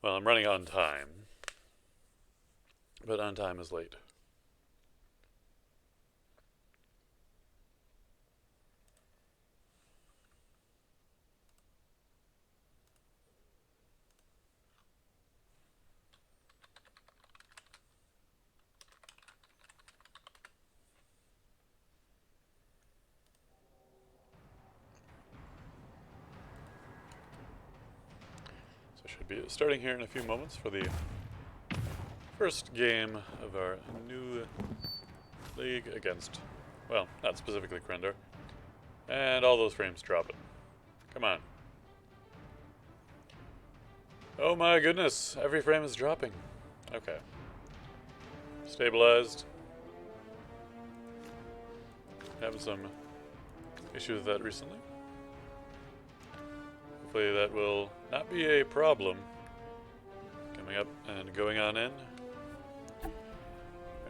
Well, I'm running on time, but on time is late. So I should be starting here in a few moments for the first game of our new league against, well, not specifically Crendor. And all those frames dropping. Come on. Oh my goodness, every frame is dropping. Okay. Stabilized. Having some issues with that recently. Hopefully that will not be a problem. Coming up and going on in.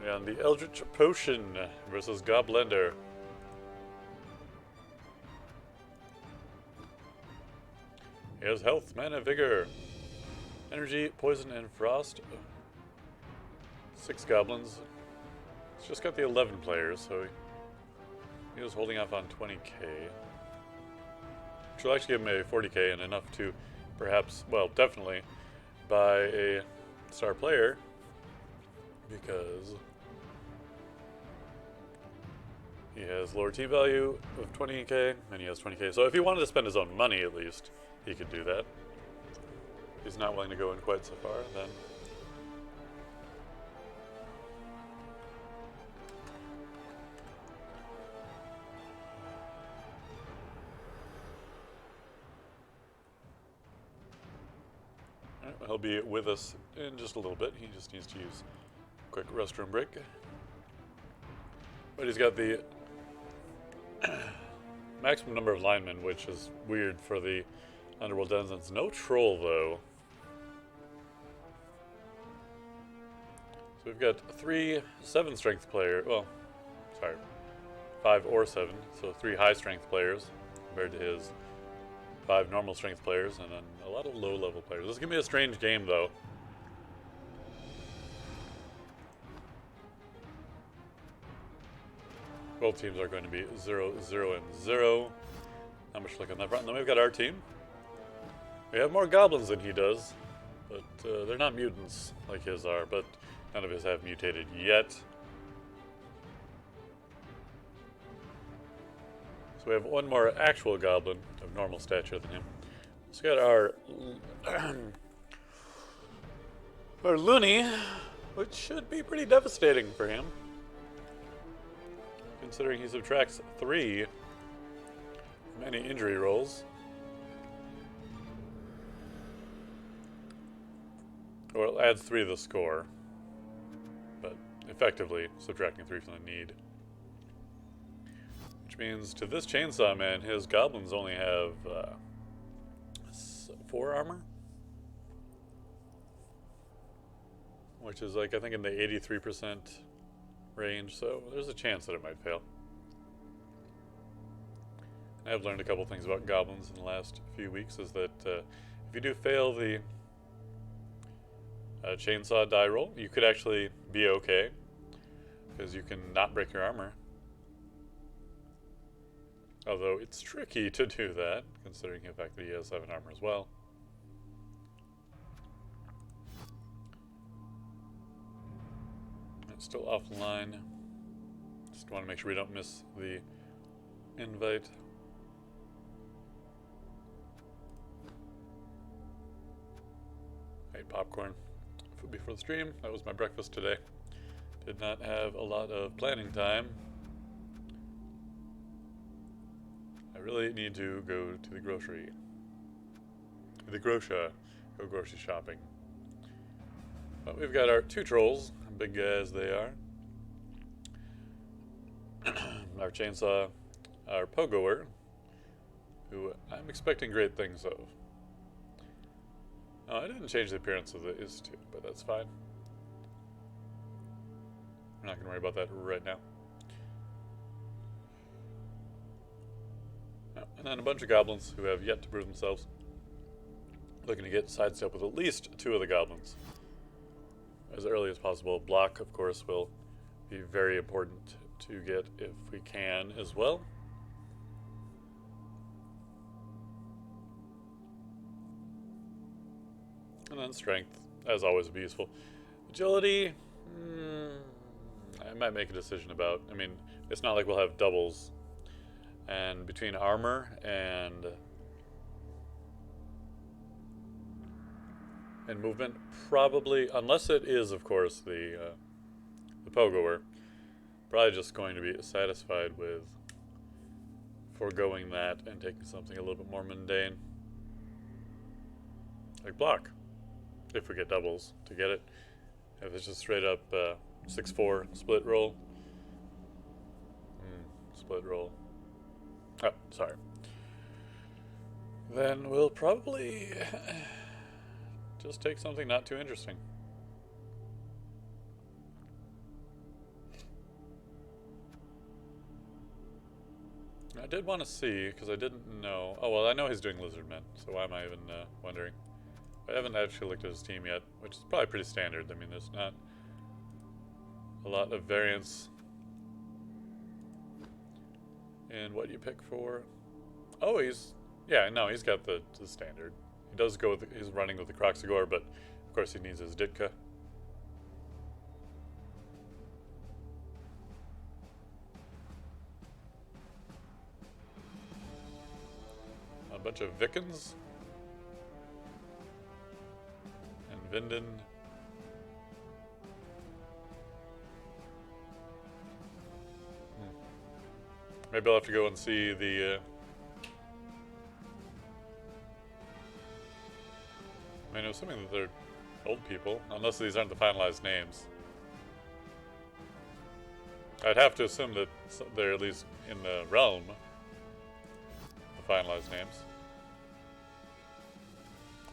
And on the Eldritch Potion versus Goblender. He has health, mana, vigor, energy, poison, and frost. 6 goblins. He's just got the 11 players, so he was holding off on 20k. Which will actually give him a 40k and enough to perhaps, well, definitely buy a star player because he has lower T value of 20k and he has 20k. So if he wanted to spend his own money at least, he could do that. If he's not willing to go in quite so far, then he'll be with us in just a little bit. He just needs to use a quick restroom break. But he's got the maximum number of linemen, which is weird for the Underworld Denizens. No troll, though. So we've got 3 7 strength players. Well, sorry, 5 or 7. So 3 high strength players compared to his 5 normal strength players, and then a lot of low level players. This is going to be a strange game, though. Both teams are going to be 0, 0, and 0. Not much luck on that front. And then we've got our team. We have more goblins than he does, but they're not mutants like his are, but none of his have mutated yet. So we have one more actual goblin of normal stature than him. So we got our our loony, which should be pretty devastating for him, considering he subtracts 3 from any injury rolls. Well, it adds 3 to the score, but effectively subtracting 3 from the need. Which means to this chainsaw man, his goblins only have 4 armor? Which is like, I think in the 83% range, so there's a chance that it might fail. I've learned a couple things about goblins in the last few weeks, is that if you do fail the chainsaw die roll, you could actually be okay, because you can not break your armor. Although it's tricky to do that, considering the fact that he has 7 armor as well. It's still offline. Just want to make sure we don't miss the invite. I ate popcorn. Food before the stream. That was my breakfast today. Did not have a lot of planning time. I really need to go to the grocery. The grocer. Go grocery shopping. But we've got our 2 trolls, big as they are. Our chainsaw, our pogoer, who I'm expecting great things of. Oh, I didn't change the appearance of the is2, but that's fine. We're not going to worry about that right now. Oh, and then a bunch of goblins who have yet to prove themselves. Looking to get sidestep with at least 2 of the goblins as early as possible. Block, of course, will be very important to get if we can as well. And then strength, as always, would be useful. Agility, I might make a decision about. I mean, it's not like we'll have doubles. And between armor and movement, probably, unless it is, of course, the pogoer, probably just going to be satisfied with foregoing that and taking something a little bit more mundane, like block, if we get doubles to get it. If it's just straight up 6-4 split roll, split roll. Oh, sorry. Then we'll probably just take something not too interesting. I did want to see, because I didn't know. Oh, well, I know he's doing Lizardmen, so why am I even wondering? I haven't actually looked at his team yet, which is probably pretty standard. I mean, there's not a lot of variance in what you pick for. Oh, he's got the standard. He does go with he's running with the Croxagore, but of course he needs his Ditka. A bunch of Vikings and Vinden. Maybe I'll have to go and see the I mean, assuming that they're old people, unless these aren't the finalized names. I'd have to assume that they're at least in the realm, the finalized names.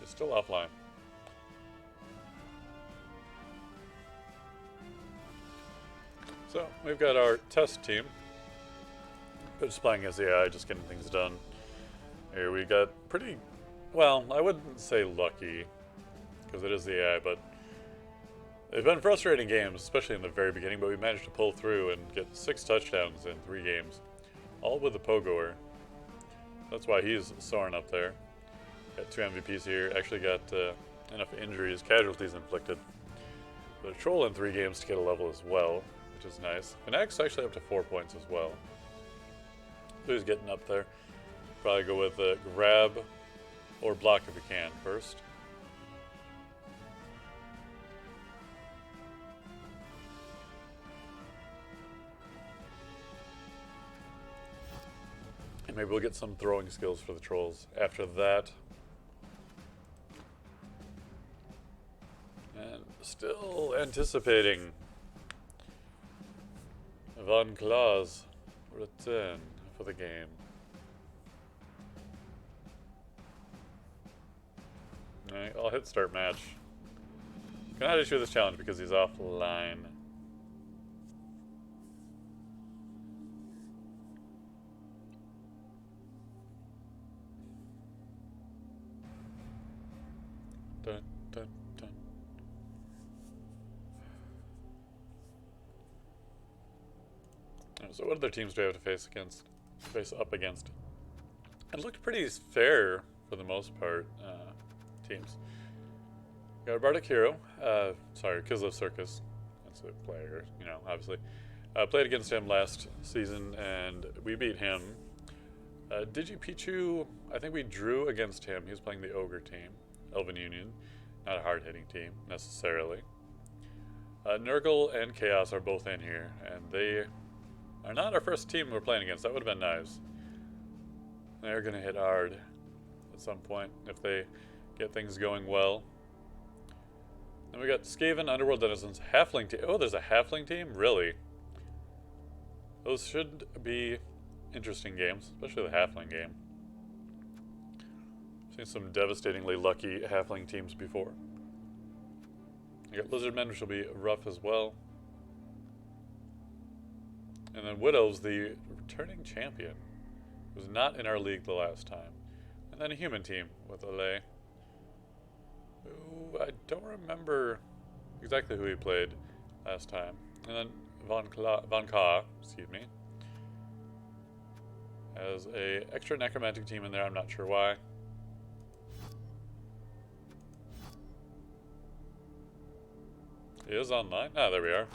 It's still offline. So, we've got our test team. Just playing as the AI, just getting things done. Here we got pretty, well, I wouldn't say lucky, because it is the AI, but they've been frustrating games, especially in the very beginning, but we managed to pull through and get 6 touchdowns in 3 games, all with the Pogoer. That's why he's soaring up there. Got 2 MVPs here, actually got enough injuries, casualties inflicted. But a Troll in 3 games to get a level as well, which is nice. Fanatics actually up to 4 points as well. So he's getting up there. Probably go with grab or block if we can first. And maybe we'll get some throwing skills for the trolls after that. And still anticipating Von Claw's return for the game. Alright, I'll hit start match. Cannot issue this challenge because he's offline. Dun, dun, dun. So what other teams do I have to face up against? It looked pretty fair for the most part, teams. Got a Bardic Hero, Kislev Circus. That's a player, you know, obviously. Played against him last season, and we beat him. DigiPichu, I think we drew against him. He was playing the Ogre team, Elven Union. Not a hard-hitting team, necessarily. Nurgle and Chaos are both in here, and they are not our first team we're playing against. That would have been nice. They're going to hit hard at some point if they get things going well. Then we got Skaven, Underworld, Denizens, Halfling team. Oh, there's a Halfling team? Really? Those should be interesting games, especially the Halfling game. I've seen some devastatingly lucky Halfling teams before. You got Lizardmen, which will be rough as well. And then Widow's the returning champion, who's not in our league the last time. And then a human team with Olay. I don't remember exactly who he played last time. And then Von Ka, excuse me, has a extra necromantic team in there. I'm not sure why. He is online. Ah, there we are.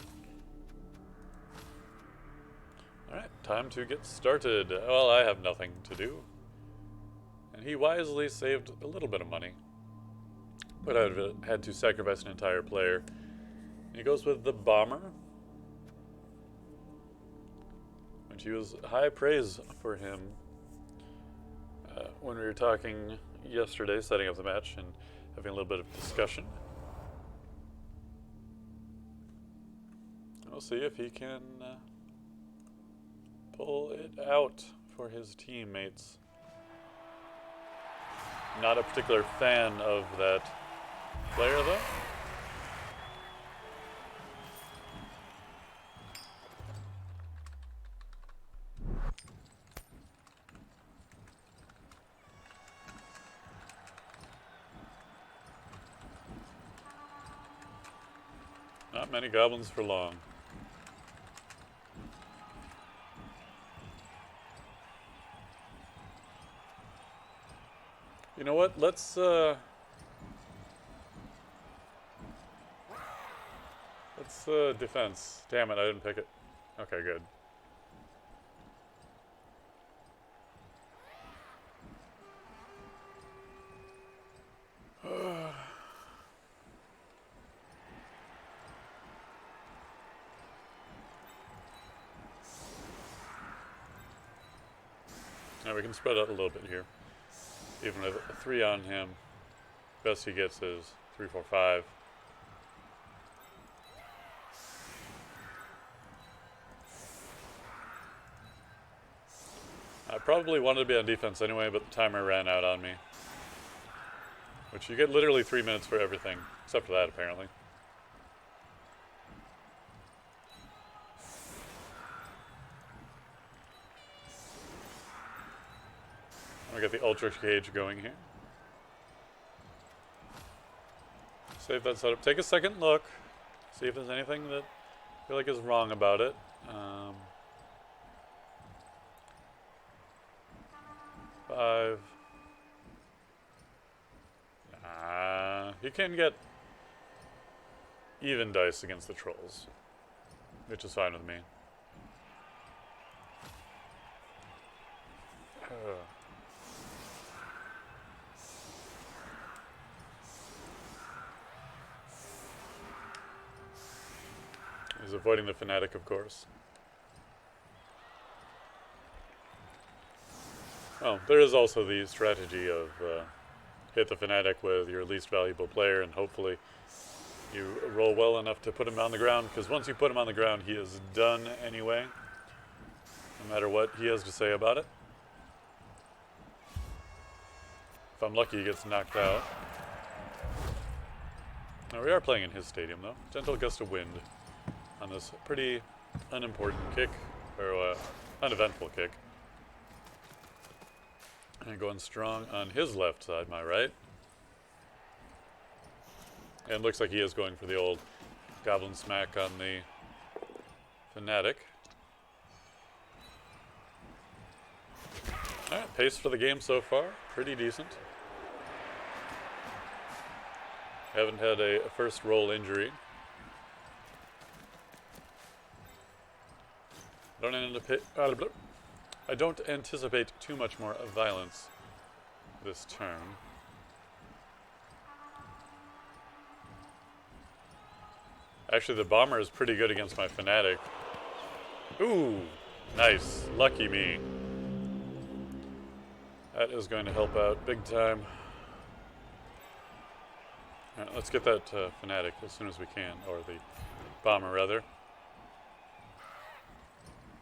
Alright, time to get started. Well, I have nothing to do. And he wisely saved a little bit of money. But I would have had to sacrifice an entire player. He goes with the Bomber, which he was high praise for him when we were talking yesterday, setting up the match and having a little bit of discussion. We'll see if he can pull it out for his teammates. Not a particular fan of that player, though. Not many goblins for long. You know what? Let's defense. Damn it, I didn't pick it. Okay, good. Now we can spread out a little bit here. Even with a 3 on him, best he gets is 3, 4, 5. I probably wanted to be on defense anyway, but the timer ran out on me. Which you get literally 3 minutes for everything, except for that apparently. We got the Ultra Cage going here. Save that setup. Take a second look. See if there's anything that I feel like is wrong about it. 5. He can get even dice against the trolls, which is fine with me. He's avoiding the Fanatic, of course. Oh, there is also the strategy of hit the Fanatic with your least valuable player, and hopefully you roll well enough to put him on the ground, because once you put him on the ground, he is done anyway, no matter what he has to say about it. If I'm lucky, he gets knocked out. Now, we are playing in his stadium, though. Gentle gust of wind on this pretty unimportant kick, or uneventful kick. And going strong on his left side, my right. And it looks like he is going for the old Goblin Smack on the Fanatic. Alright, pace for the game so far, pretty decent. Haven't had a first roll injury. I don't anticipate too much more violence this turn. Actually, the Bomber is pretty good against my Fanatic. Ooh, nice. Lucky me. That is going to help out big time. All right, let's get that Fanatic as soon as we can, or the Bomber, rather.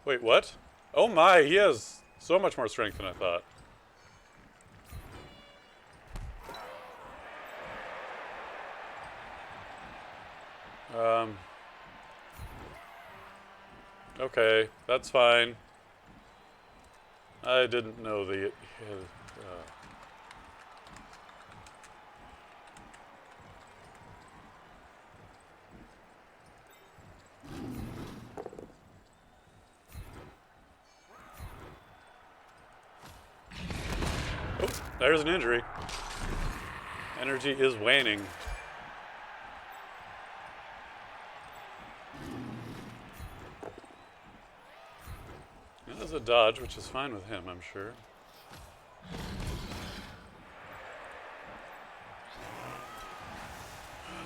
Wait, what? Oh my, he has so much more strength than I thought. Okay, that's fine. I didn't know the... There's an injury. Energy is waning. That is a dodge, which is fine with him, I'm sure.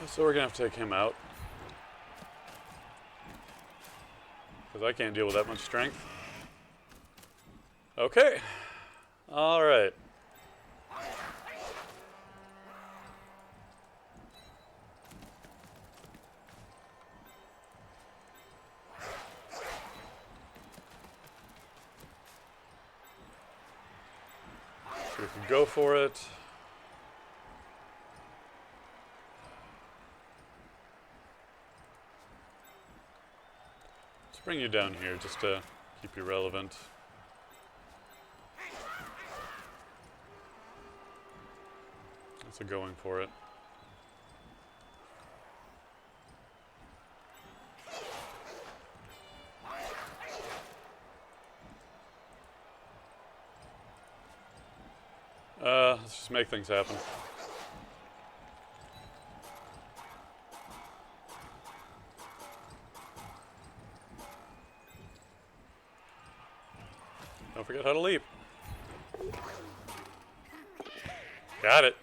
So we're going to have to take him out. Because I can't deal with that much strength. Okay. All right. So we can go for it. Let's bring you down here just to keep you relevant. That's a going for it. Let's just make things happen. Don't forget how to leap. Got it.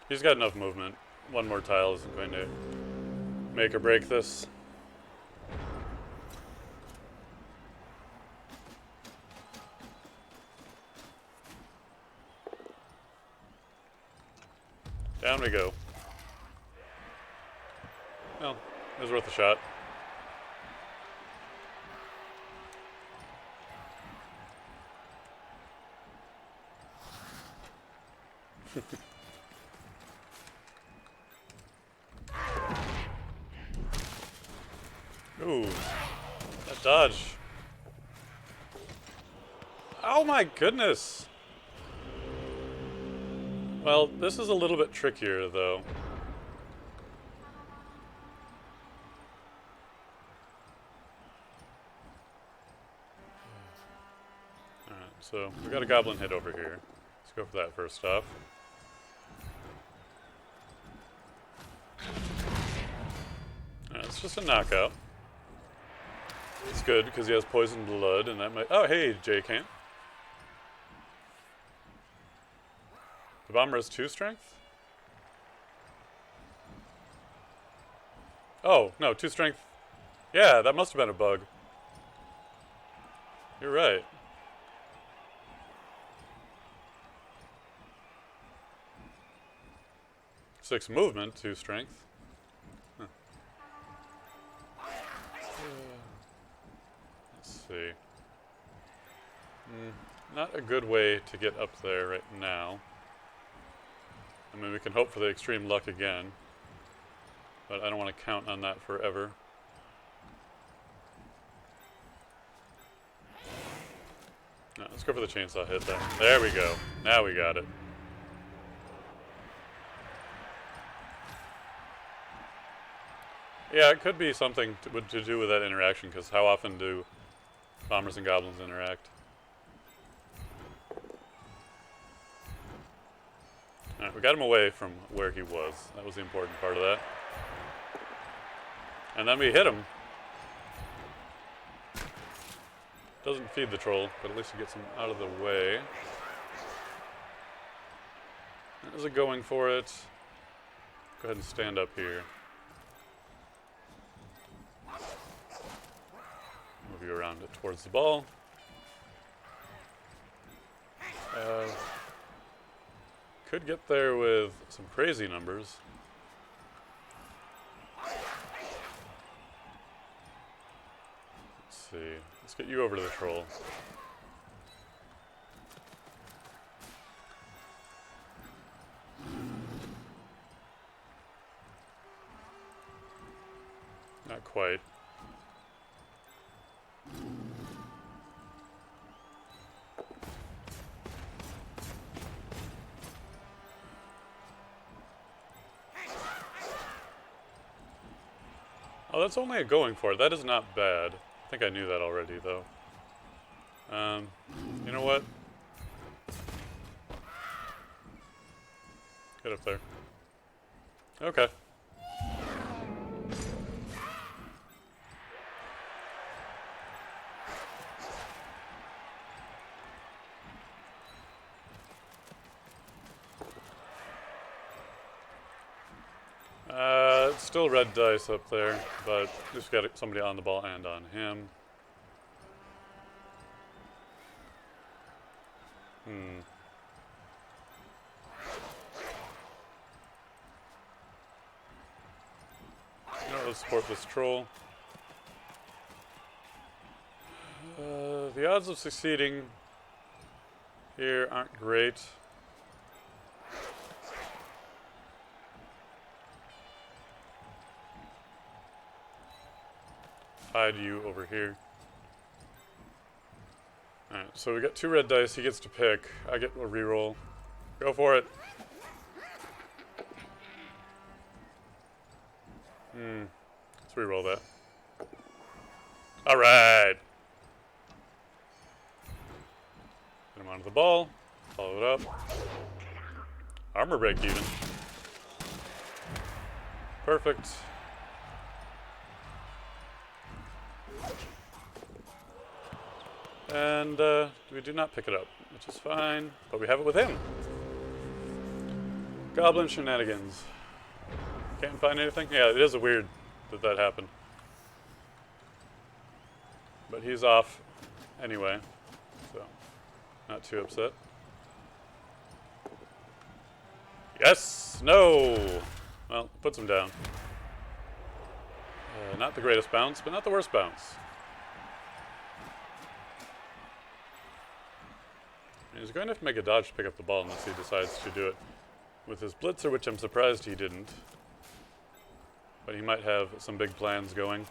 He's got enough movement. One more tile isn't going to make or break this. Down we go. Well, it was worth a shot. Ooh, that dodge. Oh my goodness. Well, this is a little bit trickier though. Alright, so we got a goblin hit over here. Let's go for that first off. Alright, it's just a knockout. It's good because he has poison blood, and that might. Oh, hey, J-Camp. The bomber has 2 strength? Oh, no, 2 strength. Yeah, that must have been a bug. You're right. Six movement, 2 strength. Huh. Let's see. Not a good way to get up there right now. I mean, we can hope for the extreme luck again, but I don't want to count on that forever. No, let's go for the chainsaw hit then. There we go. Now we got it. Yeah, it could be something to do with that interaction, because how often do bombers and goblins interact? Alright, we got him away from where he was. That was the important part of that. And then we hit him. Doesn't feed the troll, but at least it gets him out of the way. There's a going for it. Go ahead and stand up here. Move you around it towards the ball. Could get there with some crazy numbers. Let's see. Let's get you over to the troll. Not quite. Oh, that's only a going for it. That is not bad. I think I knew that already, though. You know what? Get up there. Okay. It's still red dice up there, but just got somebody on the ball and on him. You know, let's support this troll. The odds of succeeding here aren't great. Hide you over here. Alright, so we got 2 red dice. He gets to pick. I get a reroll. Go for it. Let's reroll that. Alright. Get him onto the ball. Follow it up. Armor break even. Perfect. And we do not pick it up, which is fine, but we have it with him. Goblin shenanigans. Can't find anything? Yeah, it is weird that that happened. But he's off anyway, so not too upset. Yes! No! Well, puts him down. Not the greatest bounce, but not the worst bounce. He's going to have to make a dodge to pick up the ball unless he decides to do it with his blitzer, which I'm surprised he didn't. But he might have some big plans going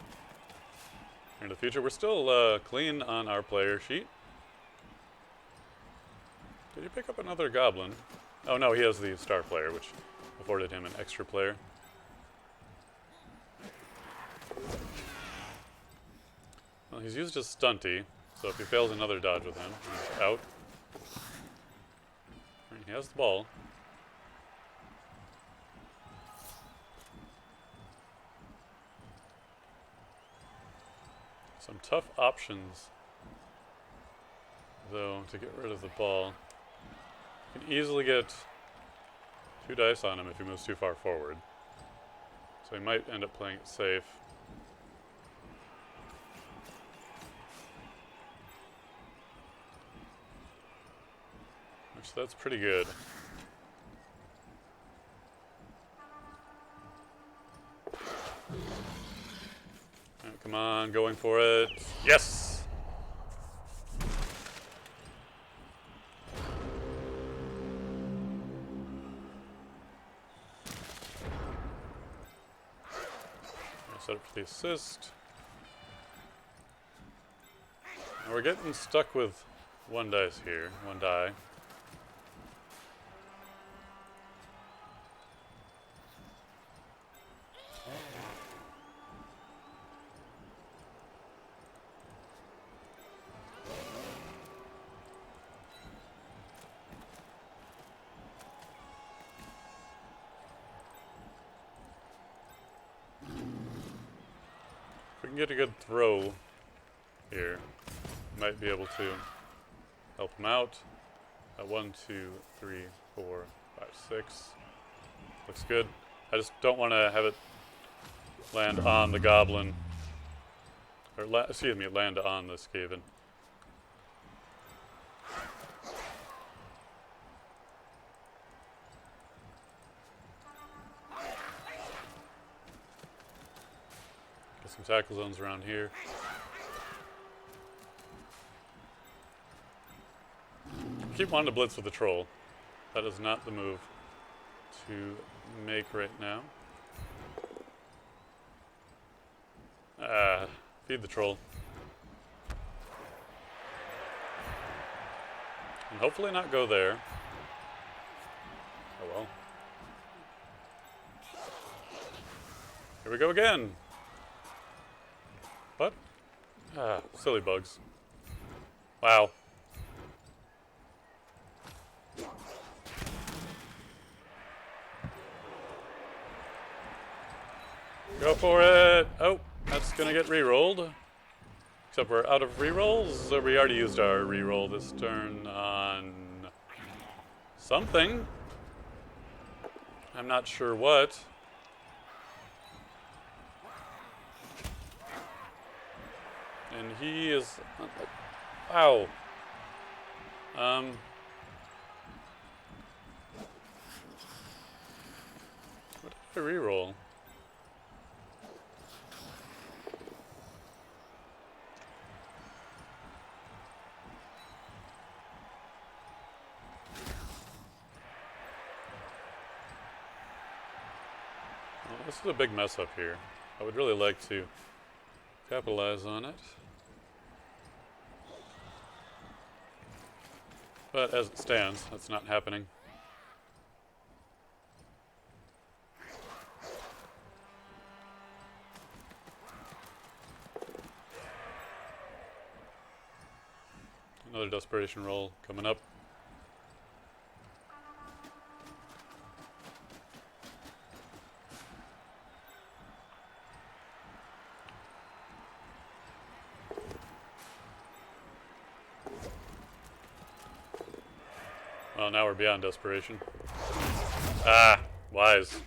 in the future. We're still clean on our player sheet. Did he pick up another goblin? Oh no, he has the star player, which afforded him an extra player. Well, he's used his stunty, so if he fails another dodge with him, he's out. He has the ball. Some tough options, though, to get rid of the ball. You can easily get 2 dice on him if he moves too far forward. So he might end up playing it safe. Which, that's pretty good. Right, come on, going for it. Yes! Set up for the assist. Now we're getting stuck with 1 dice here, 1 die. If we can get a good throw here, might be able to help him out. 1, 2, 3, 4, 5, 6. Looks good. I just don't want to have it land on the goblin. Or, excuse me, land on the Skaven. Get some tackle zones around here. Keep wanting to blitz with the troll. That is not the move to make right now. Feed the troll. And hopefully not go there. Oh well. Here we go again. Ah, silly bugs. Wow. Go for it! Oh, that's gonna get re-rolled. Except we're out of re-rolls. We already used our re-roll this turn on something. I'm not sure what. And he is... Wow. What did I re-roll? Well, this is a big mess up here. I would really like to capitalize on it. But as it stands, that's not happening. Another desperation roll coming up. Well, now we're beyond desperation. Ah, wise.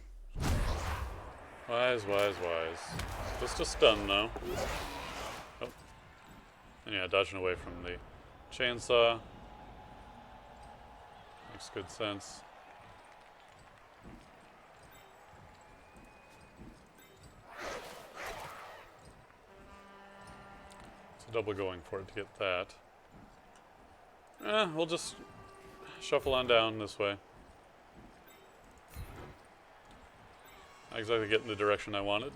Wise, wise, wise. Just a stun, though. Oh. And yeah, dodging away from the chainsaw. Makes good sense. It's a double going for it to get that. We'll just shuffle on down this way. Not exactly getting the direction I wanted.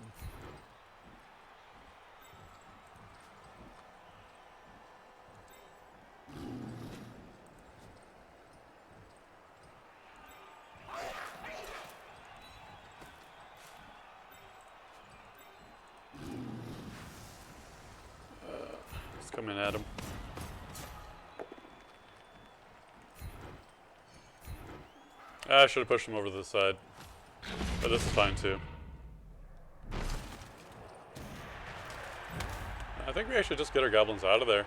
It's coming at him. I should have pushed him over to the side. But this is fine too. I think we actually just get our goblins out of there.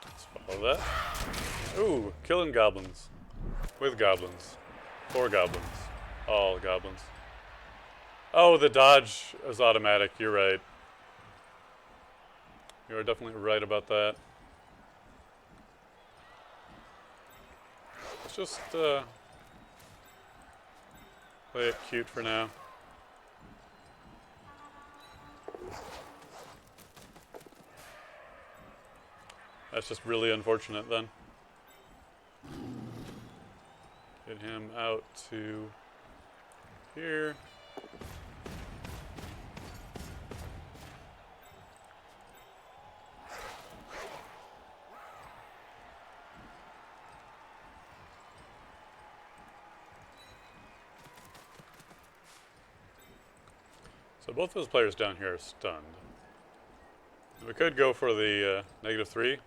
Let's follow that. Ooh, killing goblins. With goblins. 4 goblins. All goblins. Oh, the dodge is automatic. You're right. You are definitely right about that. Let's just play it cute for now. That's just really unfortunate then. Get him out to here. So both those players down here are stunned. We could go for the -3.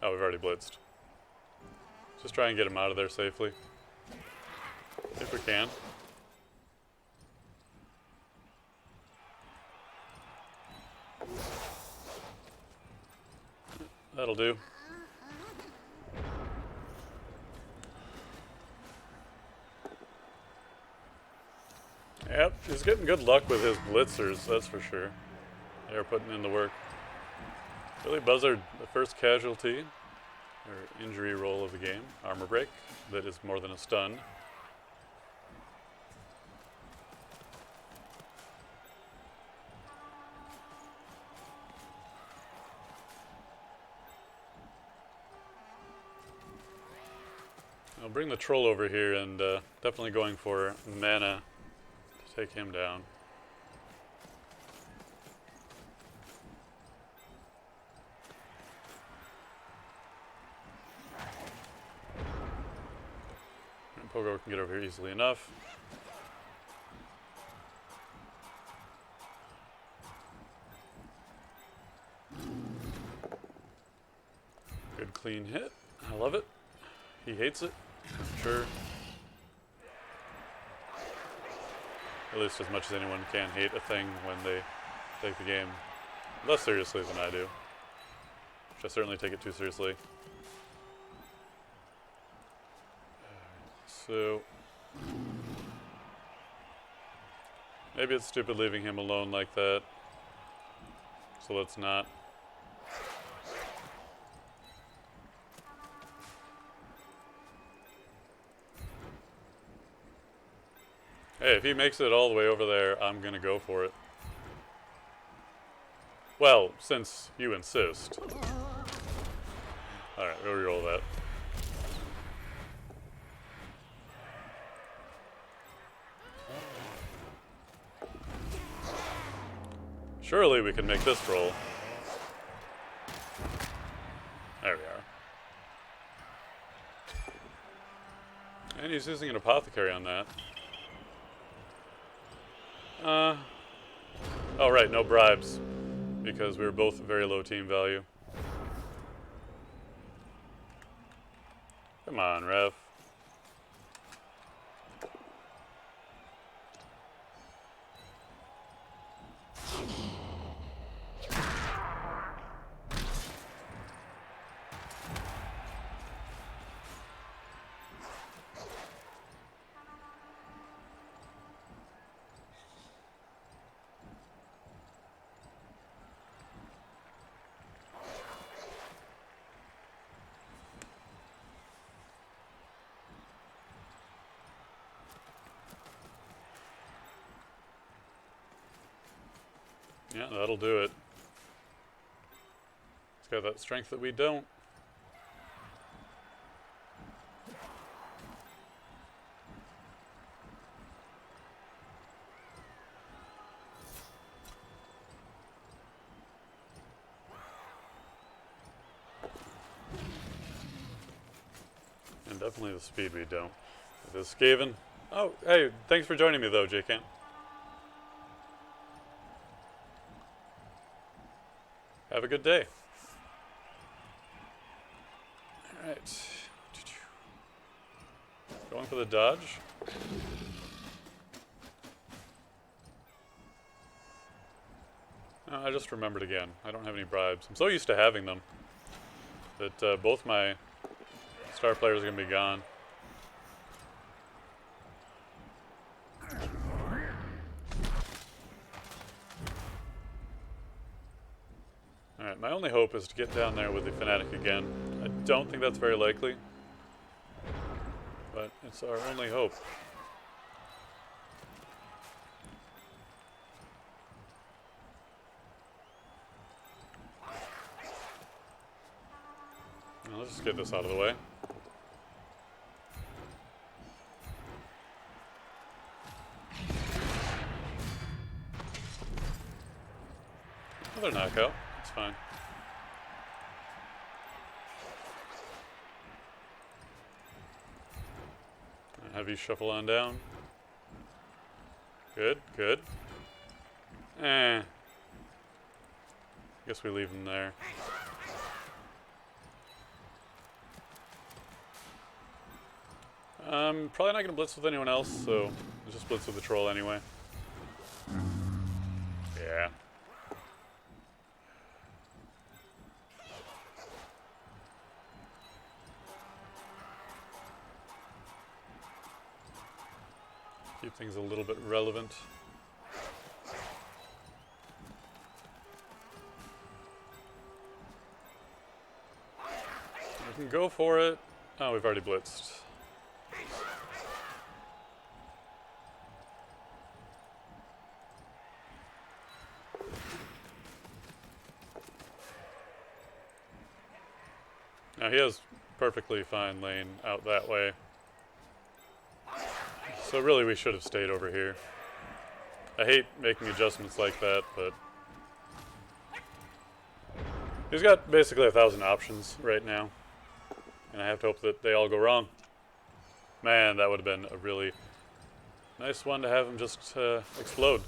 Oh, we've already blitzed. Just try and get him out of there safely. If we can. That'll do. Yep, he's getting good luck with his blitzers, that's for sure. They're putting in the work. Billy Buzzard, the first casualty, or injury roll of the game. Armor break, that is more than a stun. I'll bring the troll over here and definitely going for mana to take him down. Pogo can get over here easily enough. Good clean hit. I love it. He hates it, I'm sure. At least as much as anyone can hate a thing when they take the game less seriously than I do. Which I certainly take it too seriously. So maybe it's stupid leaving him alone like that. So let's not. Hey, if he makes it all the way over there, I'm gonna go for it. Well, since you insist. Alright, we'll reroll that. Surely we can make this roll. There we are. And he's using an apothecary on that. Oh right, no bribes. Because we were both very low team value. Come on, ref. Yeah, that'll do it. It's got that strength that we don't. And definitely the speed we don't. This is Skaven. Oh, hey, thanks for joining me though, J-Camp. Have a good day. Alright. Going for the dodge. Oh, I just remembered again. I don't have any bribes. I'm so used to having them that both my star players are going to be gone. Alright, my only hope is to get down there with the Fanatic again. I don't think that's very likely, but it's our only hope. Now let's just get this out of the way. Another knockout. It's fine. Heavy shuffle on down. Good, good. Guess we leave him there. Probably not gonna blitz with anyone else, so I'll just blitz with the troll anyway. Yeah. Keep things a little bit relevant. We can go for it. Oh, we've already blitzed. Now he has perfectly fine lane out that way. So really we should have stayed over here. I hate making adjustments like that, but he's got basically 1,000 options right now. And I have to hope that they all go wrong. Man, that would have been a really nice one to have him just explode.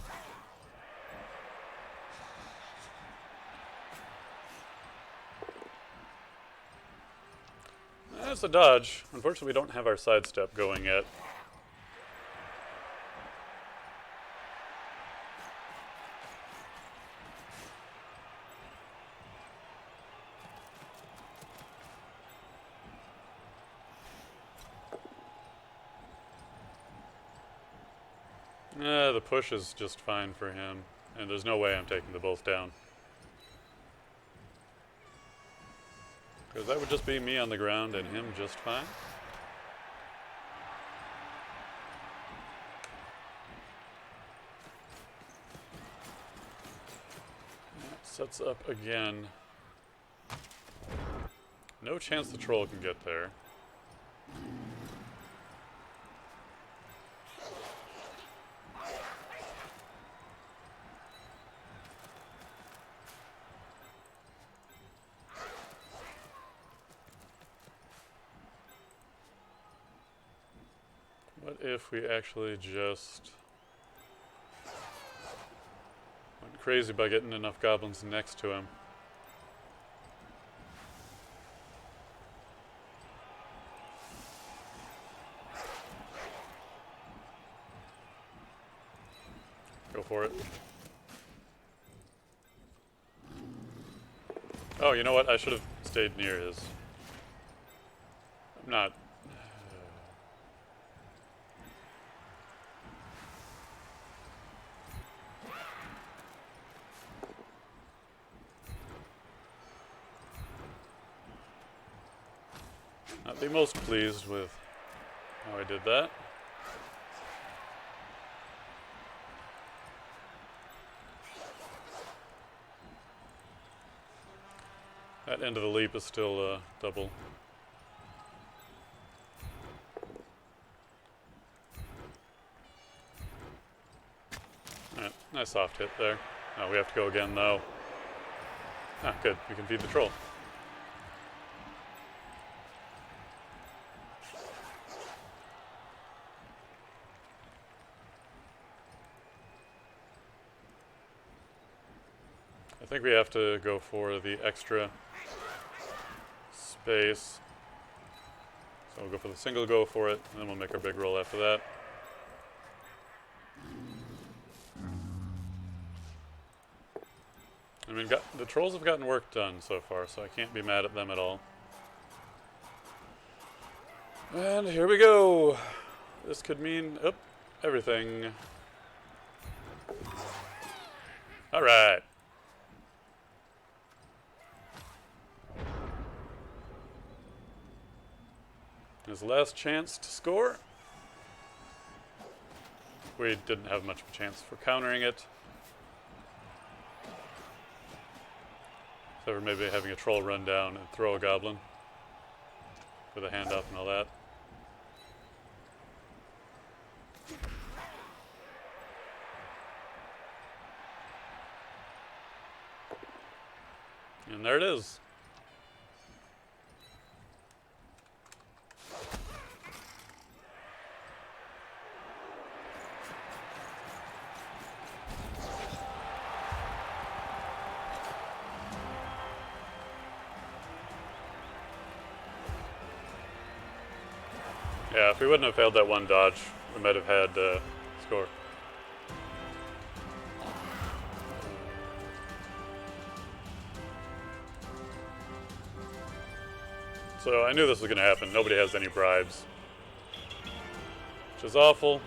That's a dodge. Unfortunately, we don't have our sidestep going yet. The push is just fine for him, and there's no way I'm taking the both down. Because that would just be me on the ground and him just fine. That sets up again. No chance the troll can get there. What if we actually just went crazy by getting enough goblins next to him? Go for it. Oh, you know what? I should have stayed near his. I'm not. Not the most pleased with how I did that. That end of the leap is still double. Alright, nice soft hit there. Oh, we have to go again though. Ah, good. We can feed the troll. I think we have to go for the extra space. So we'll go for the single go for it, and then we'll make our big roll after that. I mean, the trolls have gotten work done so far, so I can't be mad at them at all. And here we go. This could mean, everything. All right. His last chance to score. We didn't have much of a chance for countering it. Except for maybe having a troll run down and throw a goblin with a hand up and all that. And there it is. Yeah, if we wouldn't have failed that one dodge, we might have had score. So I knew this was going to happen. Nobody has any bribes, which is awful.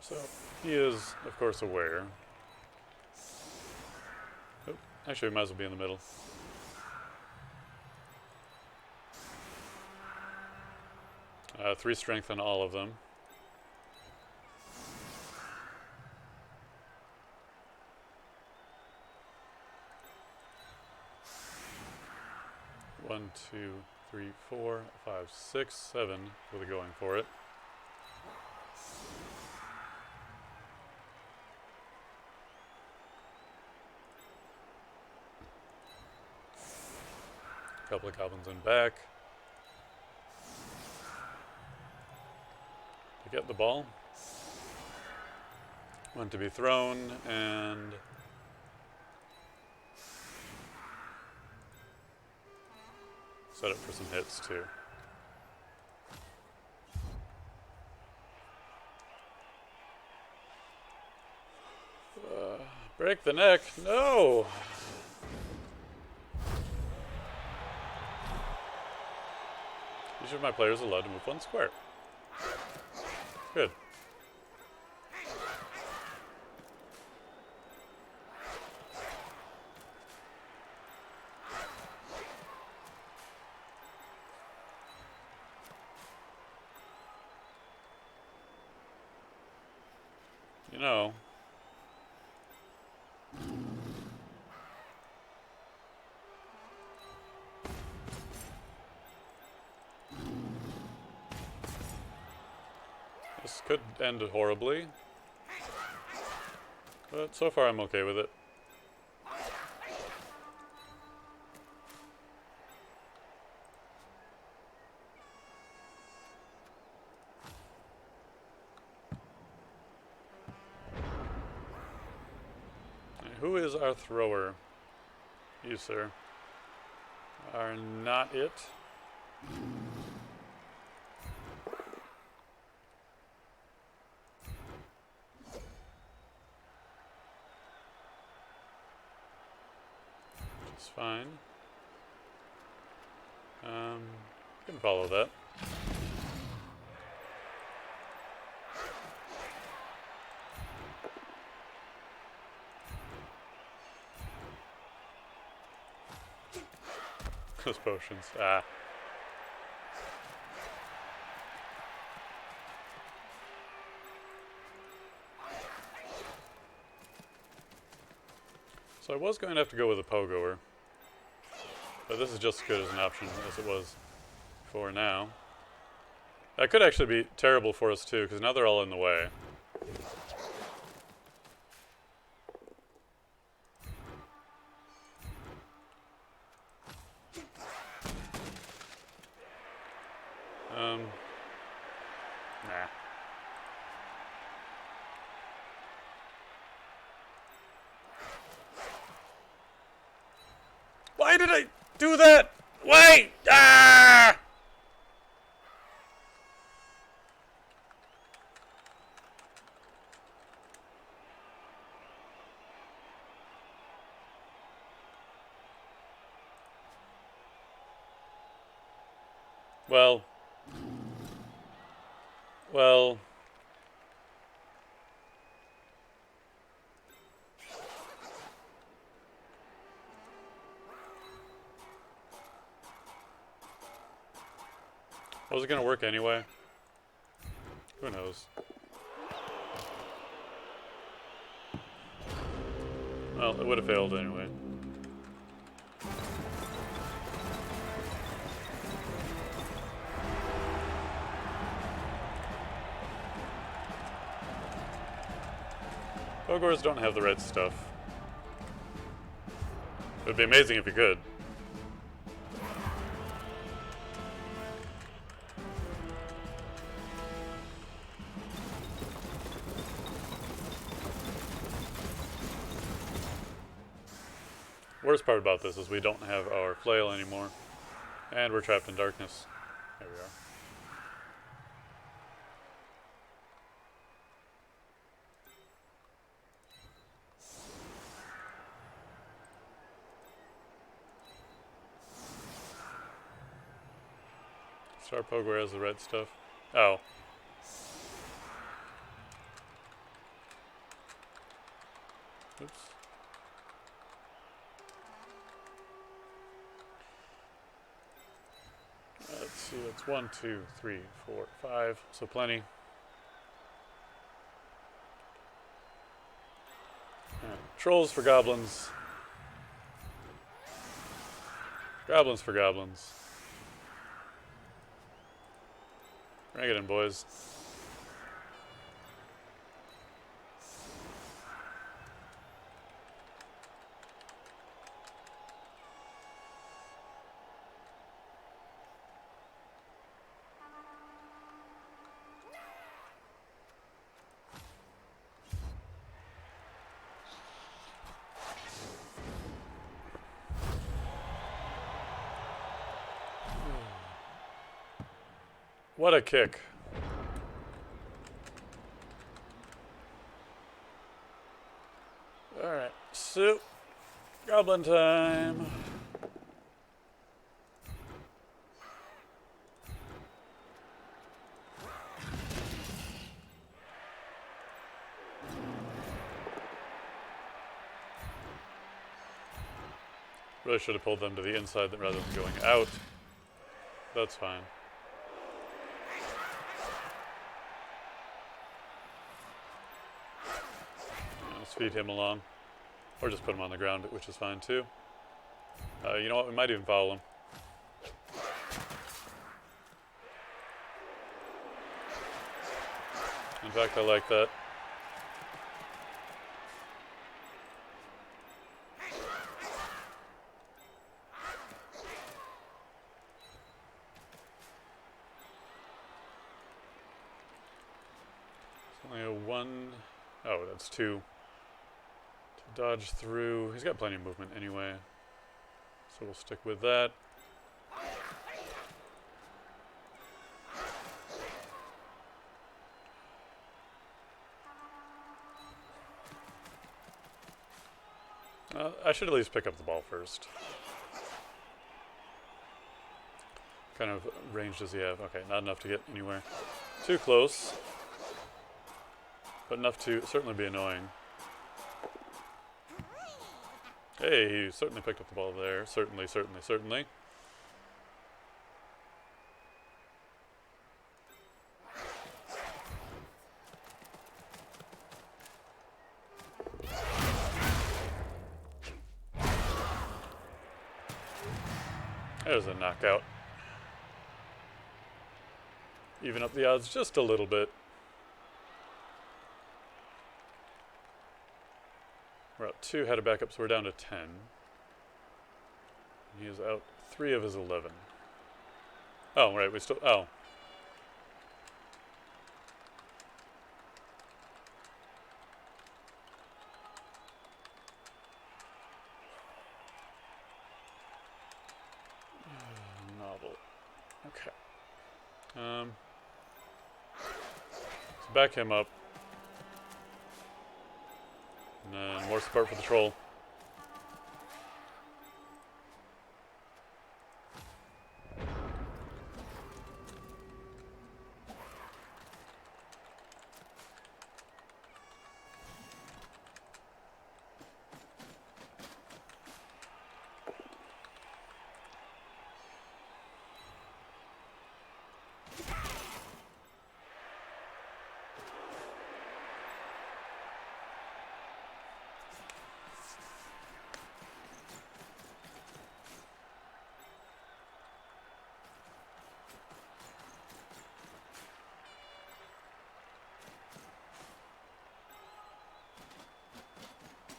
So he is, of course, aware. Oh, actually, we might as well be in the middle. Three strength on all of them. 1, 2, 3, 4, 5, 6, 7. Really going for it. Couple of goblins in back. To get the ball. One to be thrown, and set up for some hits too. Break the neck. No! Each of my players is allowed to move 1 square. Good. You know, this could end horribly, but so far I'm okay with it. Who is our thrower? You, sir, are not it. It's fine. Can follow that. Those potions. Ah. So I was going to have to go with a pogoer, but this is just as good as an option as it was for now. That could actually be terrible for us too, because now they're all in the way. Nah. Why did I do that? Wait! Ah! Well. Was it going to work anyway? Who knows? Well, it would have failed anyway. Ogres don't have the right stuff. It would be amazing if you could. Worst part about this is we don't have our flail anymore, and we're trapped in darkness. There we are. Star Pogo has the red stuff. Oh. Oops. Let's see, that's 1, 2, 3, 4, 5, so plenty. Trolls for goblins. Goblins for goblins. Bring it in, boys. What a kick. Alright, so goblin time. Really should have pulled them to the inside rather than going out. That's fine. Let's feed him along. Or just put him on the ground, which is fine too. You know what? We might even follow him. In fact, I like that. It's only a one. Oh, that's two. To dodge through. He's got plenty of movement anyway. So we'll stick with that. I should at least pick up the ball first. Kind of range does he have? Okay, not enough to get anywhere. Too close. But enough to certainly be annoying. Hey, he certainly picked up the ball there. Certainly, certainly, certainly. There's a knockout. Even up the odds just a little bit. We're out 2 headed back up, so we're down to 10. He is out 3 of his 11. Oh, right, we still... Oh. Novel. Okay. Let's back him up. And then more support for the troll.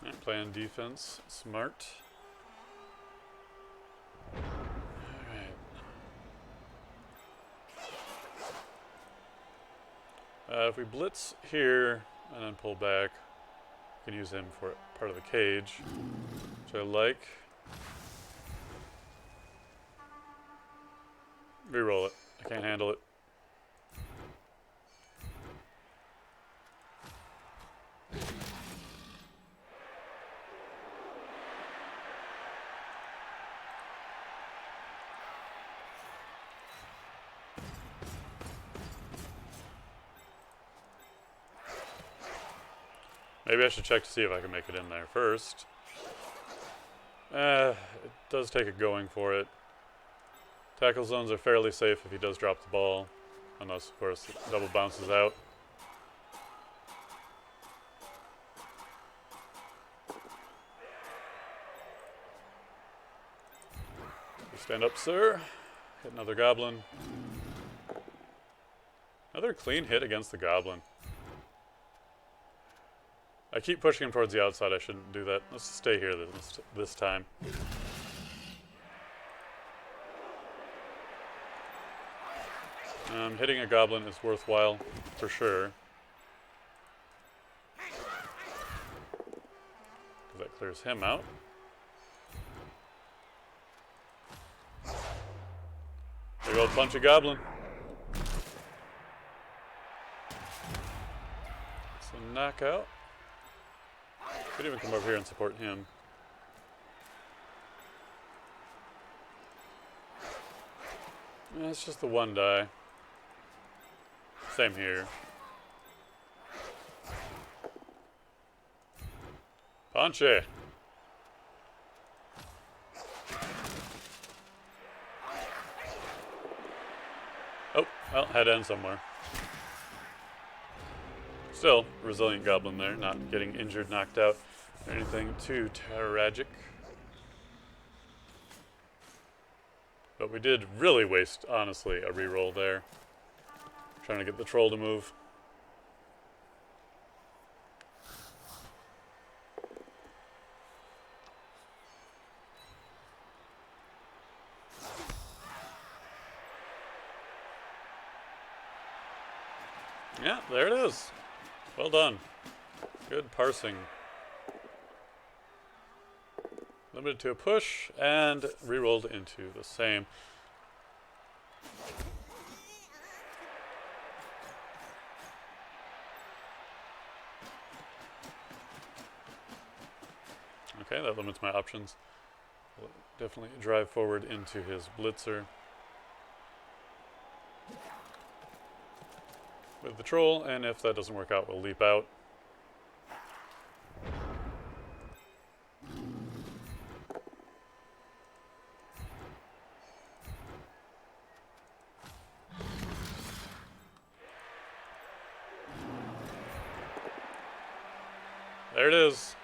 Right, playing defense, smart. Alright. If we blitz here and then pull back, we can use him for part of the cage, which I like. Reroll it. I can't handle it. Maybe I should check to see if I can make it in there first. It does take a going for it. Tackle zones are fairly safe if he does drop the ball. Unless, of course, it double bounces out. Stand up, sir. Hit another goblin. Another clean hit against the goblin. I keep pushing him towards the outside. I shouldn't do that. Let's stay here this time. Hitting a goblin is worthwhile, for sure. Because that clears him out. Big old punchy goblin. It's a knockout. Could even come over here and support him. Yeah, it's just the one die. Same here. Punchy. Oh, well, had to end somewhere. Still, resilient goblin there, not getting injured, knocked out, or anything too tragic. But we did really waste, honestly, a reroll there. Trying to get the troll to move. Yeah, there it is. Well done. Good parsing. Limited to a push and rerolled into the same. Okay, that limits my options. We'll definitely drive forward into his blitzer with the troll, and if that doesn't work out, we'll leap out. There it is.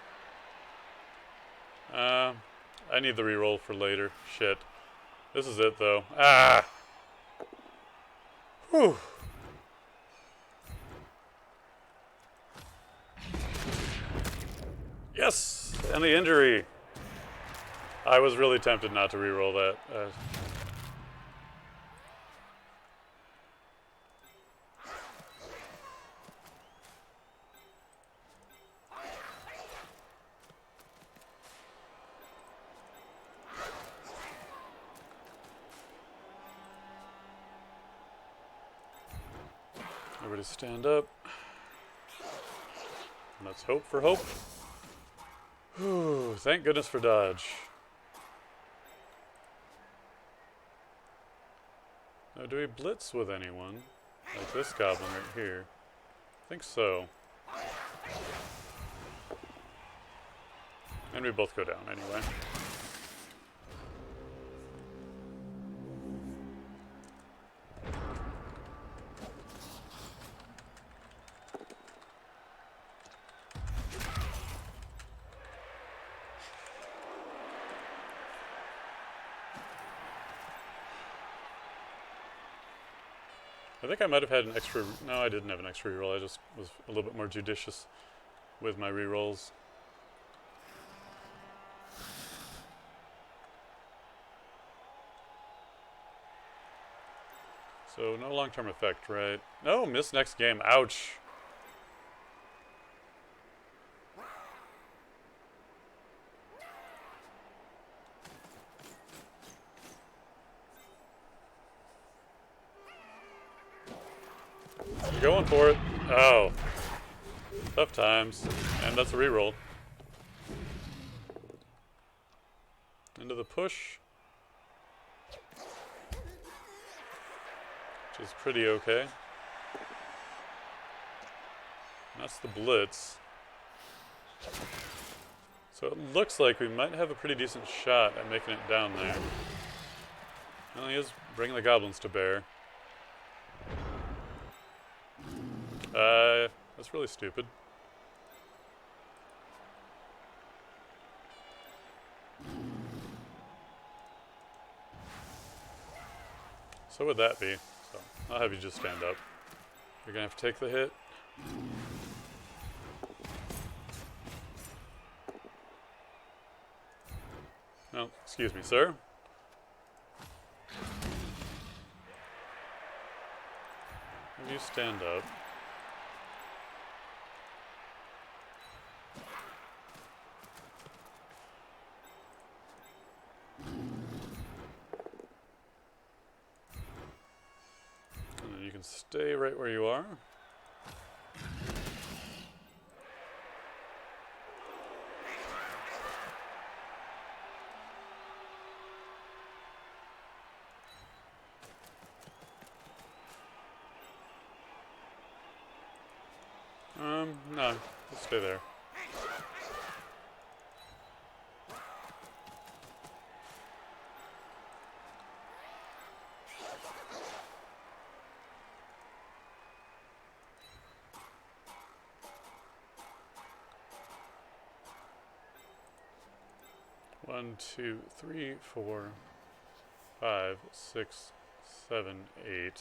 I need the reroll for later. Shit. This is it, though. Ah! Whew. Yes! And the injury. I was really tempted not to reroll that. Everybody stand up. Let's hope for hope. Whew, thank goodness for dodge. Now, do we blitz with anyone? Like this goblin right here. I think so. And we both go down anyway. I think I might have had an extra. No, I didn't have an extra reroll. I just was a little bit more judicious with my rerolls. So no long-term effect, right? No, miss next game. Ouch. You're going for it. Oh. Tough times. And that's a reroll. Into the push. Which is pretty okay. And that's the blitz. So it looks like we might have a pretty decent shot at making it down there. Well, he is bringing the goblins to bear. That's really stupid. So would that be. So I'll have you just stand up. You're gonna have to take the hit. No, excuse me, sir. Have you stand up. And then you can stay right where you are. No, just stay there. One, two, three, 4, 5, 6, 7, 8.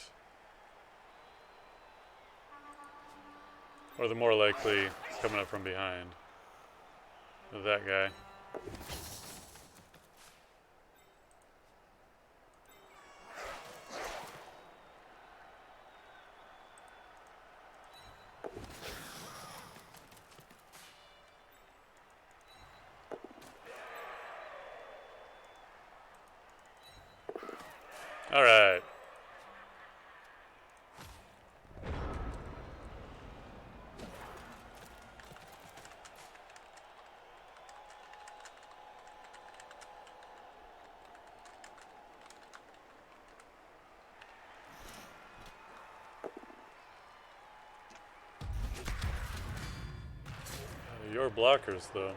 Or the more likely coming up from behind. That guy. All right. Your blockers, though.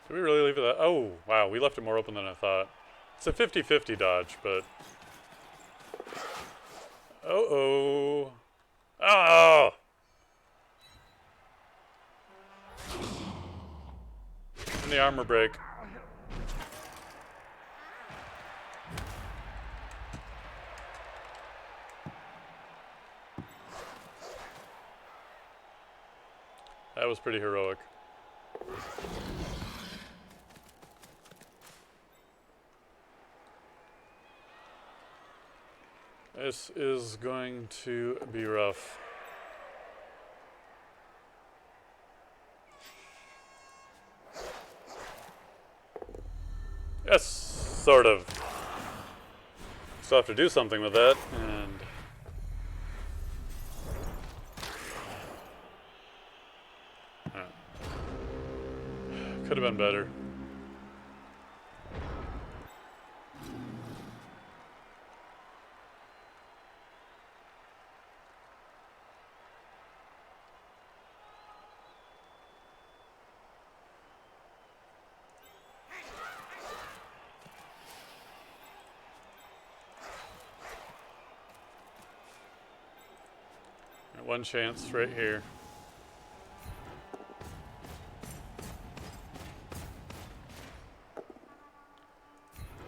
Did we really leave it that? Oh, wow, we left it more open than I thought. It's a 50-50 dodge, but... Uh-oh. Oh! And the armor break. That was pretty heroic. This is going to be rough. Yes, sort of. Still have to do something with that, and... Could have been better. One chance right here.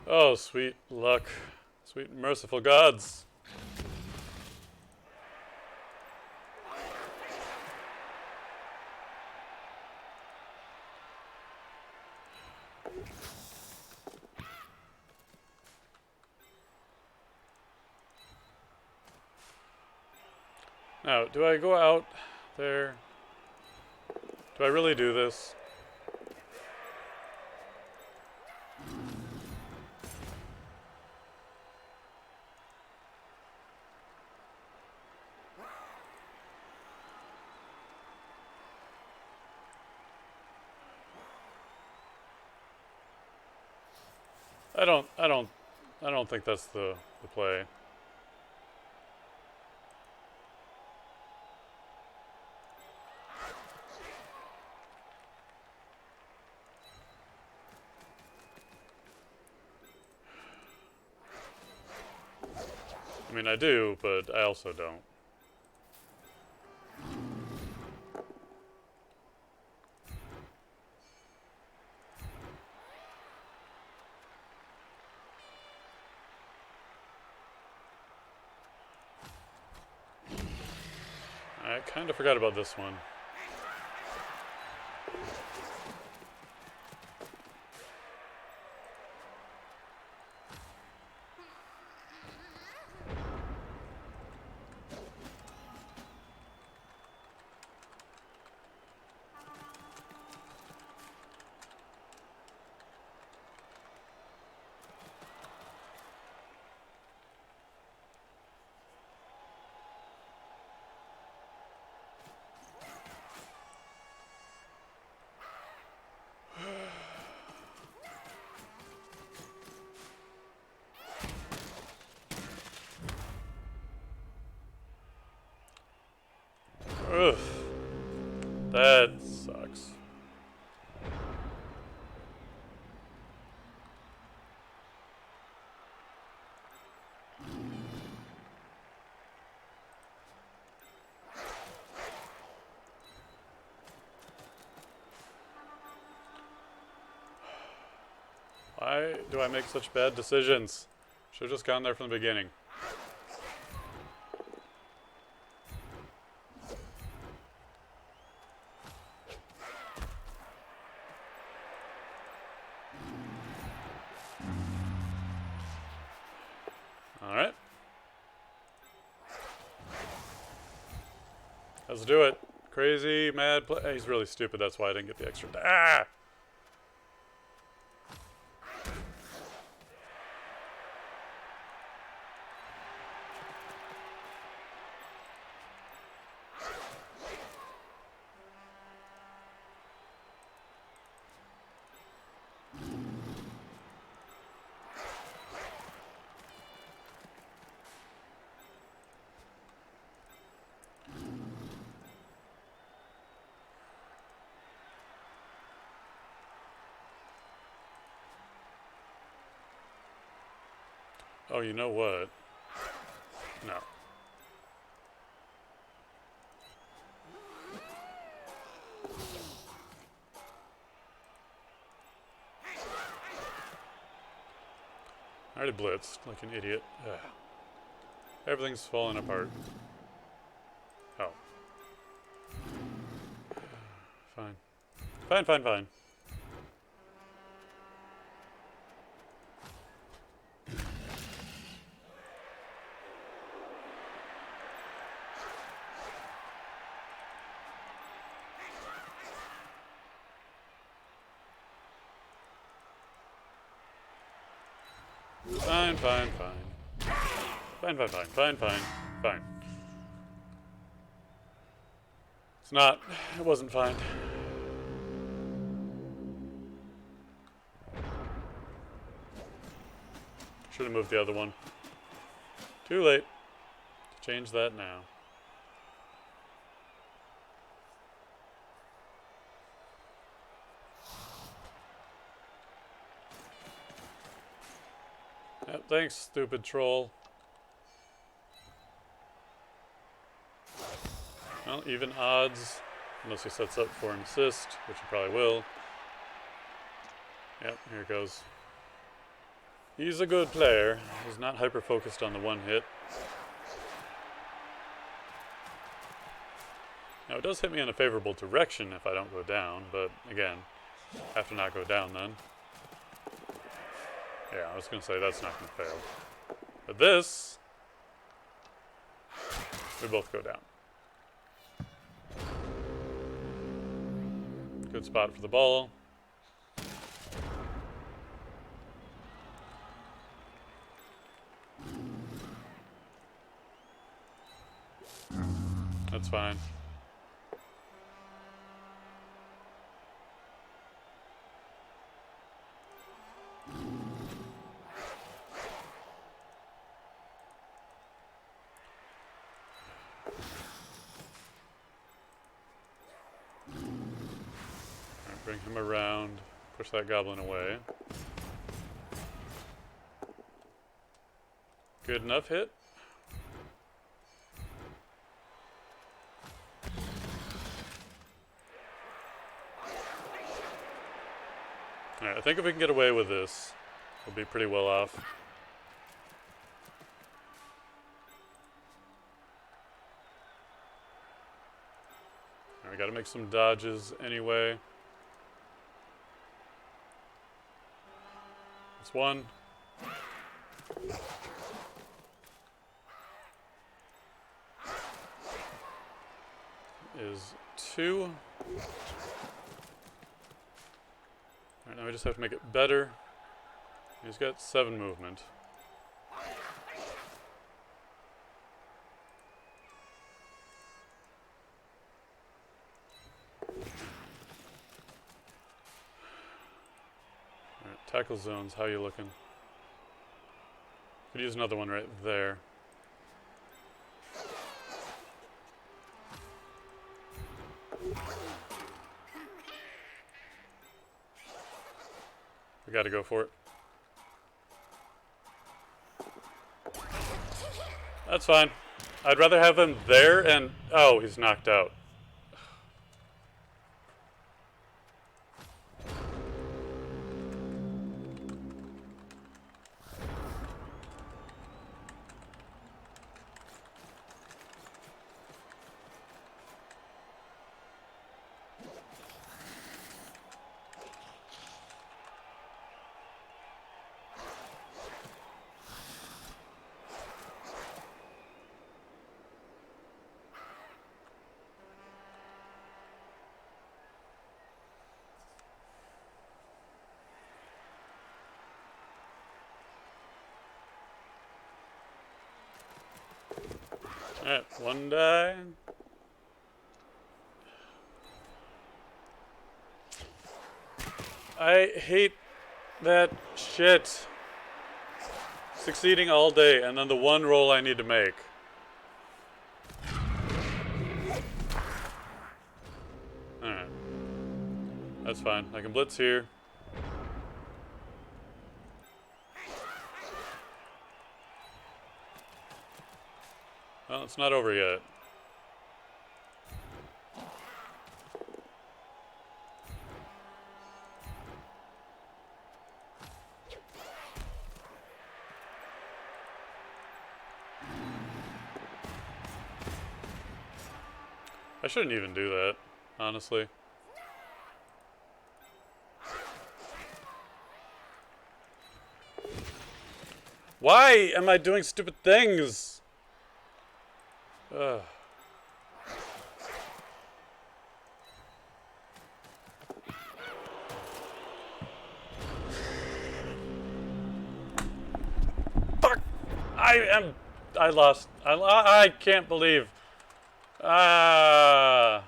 Oh, sweet luck. Sweet merciful gods. Now, do I go out there? Do I really do this? I don't think that's the play. I mean, I do, but I also don't. I kind of forgot about this one. Ugh. That sucks. Why do I make such bad decisions? Should have just gone there from the beginning. Alright. Let's do it. Crazy, mad play. He's really stupid, that's why I didn't get the extra. Ah! Oh, you know what? No. I already blitzed like an idiot. Ugh. Everything's falling apart. Oh. Fine. Fine, fine, fine. Fine, fine, fine. Fine, fine, fine, fine, fine, fine. It's not. It wasn't fine. Should have moved the other one. Too late. Change that now. Yep, thanks, stupid troll. Well, even odds. Unless he sets up for an assist, which he probably will. Yep, here it goes. He's a good player. He's not hyper-focused on the one hit. Now, it does hit me in a favorable direction if I don't go down, but again, I have to not go down then. Yeah, I was going to say that's not going to fail. But this, we both go down. Good spot for the ball. That's fine. Bring him around, push that goblin away. Good enough hit. Alright, I think if we can get away with this, we'll be pretty well off. Alright, we gotta make some dodges anyway. That's one. Is two. Alright, now we just have to make it better. He's got 7 movement. Alright, tackle zones, how you looking? Could use another one right there. We gotta go for it. That's fine. I'd rather have him there and... Oh, he's knocked out. Alright, 1 die. I hate that shit. Succeeding all day, and then the one roll I need to make. Alright. That's fine. I can blitz here. Well, it's not over yet. I shouldn't even do that, honestly. Why am I doing stupid things? Ugh. Fuck! I lost. I can't believe. Ah.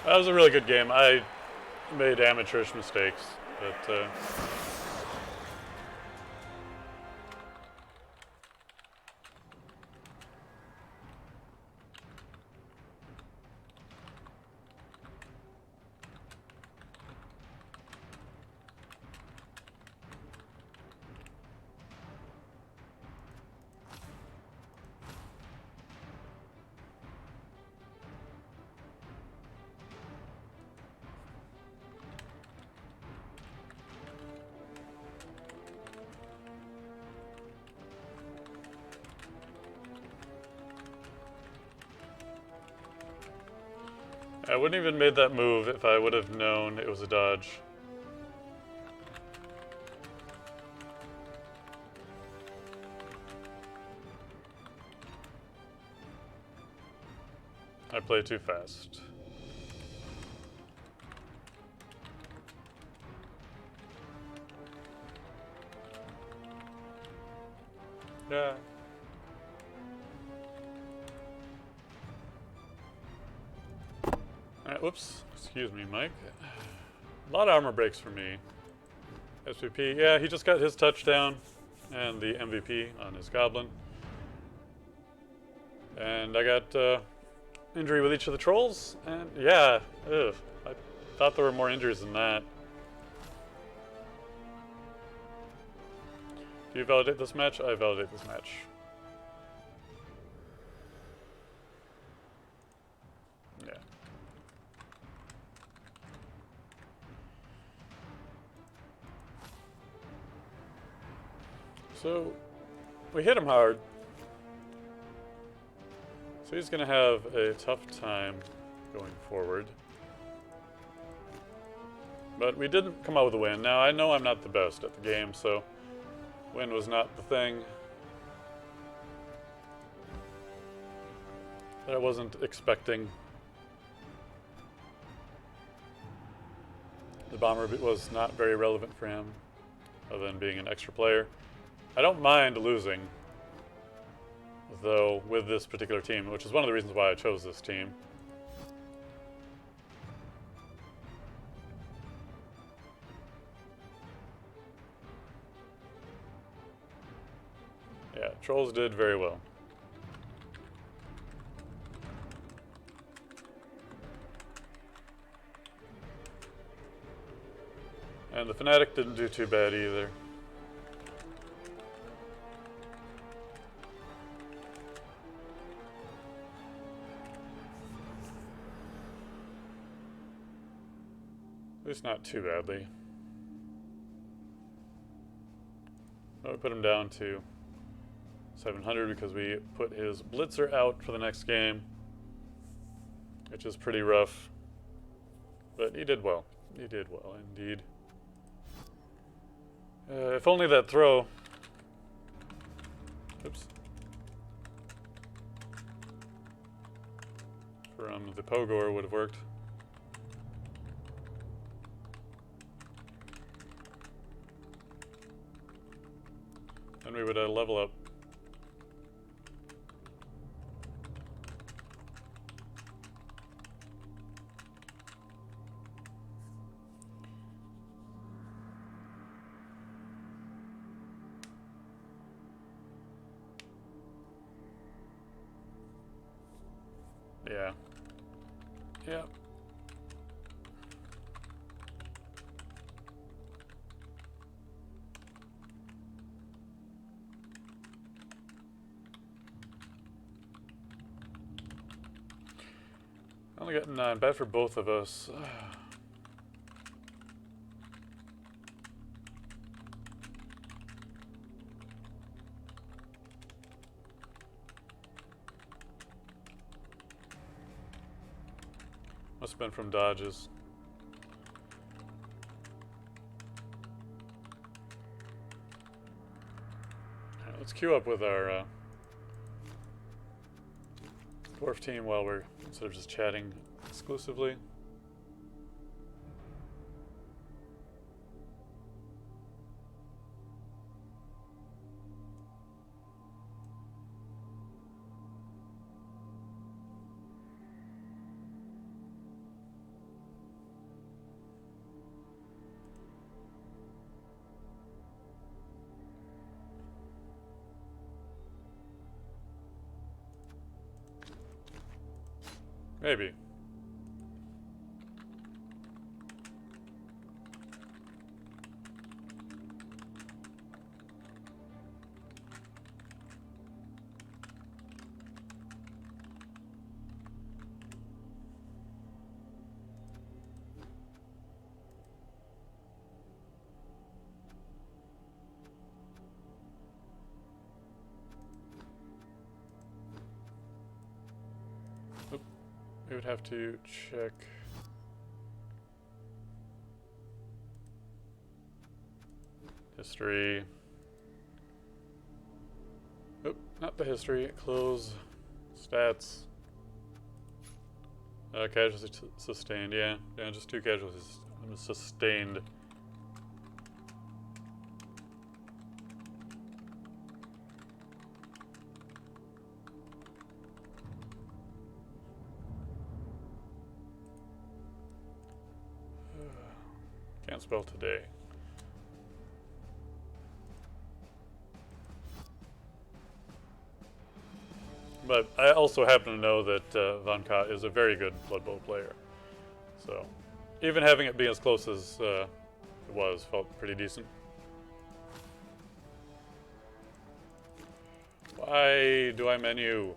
That was a really good game. I made amateurish mistakes, but I wouldn't even made that move if I would have known it was a dodge. I play too fast. Yeah. Alright, whoops. Excuse me, Mike. A lot of armor breaks for me. SVP, yeah, he just got his touchdown and the MVP on his Goblin. And I got injury with each of the trolls, and yeah, ugh, I thought there were more injuries than that. Do you validate this match? I validate this match. Yeah. So, we hit him hard. So he's going to have a tough time going forward. But we didn't come out with a win. Now, I know I'm not the best at the game, so win was not the thing that I wasn't expecting. The bomber was not very relevant for him, other than being an extra player. I don't mind losing, though, with this particular team, which is one of the reasons why I chose this team. Yeah, trolls did very well. And the Fnatic didn't do too bad either. At least not too badly. But we put him down to 700 because we put his Blitzer out for the next game, which is pretty rough. But he did well. He did well, indeed. If only that throw... Oops. From the Pogor would have worked. And we would level up. Yeah. Yeah. Only got 9. Bad for both of us. Must have been from dodges. Alright, let's queue up with our dwarf team while we're, instead of just chatting exclusively. Maybe. We would have to check history. Oop, not the history. Close stats. Casualties sustained. Yeah, just 2 casualties sustained. Can't spell today. But I also happen to know that Von Ka is a very good Blood Bowl player. So even having it be as close as it was felt pretty decent. Why do I menu?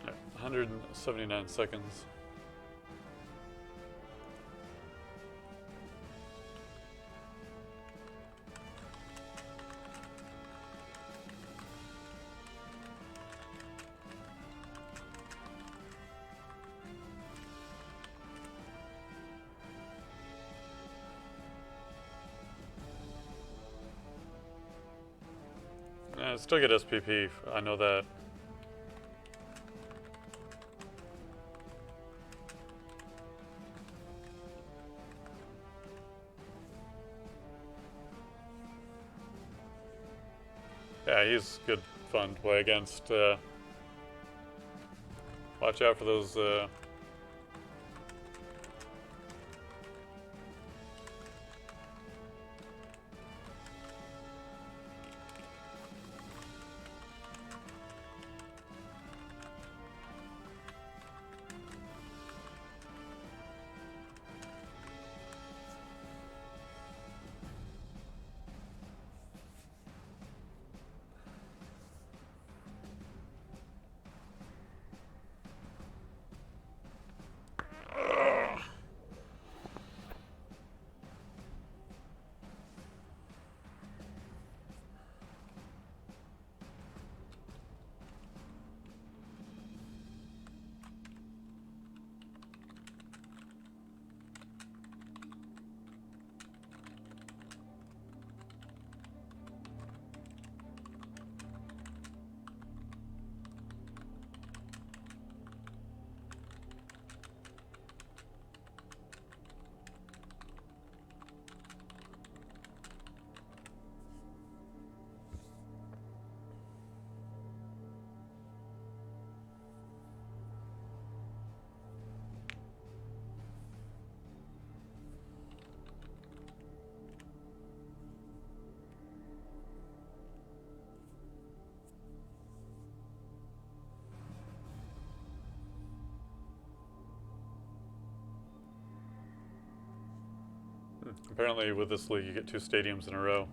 Right, 179 seconds. Still get SPP, I know that. Yeah, he's good fun to play against. Watch out for those apparently with this league you get 2 stadiums in a row.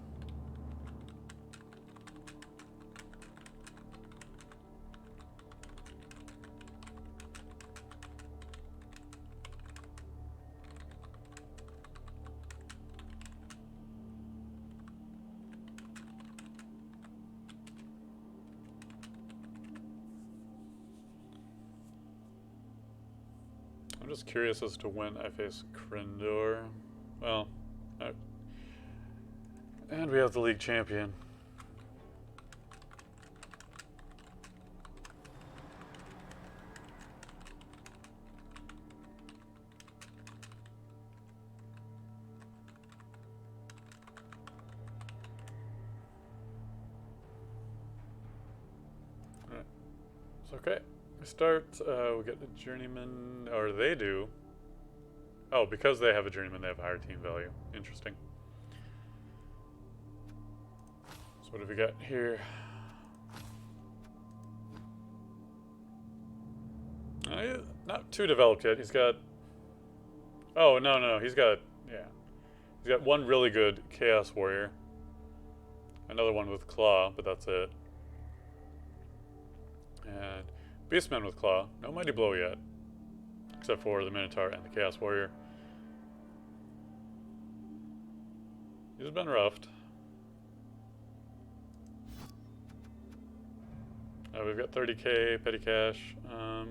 I'm just curious as to when I face Crendor. Well, and we have the league champion. Alright, it's okay. We start, we get the journeyman, or they do. Oh, because they have a journeyman, they have a higher team value. Interesting. So what have we got here? Not too developed yet. He's got... Oh, no. He's got... Yeah. He's got one really good Chaos Warrior. Another one with Claw, but that's it. And Beastman with Claw. No Mighty Blow yet. Except for the Minotaur and the Chaos Warrior. He's been roughed. We've got 30k petty cash. I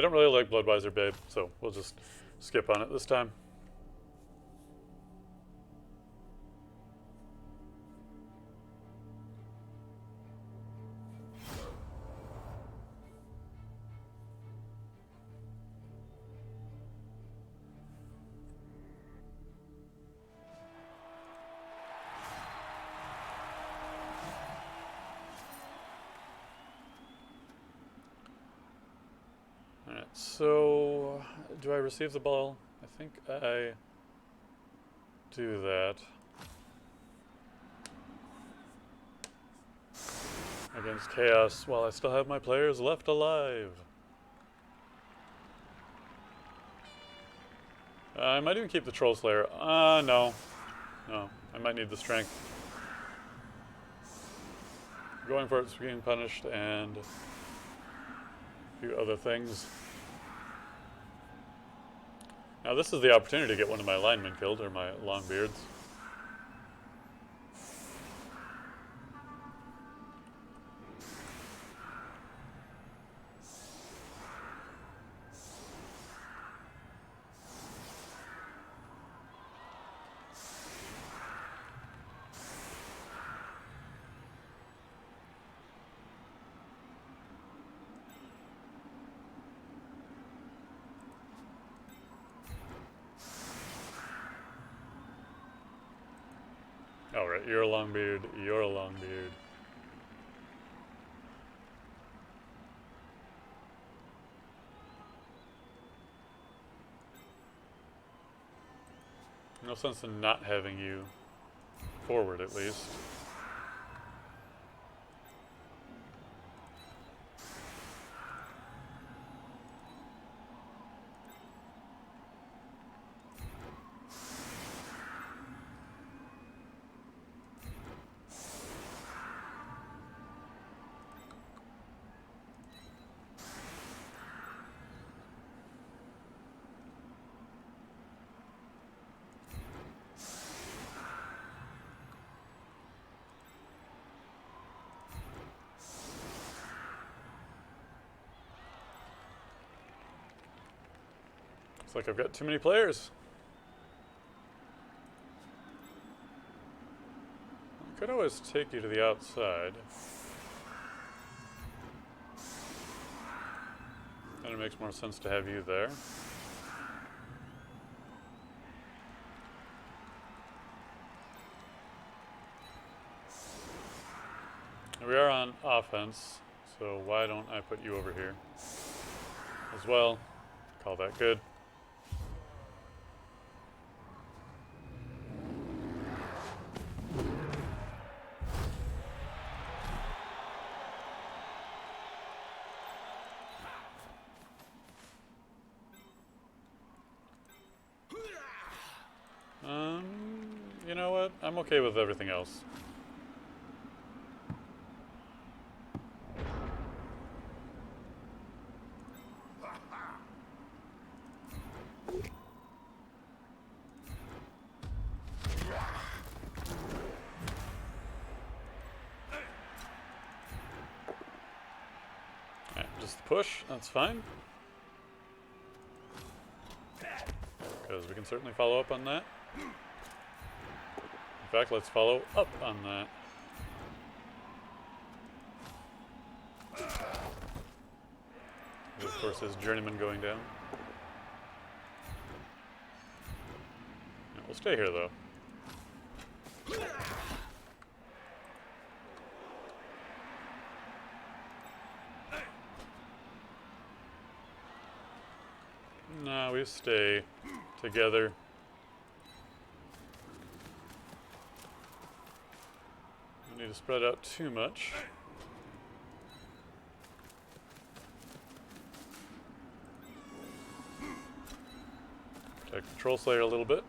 don't really like Bloodwiser Babe, so we'll just skip on it this time. So, do I receive the ball? I think I do that. Against Chaos while I still have my players left alive. I might even keep the Troll Slayer. No. No, I might need the strength. Going for it's being punished and a few other things. Now this is the opportunity to get one of my linemen killed, or my Longbeards. Alright, you're a Longbeard, you're a Longbeard. No sense in not having you forward, at least. Looks like I've got too many players. I could always take you to the outside. Then it makes more sense to have you there. We are on offense, so why don't I put you over here as well? Call that good. You know what? I'm okay with everything else. Just push, that's fine. Because we can certainly follow up on that. In fact, let's follow up on that. And of course, his journeyman going down. Yeah, we'll stay here, though. No, we stay together. Don't need to spread out too much. Protect the Troll Slayer a little bit.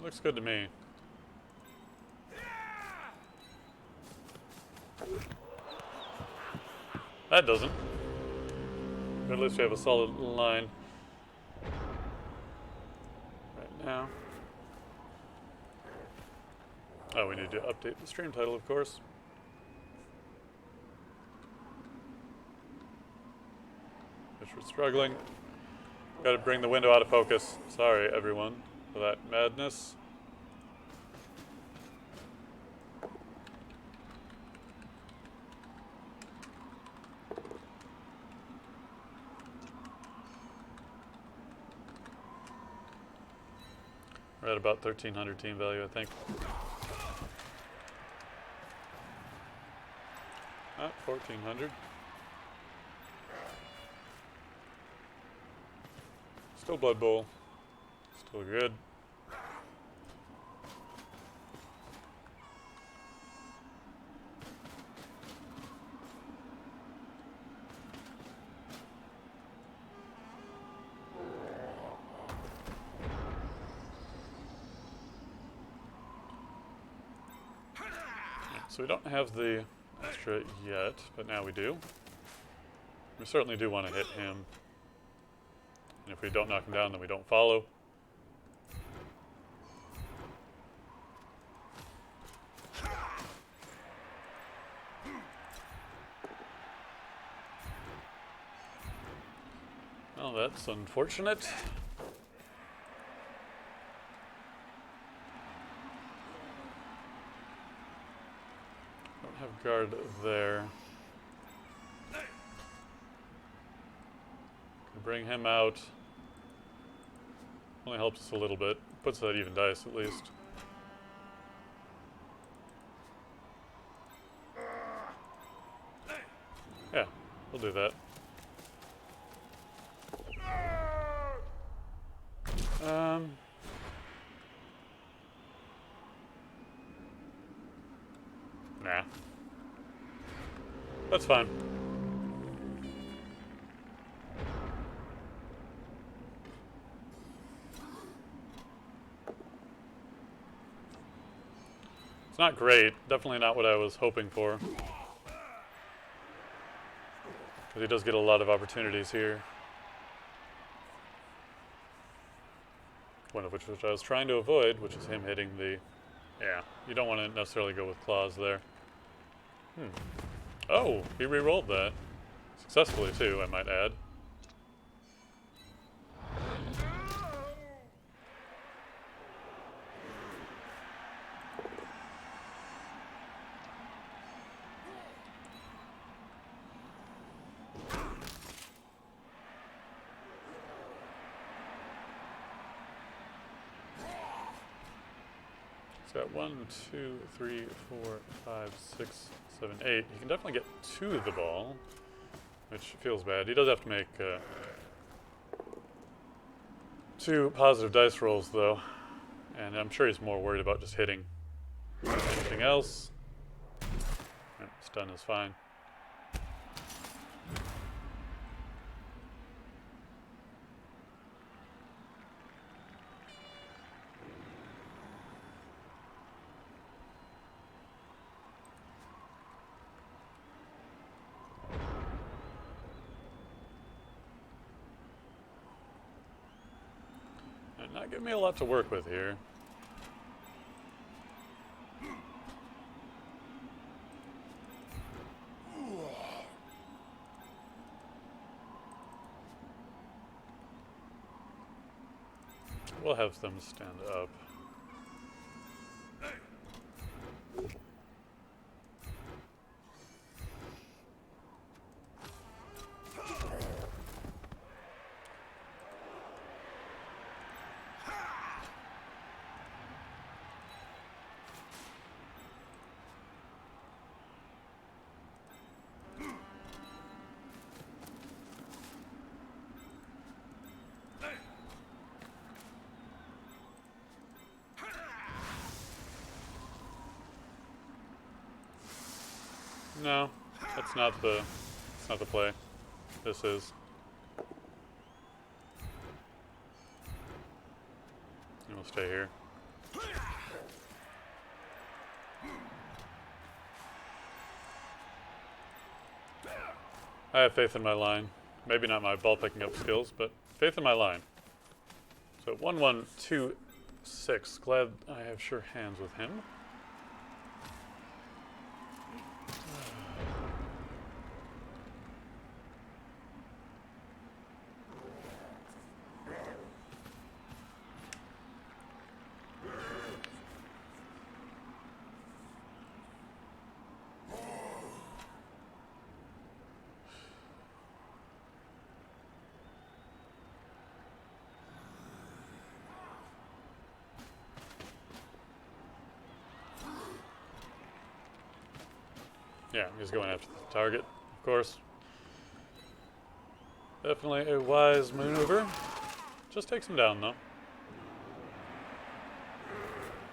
Looks good to me. That doesn't. But at least we have a solid line right now. Oh, we need to update the stream title, of course. Which we're struggling. Got to bring the window out of focus. Sorry, everyone, for that madness. We're at about 1,300 team value, I think. 1400. Still Blood Bowl. Still good. So we don't have the extra yet, but now we do. We certainly do want to hit him. And if we don't knock him down, then we don't follow. Well, that's unfortunate. Don't have guard there. Can bring him out. Only helps us a little bit. Puts that even dice at least. Yeah, we'll do that. Nah. That's fine. It's not great. Definitely not what I was hoping for. Because he does get a lot of opportunities here. One of which I was trying to avoid, which is him hitting the... Yeah, you don't want to necessarily go with claws there. Oh, he re-rolled that. Successfully, too, I might add. He's got 1, 2, 3, 4, 5, 6, 7, 8. He can definitely get to the ball, which feels bad. He does have to make 2 positive dice rolls, though. And I'm sure he's more worried about just hitting. Anything else? Stun is fine. Not giving me a lot to work with here. We'll have them stand up. No, that's not the play. This is. And we'll stay here. I have faith in my line. Maybe not my ball picking up skills, but faith in my line. So 1, 1, 2, 6. Glad I have sure hands with him. Yeah, he's going after the target, of course. Definitely a wise maneuver. Just takes him down, though.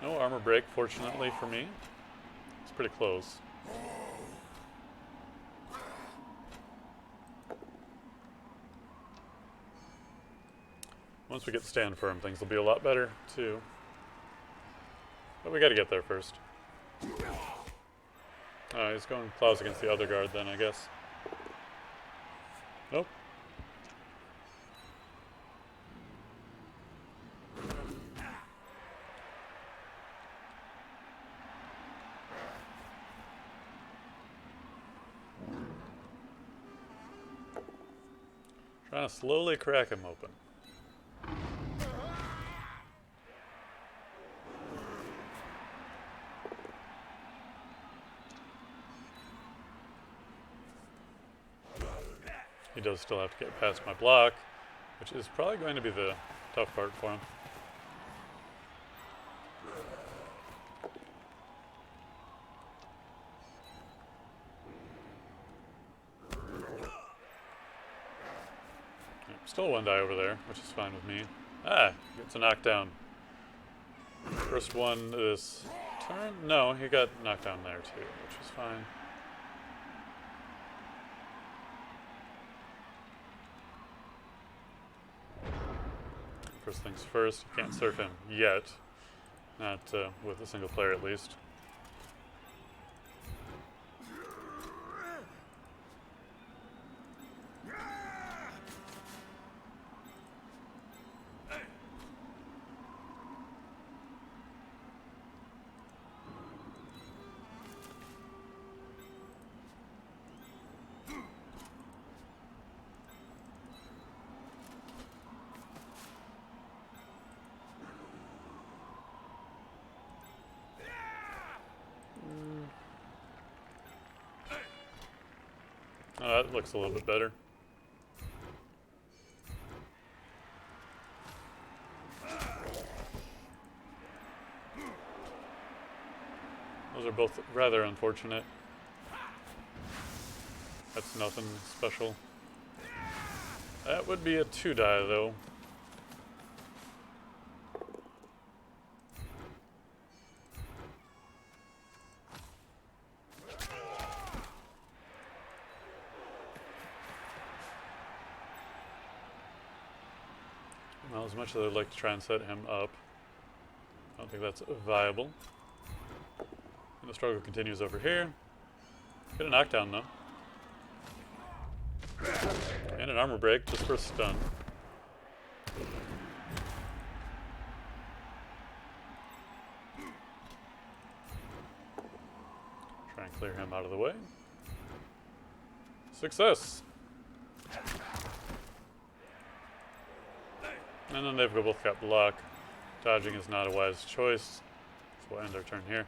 No armor break, fortunately for me. It's pretty close. Once we get to stand firm, things will be a lot better, too. But we gotta get there first. He's going claws against the other guard then, I guess. Nope. Trying to slowly crack him open. He does still have to get past my block, which is probably going to be the tough part for him. Still one die over there, which is fine with me. Gets a knockdown. First one this turn? No, he got knocked down there too, which is fine. First things first, you can't surf him yet. Not with a single player at least. That looks a little bit better. Those are both rather unfortunate. That's nothing special. That would be a 2-die though. Well, as much as I'd like to try and set him up, I don't think that's viable. And the struggle continues over here. Get a knockdown though. And an armor break just for a stun. Try and clear him out of the way. Success! And then they've both got block. Dodging is not a wise choice. So we'll end our turn here.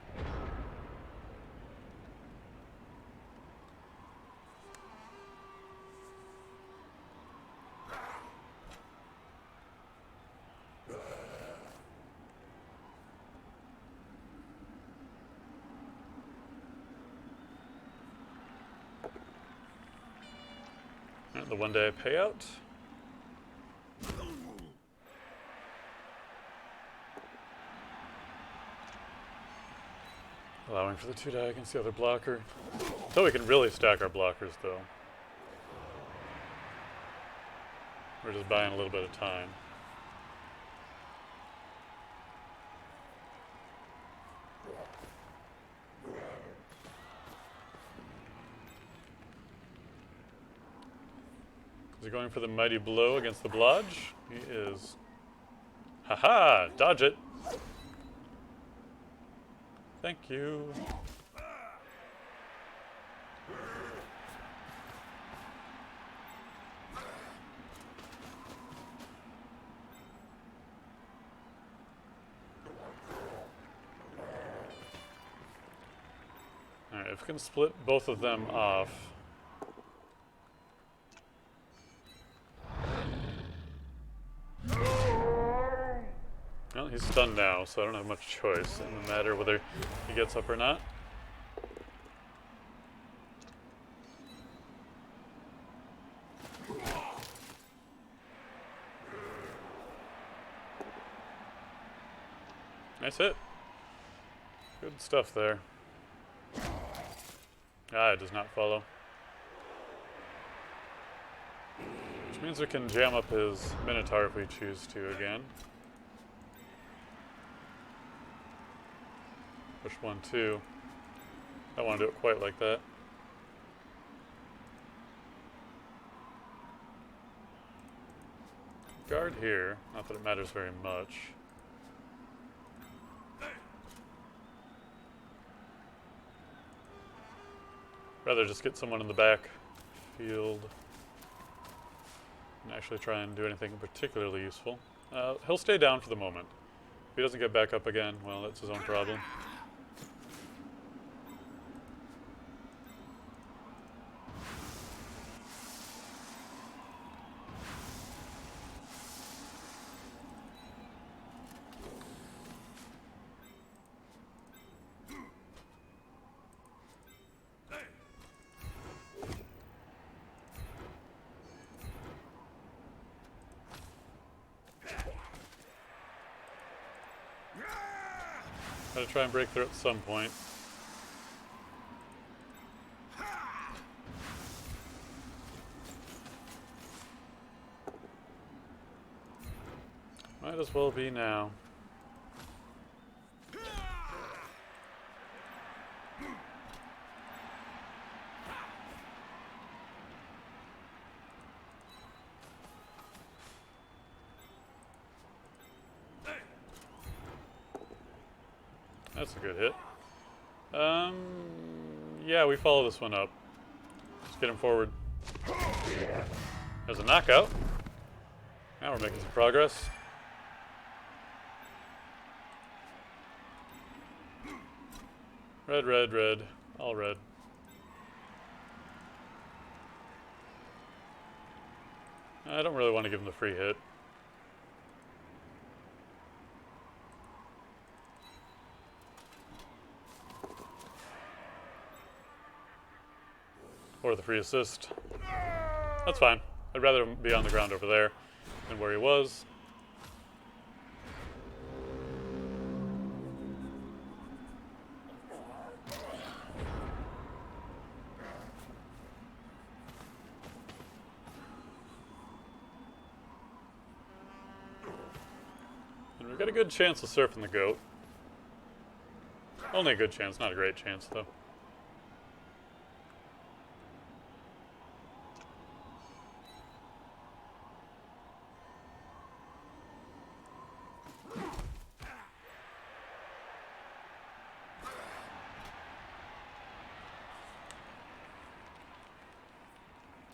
And the 1-day payout. Allowing for the 2-die against the other blocker. So we can really stack our blockers though. We're just buying a little bit of time. Is he going for the mighty blow against the blodge? He is. Haha! Dodge it! Thank you. Alright, if we can split both of them off. Well, he's stunned now, so I don't have much choice in the matter whether he gets up or not. Nice hit. Good stuff there. Ah, it does not follow. Which means we can jam up his Minotaur if we choose to again. Push 1-2. I don't want to do it quite like that. Guard here. Not that it matters very much. Rather just get someone in the back field and actually try and do anything particularly useful. He'll stay down for the moment. If he doesn't get back up again, well, that's his own problem. Gotta try and break through at some point. Might as well be now. That's a good hit. Yeah, we follow this one up. Just get him forward. There's a knockout. Now we're making some progress. Red, red, red. All red. I don't really want to give him the free hit. Or the free assist. That's fine. I'd rather him be on the ground over there than where he was. And we've got a good chance of surfing the goat. Only a good chance, not a great chance, though.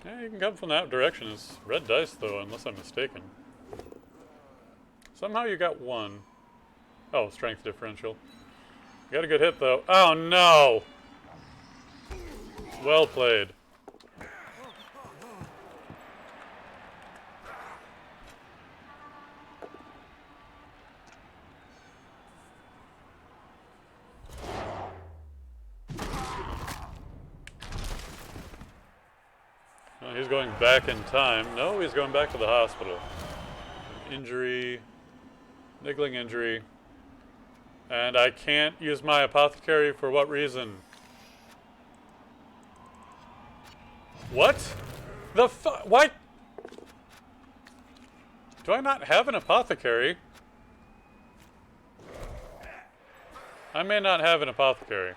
Yeah, you can come from that direction. It's red dice, though, unless I'm mistaken. Somehow you got one. Oh, strength differential. You got a good hit, though. Oh, no! Well played. Oh, he's going back in time. No, he's going back to the hospital. Injury. Niggling injury. And I can't use my apothecary for what reason? What? The what? Do I not have an apothecary? I may not have an apothecary.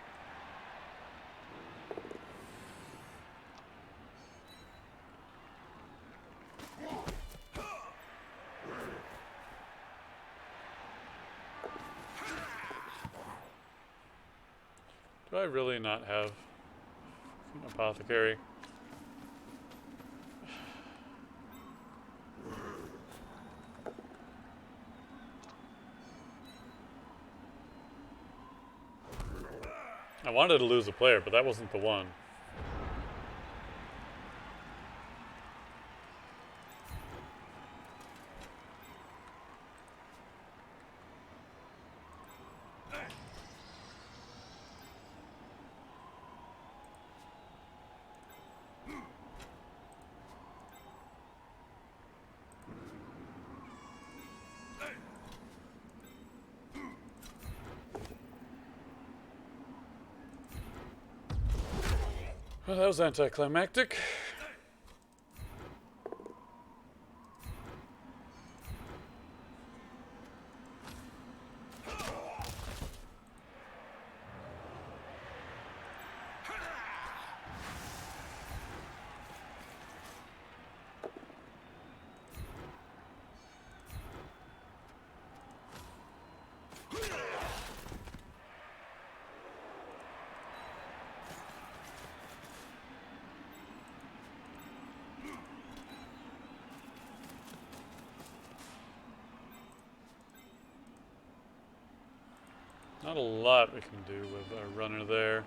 Do I really not have an apothecary? I wanted to lose a player, but that wasn't the one. Well, that was anticlimactic. Not a lot we can do with our runner there.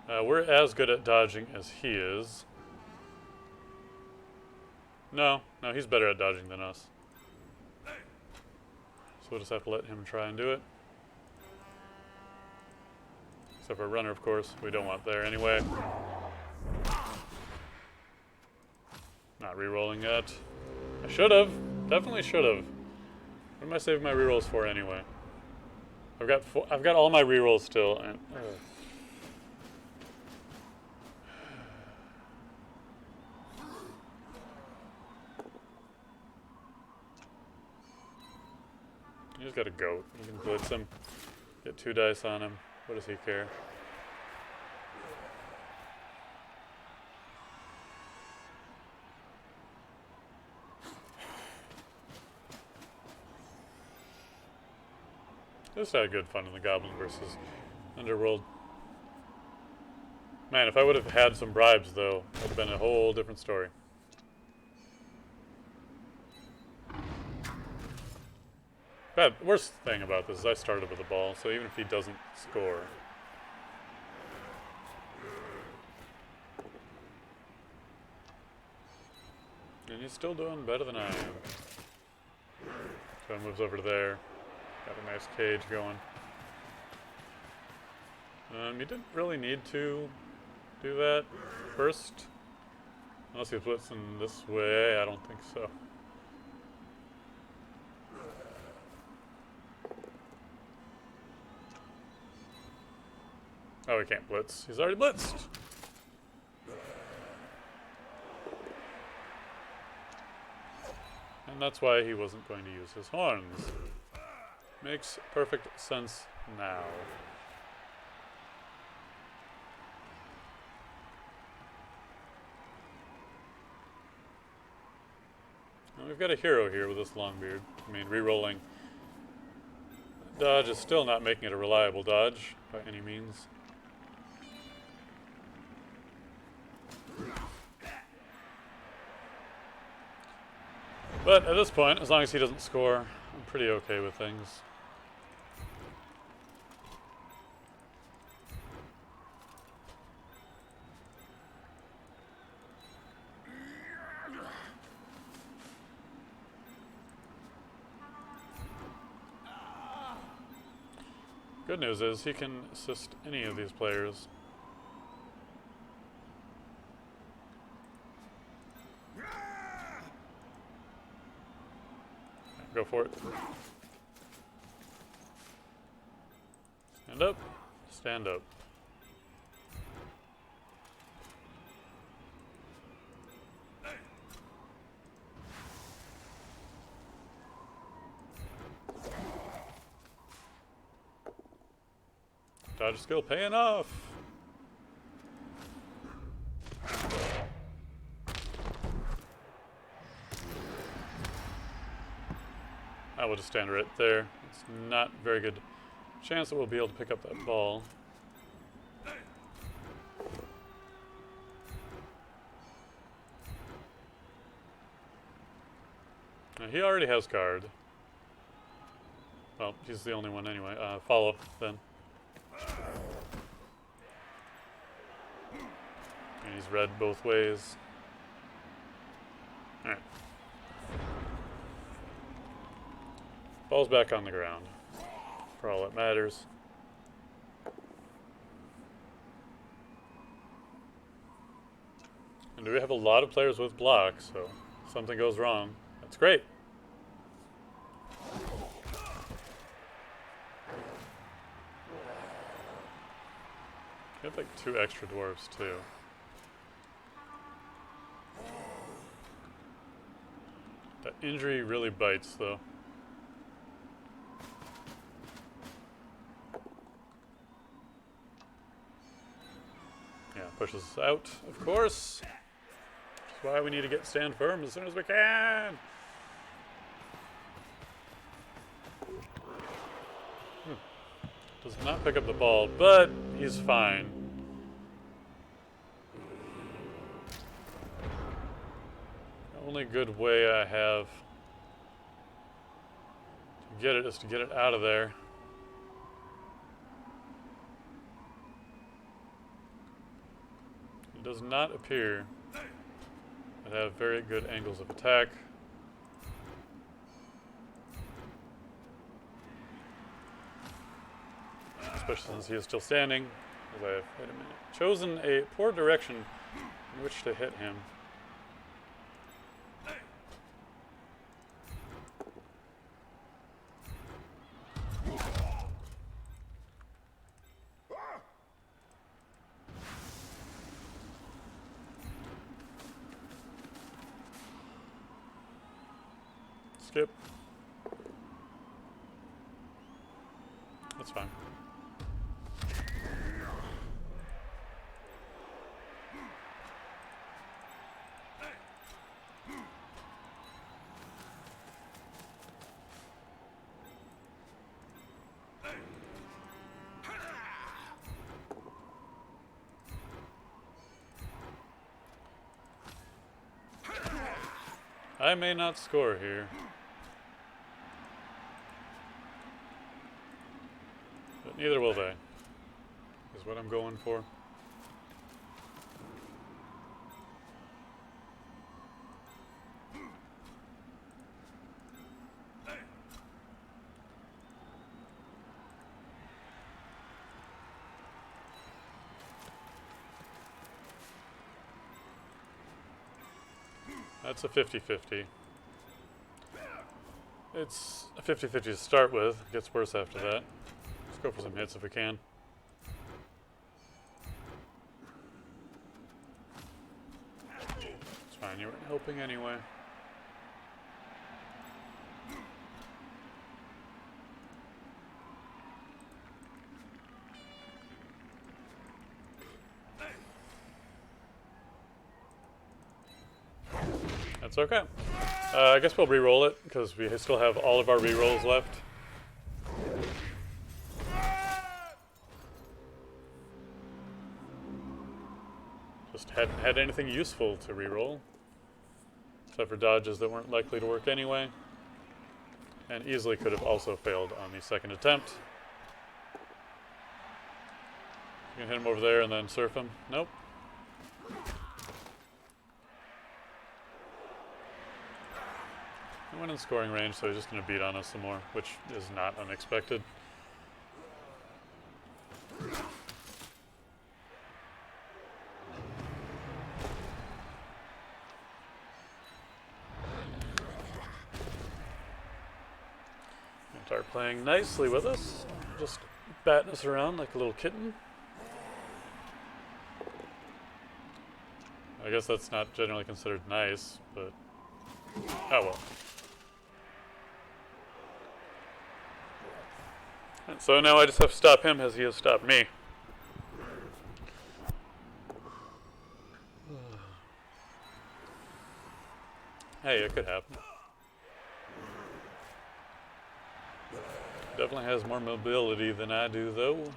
We're as good at dodging as he is. No, he's better at dodging than us. So we'll just have to let him try and do it. Except for a runner, of course. We don't want there anyway. Not re-rolling yet. I should have. Definitely should have. What am I saving my re-rolls for anyway? I've got all my re-rolls still, and he's got a goat. You can blitz him, get 2 dice on him. What does he care? Just had good fun in the Goblin versus Underworld. Man, if I would have had some bribes, though, it would have been a whole different story. Worst thing about this is I started with the ball, so even if he doesn't score. And he's still doing better than I am. So he moves over to there. Got a nice cage going. You didn't really need to do that first. Unless he was blitzing this way, I don't think so. Oh, he can't blitz. He's already blitzed. And that's why he wasn't going to use his horns. Makes perfect sense now. And we've got a hero here with this Longbeard. I mean, re-rolling dodge is still not making it a reliable dodge by any means. But at this point, as long as he doesn't score, I'm pretty okay with things. Good news is he can assist any of these players. Go for it. Stand up. Stand up. Dodge skill paying off. I will just stand right there. It's not very good chance that we'll be able to pick up that ball. Now, he already has guard. Well, he's the only one anyway. Follow, then. And he's red both ways. Alright. Ball's back on the ground, for all that matters. And we have a lot of players with blocks, so if something goes wrong, that's great. We have like 2 extra dwarves too. That injury really bites though. Yeah, pushes us out, of course. Which is why we need to get stand firm as soon as we can. Does not pick up the ball, but he's fine. The only good way I have to get it is to get it out of there. It does not appear to have very good angles of attack. Especially since he is still standing, as I have, wait a minute, chosen a poor direction in which to hit him. Skip. That's fine. I may not score here. But neither will they, is what I'm going for. That's a 50-50. It's a 50-50 to start with. It gets worse after that. Let's go for some hits if we can. It's fine, you weren't helping anyway. That's okay. I guess we'll re-roll it, because we still have all of our re-rolls left. Just hadn't had anything useful to re-roll. Except for dodges that weren't likely to work anyway. And easily could have also failed on the second attempt. You can hit him over there and then surf him. Nope. He went in scoring range, so he's just going to beat on us some more, which is not unexpected. Start playing nicely with us, just batting us around like a little kitten. I guess that's not generally considered nice, but oh well. And so now I just have to stop him as he has stopped me. Hey, it could happen. Definitely has more mobility than I do, though.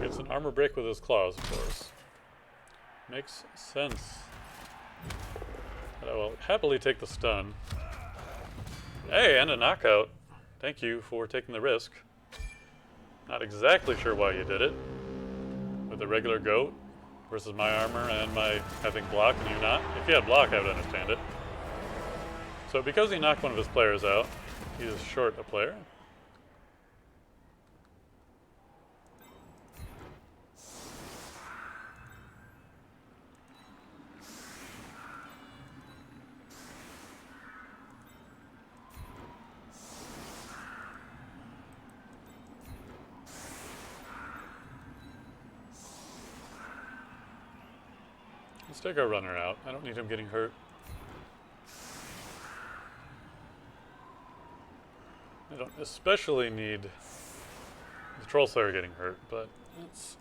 Gets an armor break with his claws, of course. Makes sense. But I will happily take the stun. Hey, and a knockout. Thank you for taking the risk. Not exactly sure why you did it. With a regular goat versus my armor and my having block and you not. If you had block, I would understand it. So because he knocked one of his players out, he is short a player. Let's take our runner out. I don't need him getting hurt. I don't especially need the Troll Slayer getting hurt, but it's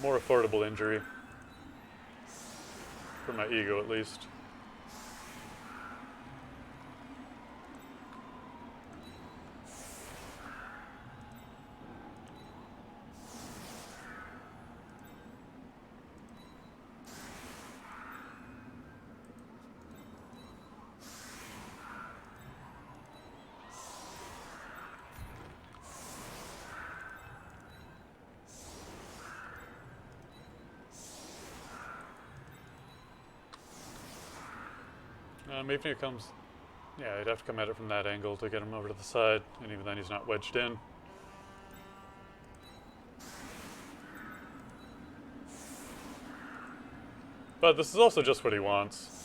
more affordable injury. For my ego, at least. Maybe it comes... Yeah, I'd have to come at it from that angle to get him over to the side, and even then he's not wedged in. But this is also just what he wants.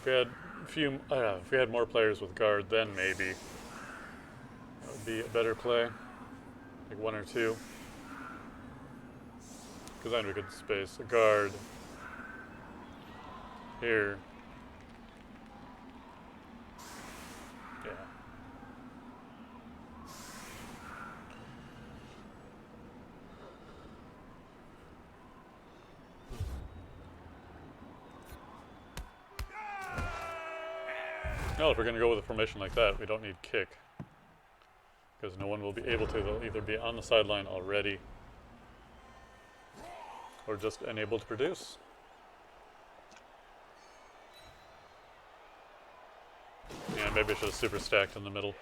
If we had more players with guard, then maybe that would be a better play, like 1 or 2. Because then we could space a guard here. Yeah. No, if we're going to go with a formation like that, we don't need kick. Because no one will be able to. They'll either be on the sideline already or just unable to produce. Yeah, maybe I should have super stacked in the middle.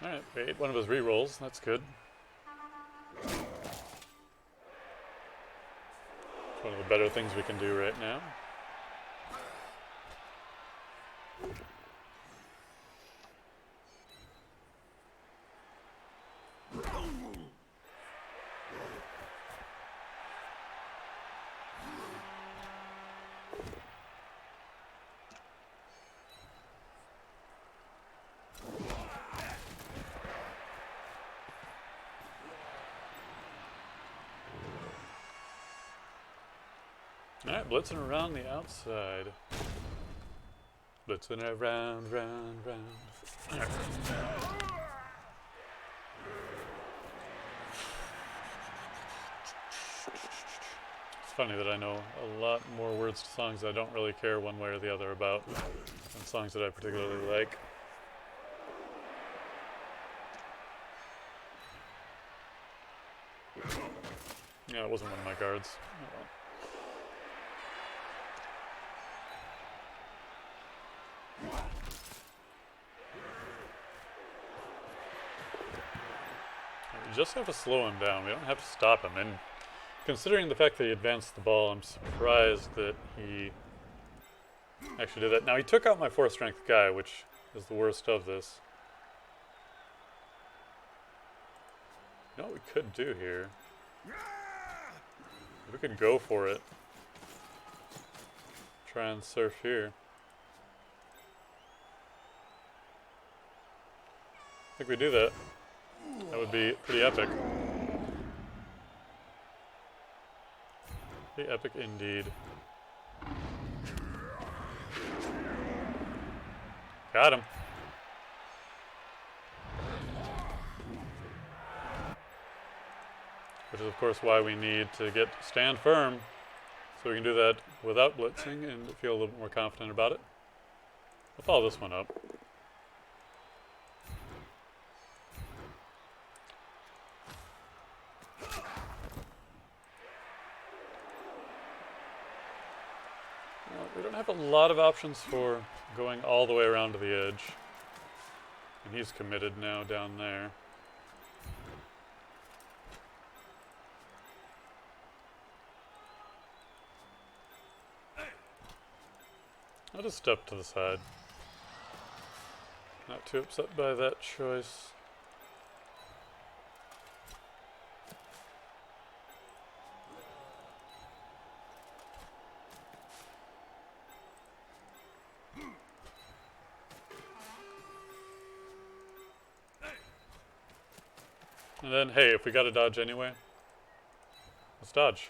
Alright, we ate one of his rerolls. That's good. One of the better things we can do right now. Alright, blitzing around the outside. Blitzing around, round. Right. It's funny that I know a lot more words to songs that I don't really care one way or the other about than songs that I particularly like. Yeah, it wasn't one of my guards. Oh, well. We just have to slow him down. We don't have to stop him. And considering the fact that he advanced the ball, I'm surprised that he actually did that. Now, he took out my 4th strength guy, which is the worst of this. You know what we could do here? We could go for it. Try and surf here. I think we do that. That would be pretty epic. Pretty epic indeed. Got him. Which is of course why we need to stand firm, so we can do that without blitzing and feel a little bit more confident about it. I'll follow this one up. We don't have a lot of options for going all the way around to the edge. And he's committed now down there. I'll just step to the side. Not too upset by that choice. And then, hey, if we got to dodge anyway, let's dodge.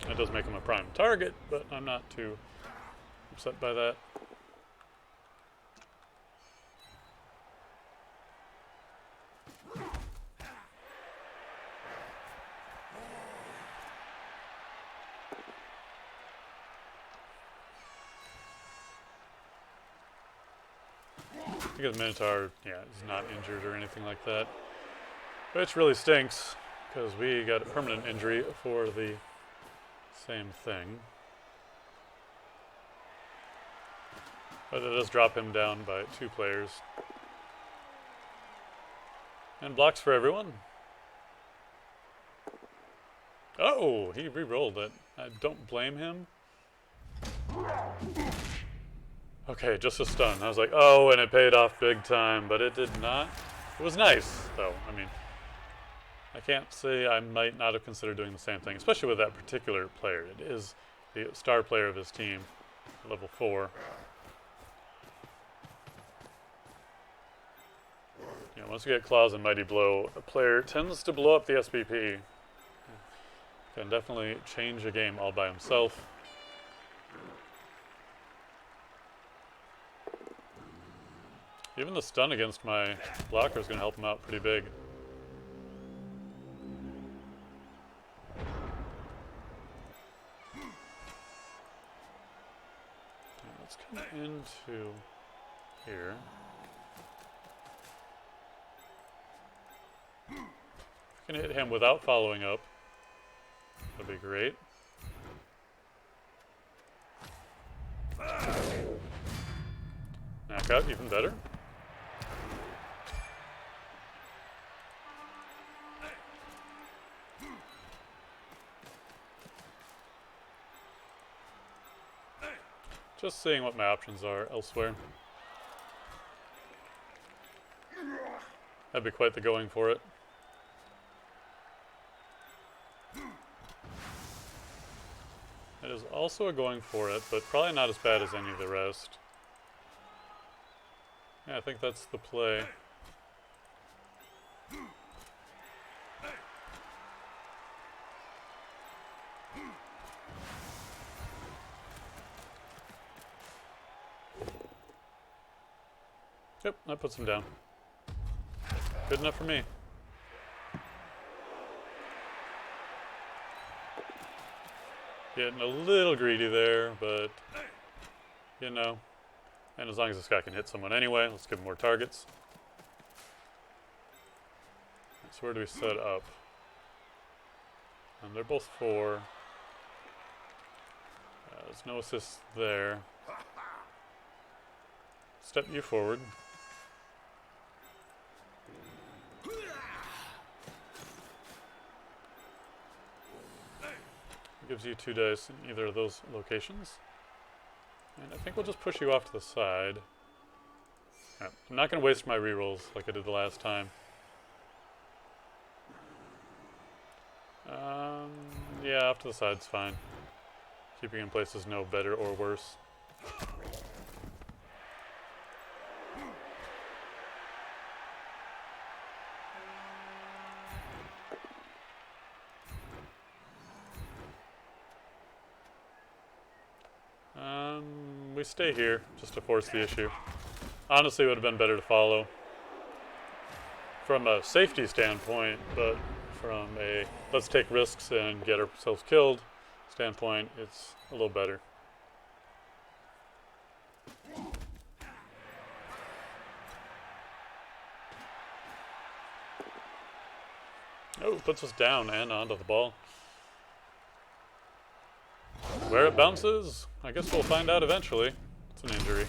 That does make him a prime target, but I'm not too upset by that. Because Minotaur, yeah, is not injured or anything like that. Which really stinks, because we got a permanent injury for the same thing. But it does drop him down by 2 players. And blocks for everyone. Oh, he re-rolled it. I don't blame him. Okay, just a stun. I was like, oh, and it paid off big time, but it did not. It was nice, though. I mean, I can't say I might not have considered doing the same thing, especially with that particular player. It is the star player of his team, level 4. You know, once you get Claws and Mighty Blow, a player tends to blow up the SPP. Can definitely change a game all by himself. Even the stun against my blocker is going to help him out pretty big. Let's come into here. If we can hit him without following up, that'd be great. Knockout, even better. Just seeing what my options are elsewhere. That'd be quite the going for it. It is also a going for it, but probably not as bad as any of the rest. Yeah, I think that's the play. Yep, that puts him down. Good enough for me. Getting a little greedy there, but, you know. And as long as this guy can hit someone anyway, let's give him more targets. So where do we set up? They're both 4. There's no assist there. Step you forward. Gives you 2 dice in either of those locations. And I think we'll just push you off to the side. Right. I'm not going to waste my rerolls like I did the last time. Yeah, off to the side's fine. Keeping in place is no better or worse. We stay here just to force the issue. Honestly, it would have been better to follow from a safety standpoint, but from a let's take risks and get ourselves killed standpoint, it's a little better. Oh, puts us down and onto the ball. Where it bounces, I guess we'll find out eventually. It's an injury.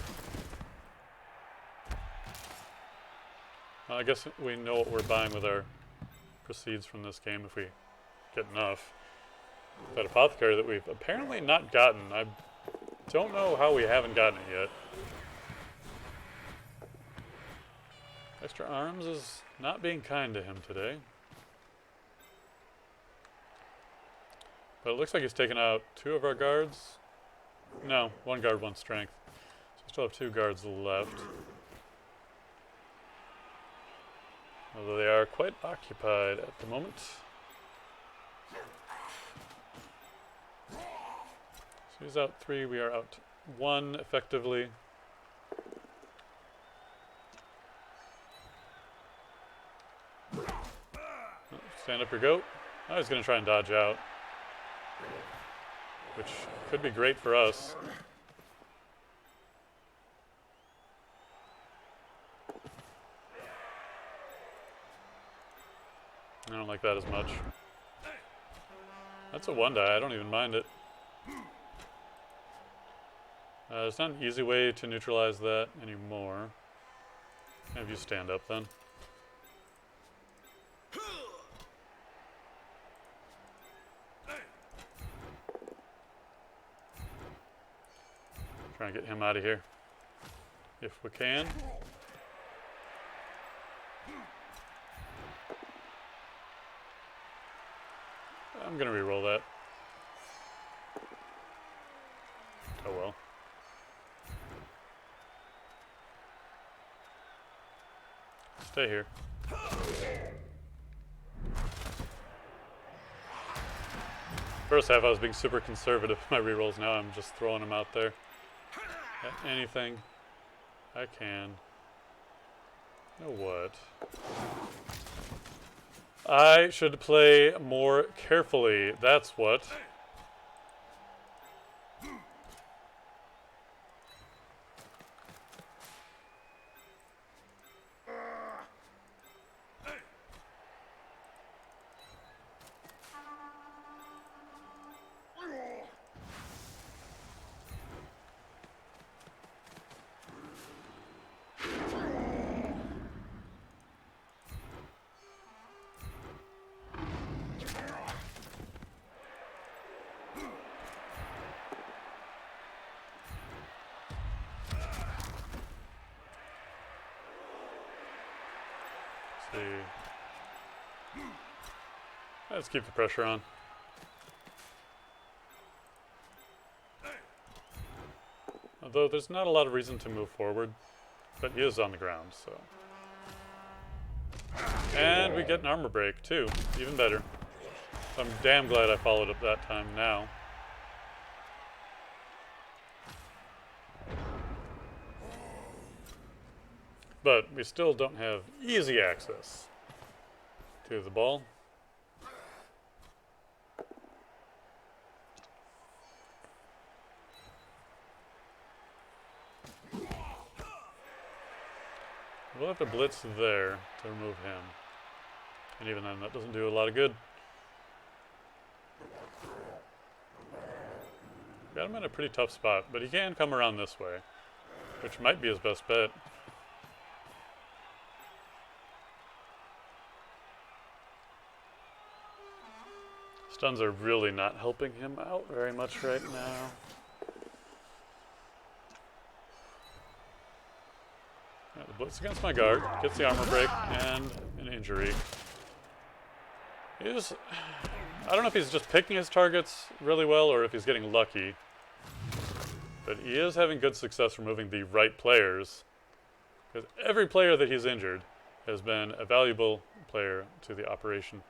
I guess we know what we're buying with our proceeds from this game if we get enough. That apothecary that we've apparently not gotten. I don't know how we haven't gotten it yet. Extra arms is not being kind to him today. But it looks like he's taken out 2 of our guards. No, 1 guard, 1 strength. So we still have 2 guards left. Although they are quite occupied at the moment. So he's out 3, we are out 1 effectively. Oh, stand up your goat. Oh, he's going to try and dodge out. Which could be great for us. I don't like that as much. That's a 1 die, I don't even mind it. There's not an easy way to neutralize that anymore. Have you stand up then. Try and get him out of here, if we can. I'm gonna re-roll that. Oh well. Stay here. First half I was being super conservative with my re-rolls, now I'm just throwing them out there. At anything I can. You know what? I should play more carefully, that's what. Let's keep the pressure on. Although there's not a lot of reason to move forward, but he is on the ground, so. And we get an armor break too, even better. So I'm damn glad I followed up that time now. But we still don't have easy access to the ball. We'll have to blitz there to remove him. And even then, that doesn't do a lot of good. Got him in a pretty tough spot, but he can come around this way, which might be his best bet. Stuns are really not helping him out very much right now. The blitz against my guard, gets the armor break, and an injury. I don't know if he's just picking his targets really well or if he's getting lucky. But he is having good success removing the right players. Because every player that he's injured has been a valuable player to the operation.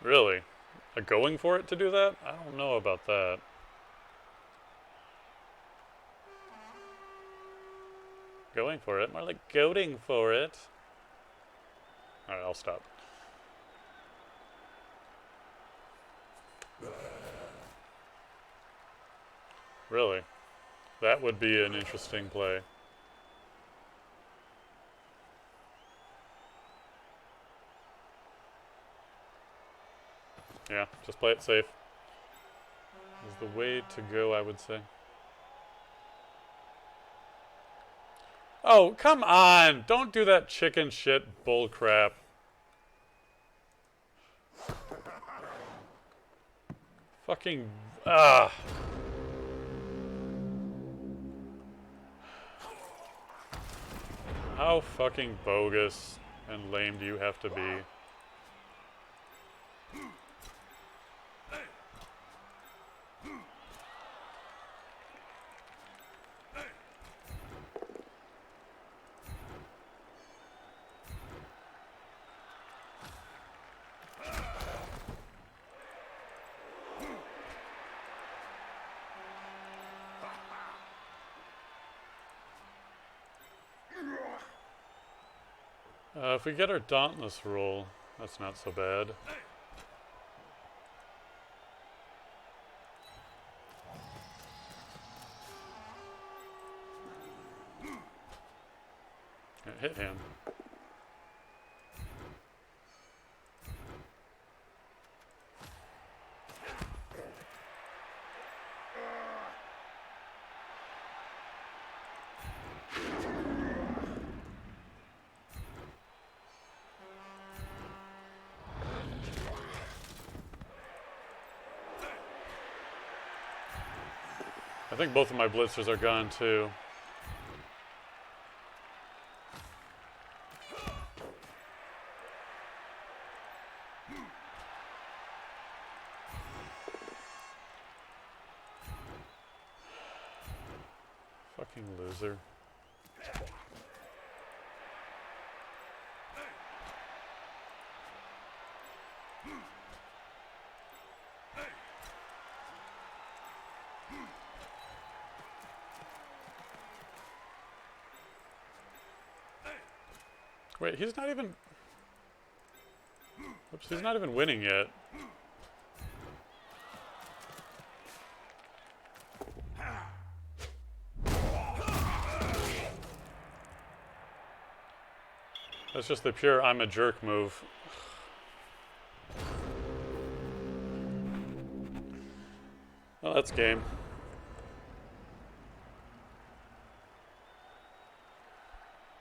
Really? Going for it to do that? I don't know about that. Going for it? More like goading for it. Alright, I'll stop. Really? That would be an interesting play. Yeah, just play it safe. Is the way to go, I would say. Oh, come on! Don't do that chicken shit bullcrap. Fucking... Ah. How fucking bogus and lame do you have to be? If we get our Dauntless roll, that's not so bad. Yeah, hit him. I think both of my blitzers are gone too. Fucking loser. Wait, he's not even... Oops, he's not even winning yet. That's just the pure I'm a jerk move. Well, that's game.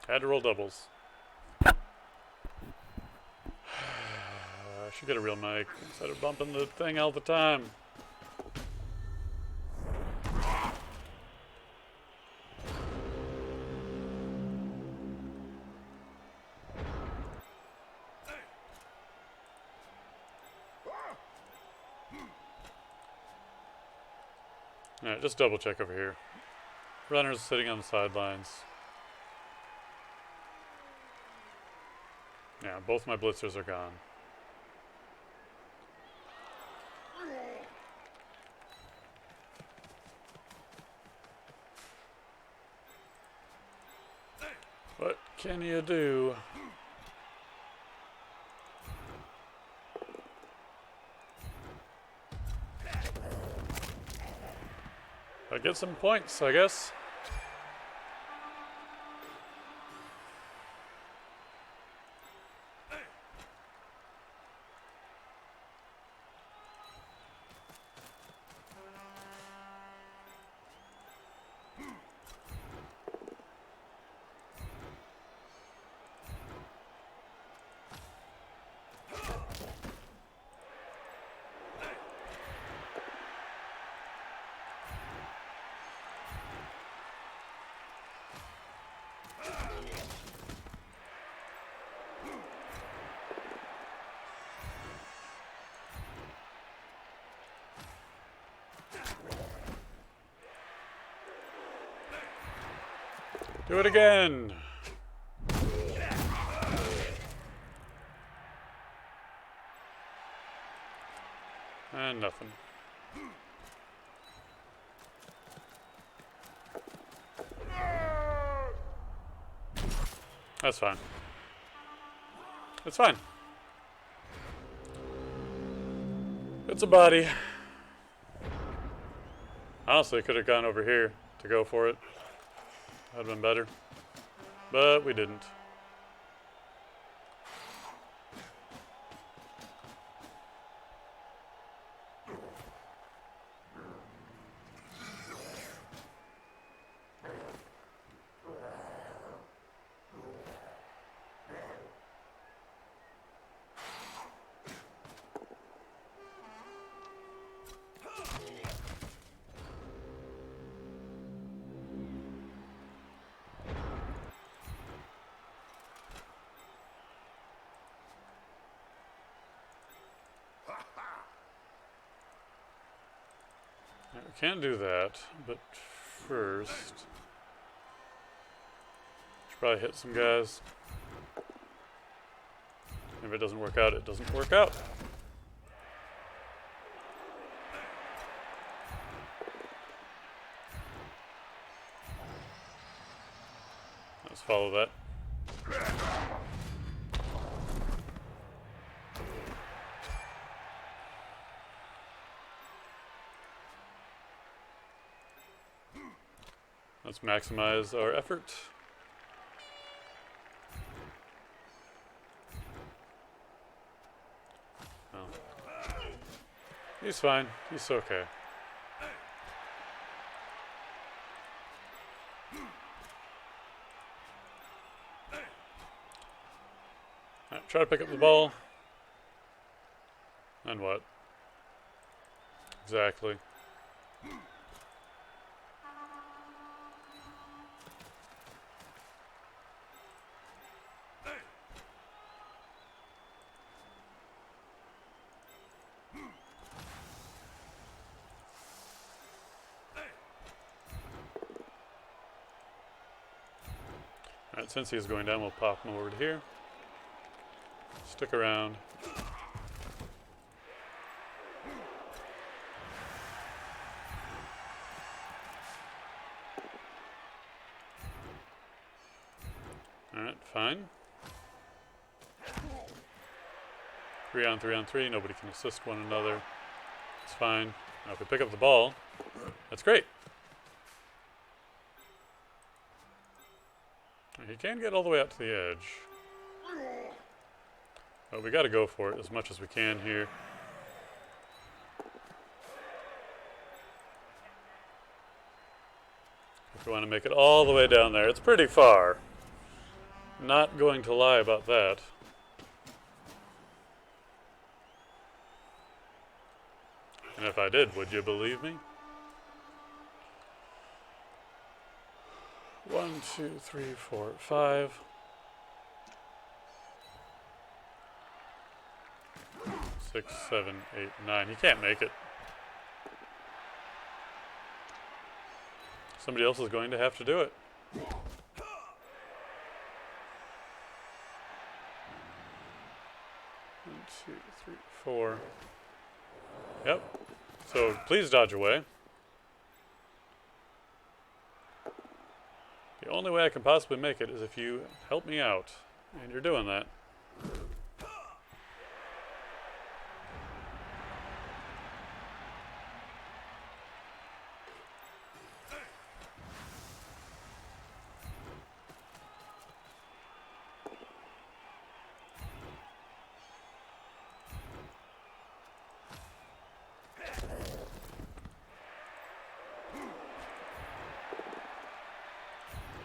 Had to roll doubles. I should get a real mic instead of bumping the thing all the time. Alright, just double check over here. Runners sitting on the sidelines. Yeah, both my blitzers are gone. What can you do? I get some points, I guess. Do it again. And nothing. That's fine. It's fine. It's a body. Honestly, could have gone over here to go for it. That'd been better. But we didn't. We can do that, but first, should probably hit some guys. If it doesn't work out, it doesn't work out. Let's follow that. Let's maximize our effort. Oh. He's fine. He's okay. Alright, try to pick up the ball. And what? Exactly. Alright, since he's going down, we'll pop him over to here. Stick around. Alright, fine. 3 on 3 on 3, nobody can assist one another. It's fine. Now if we pick up the ball, that's great. He can get all the way out to the edge. But we gotta go for it as much as we can here. If we want to make it all the way down there. It's pretty far. Not going to lie about that. And if I did, would you believe me? 1, 2, 3, 4, 5. 6, 7, 8, 9. He can't make it. Somebody else is going to have to do it. 1, 2, 3, 4. Yep. So please dodge away. The only way I can possibly make it is if you help me out. And you're doing that.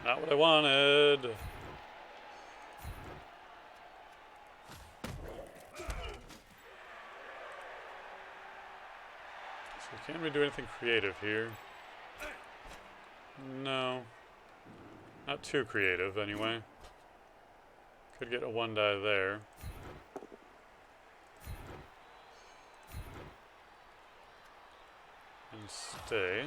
Not what I wanted. So can we do anything creative here? No. Not too creative, anyway. Could get a 1 die there. And stay.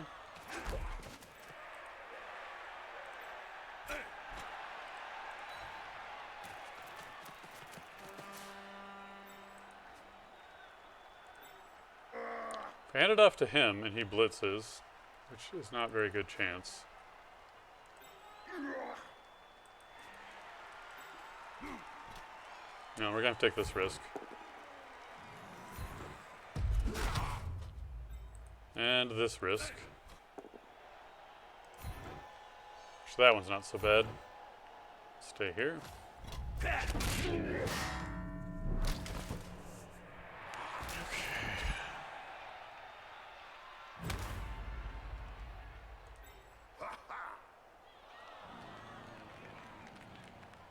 If I hand it off to him and he blitzes, which is not a very good chance. No, we're going to take this risk. And this risk. So that one's not so bad. Stay here.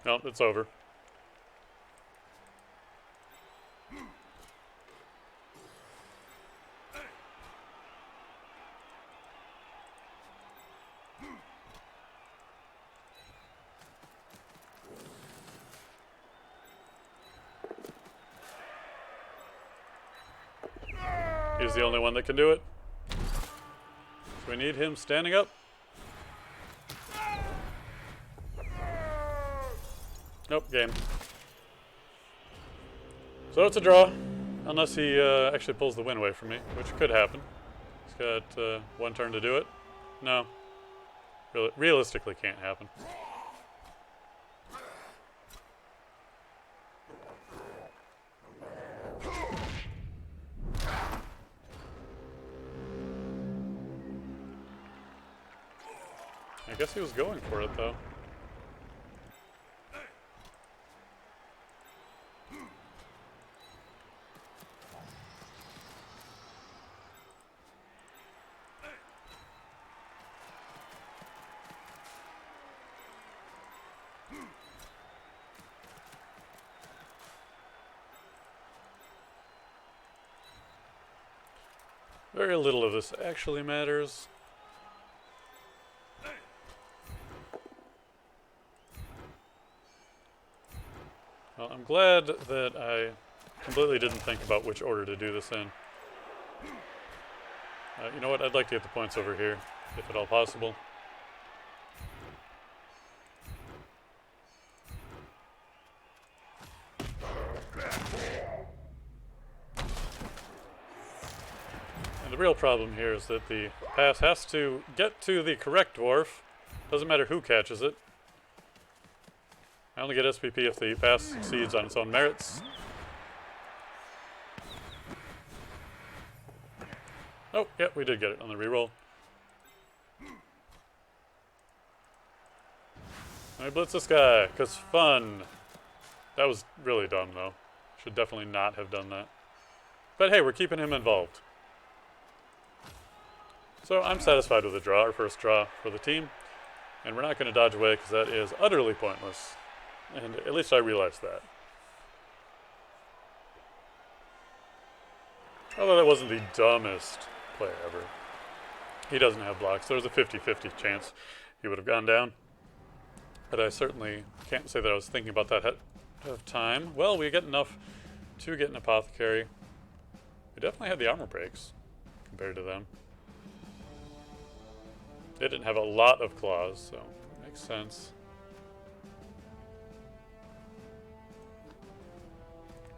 No, it's over. He's the only one that can do it. So we need him standing up. Nope, game. So it's a draw, unless he actually pulls the win away from me, which could happen. He's got one turn to do it. No. Realistically can't happen. I guess he was going for it, though. Very little of this actually matters. Well, I'm glad that I completely didn't think about which order to do this in. You know what? I'd like to get the points over here, if at all possible. And the real problem here is that the pass has to get to the correct dwarf. Doesn't matter who catches it. I only get SPP if the pass succeeds on its own merits. Oh, yeah, we did get it on the reroll. Let me blitz this guy, because fun. That was really dumb, though. Should definitely not have done that. But hey, we're keeping him involved. So I'm satisfied with the draw, our first draw for the team. And we're not going to dodge away, because that is utterly pointless. And at least I realized that. Although that wasn't the dumbest play ever. He doesn't have blocks. There was a 50-50 chance he would have gone down. But I certainly can't say that I was thinking about that ahead of time. Well, we get enough to get an apothecary. We definitely had the armor breaks compared to them. They didn't have a lot of claws, so it makes sense.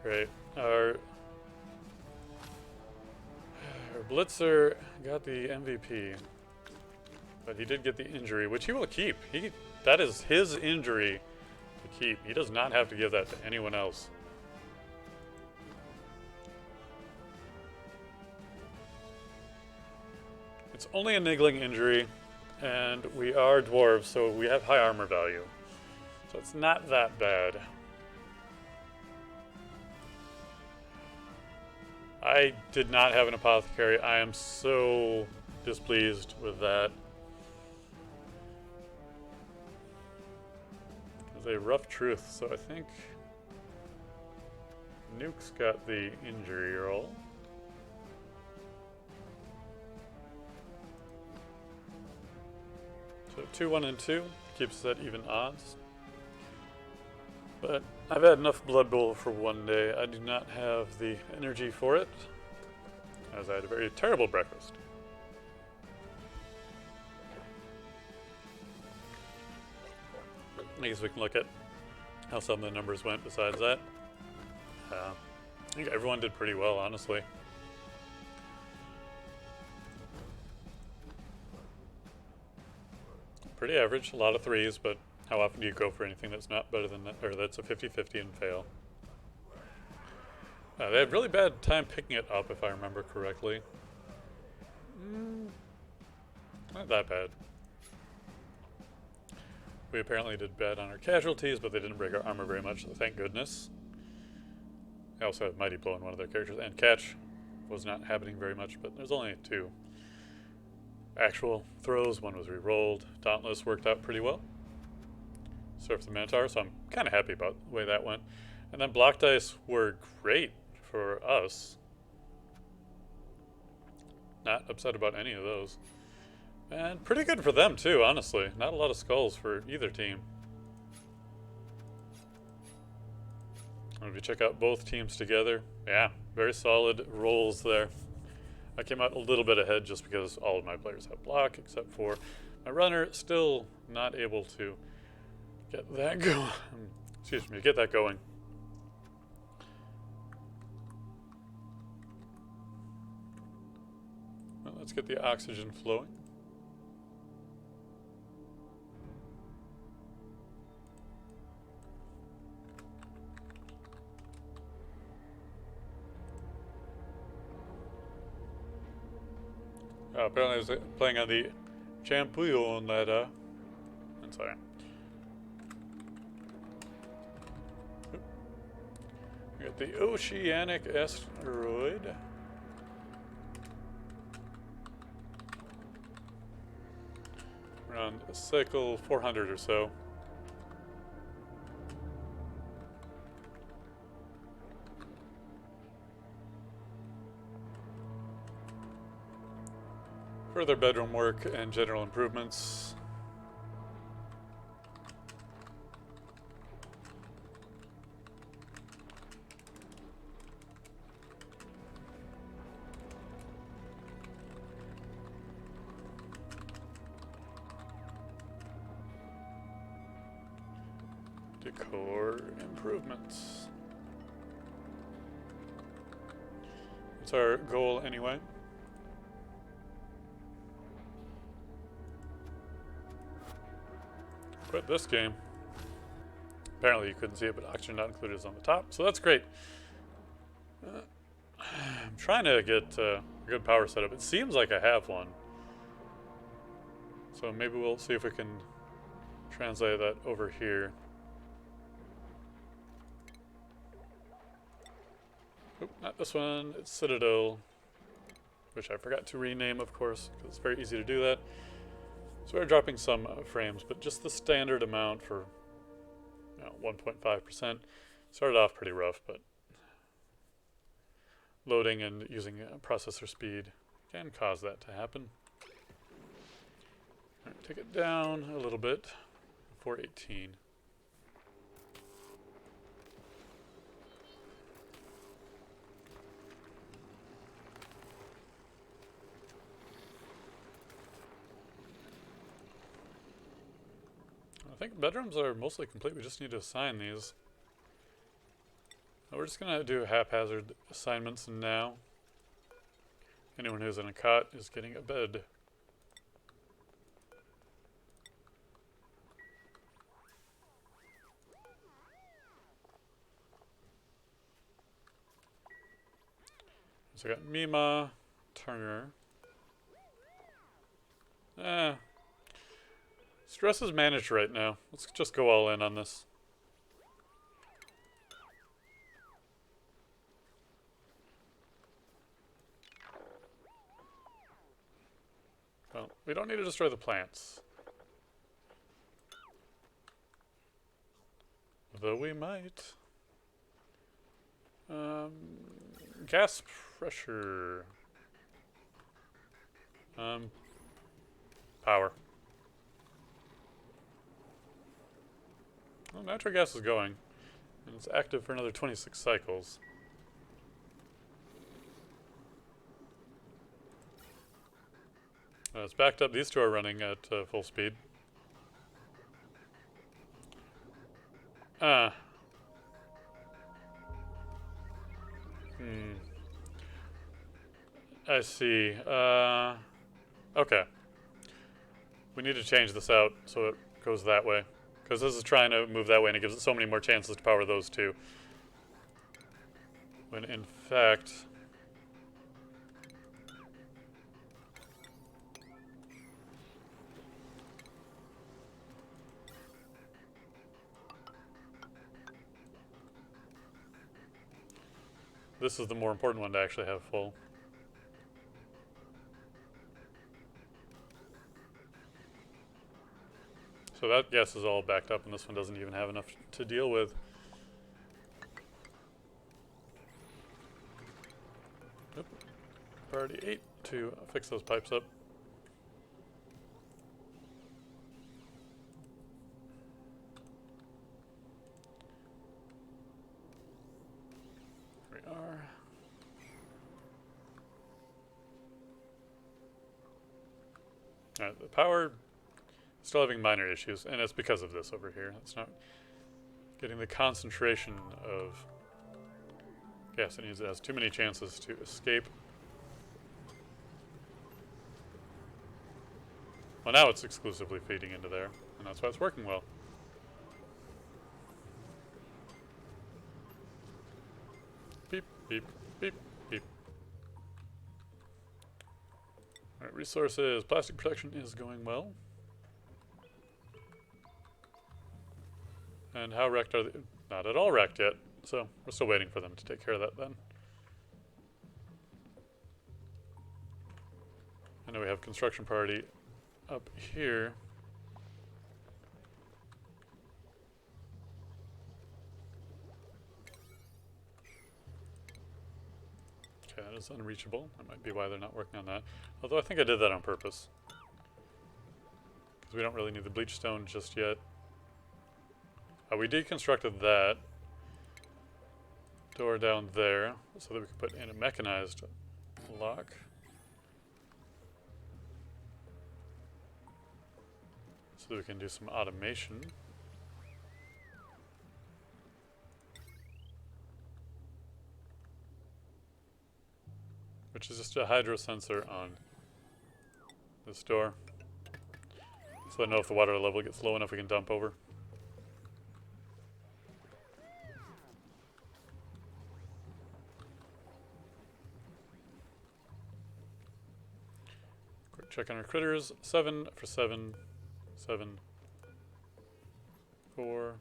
Great. Our Blitzer got the MVP, but he did get the injury, which he will keep. That is his injury to keep. He does not have to give that to anyone else. It's only a niggling injury, and we are dwarves, so we have high armor value. So it's not that bad. I did not have an apothecary. I am so displeased with that. It was a rough truth, so I think Nuke's got the injury roll. So 2, 1, and 2 keeps that even odds. But I've had enough Blood Bowl for one day. I do not have the energy for it, as I had a very terrible breakfast. I guess we can look at how some of the numbers went besides that. I think everyone did pretty well, honestly. Pretty average, a lot of 3s, but how often do you go for anything that's not better than that, or that's a 50-50 and fail? They had really bad time picking it up, if I remember correctly. Not that bad. We apparently did bad on our casualties, but they didn't break our armor very much, so thank goodness. They also had Mighty Blow in one of their characters, and Catch was not happening very much, but there's only 2 actual throws. One was re-rolled. Dauntless worked out pretty well. Surf the Minotaur, so I'm kind of happy about the way that went. And then block dice were great for us. Not upset about any of those. And pretty good for them too, honestly. Not a lot of skulls for either team. And if you check out both teams together, yeah, very solid rolls there. I came out a little bit ahead just because all of my players have block, except for my runner, still not able to get that going. Excuse me, get that going. Well, let's get the oxygen flowing. Apparently I was playing on the Champion ladder. I'm sorry. We got the Oceanic Asteroid. Around cycle 400 or so. Further bedroom work and general improvements. Decor improvements. That's our goal anyway. Quit this game. Apparently you couldn't see it, but oxygen not included is on the top, so that's great. I'm trying to get a good power setup. It seems like I have one. So maybe we'll see if we can translate that over here. Oop, not this one. It's Citadel, which I forgot to rename, of course, because it's very easy to do that. So we're dropping some frames, but just the standard amount for 1.5%. Started off pretty rough, but loading and using processor speed can cause that to happen. All right, take it down a little bit, 418. I think bedrooms are mostly complete. We just need to assign these. We're just going to do haphazard assignments now. Anyone who's in a cot is getting a bed. So I got Mima, Turner. Stress is managed right now. Let's just go all in on this. Well, we don't need to destroy the plants. Though we might. Gas pressure. Power. Well, natural gas is going, and it's active for another 26 cycles. It's backed up. These two are running at full speed. I see. Okay. We need to change this out so it goes that way. Because this is trying to move that way, and it gives it so many more chances to power those two. When in fact... this is the more important one to actually have full. So that gas is all backed up, and this one doesn't even have enough to deal with. Oop. Priority 8 to fix those pipes up. Here we are. Alright, the power still having minor issues, and it's because of this over here. It's not getting the concentration of gas it needs. It has too many chances to escape. Well, now it's exclusively feeding into there, and that's why it's working well. Beep, beep, beep, beep. Alright, resources. Plastic protection is going well. And how wrecked are they? Not at all wrecked yet, so we're still waiting for them to take care of that then. I know we have construction party up here. Okay, that is unreachable. That might be why they're not working on that. Although I think I did that on purpose. Because we don't really need the bleach stone just yet. We deconstructed that door down there so that we could put in a mechanized lock. So that we can do some automation. Which is just a hydro sensor on this door. So I know if the water level gets low enough we can dump over. Quick check on our critters. 7 for 7. 7. 4.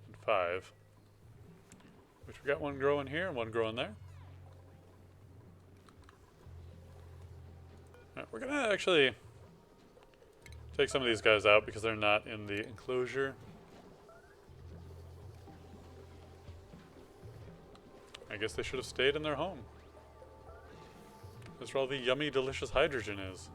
And 5. Which we got one growing here and one growing there. Alright, we're gonna actually take some of these guys out because they're not in the enclosure. I guess they should have stayed in their home. That's where all the yummy, delicious hydrogen is.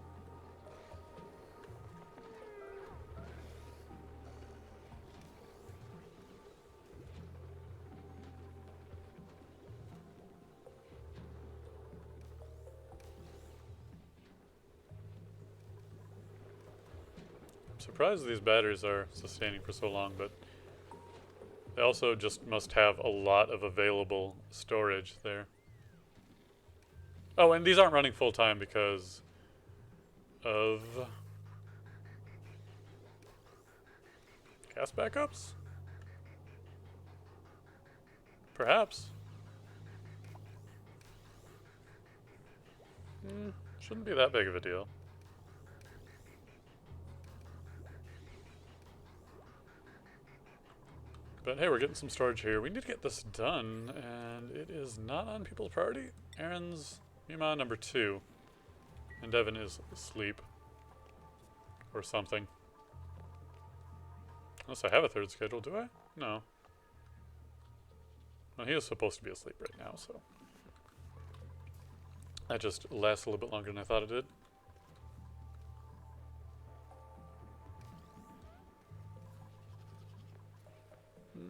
Surprised these batteries are sustaining for so long, but they also just must have a lot of available storage there. Oh, and these aren't running full time because of gas backups? Perhaps. Shouldn't be that big of a deal. But hey, we're getting some storage here. We need to get this done, and it is not on people's priority. Aaron's Mima number 2, and Devin is asleep. Or something. Unless I have a third schedule, do I? No. Well, he is supposed to be asleep right now, so. That just lasts a little bit longer than I thought it did.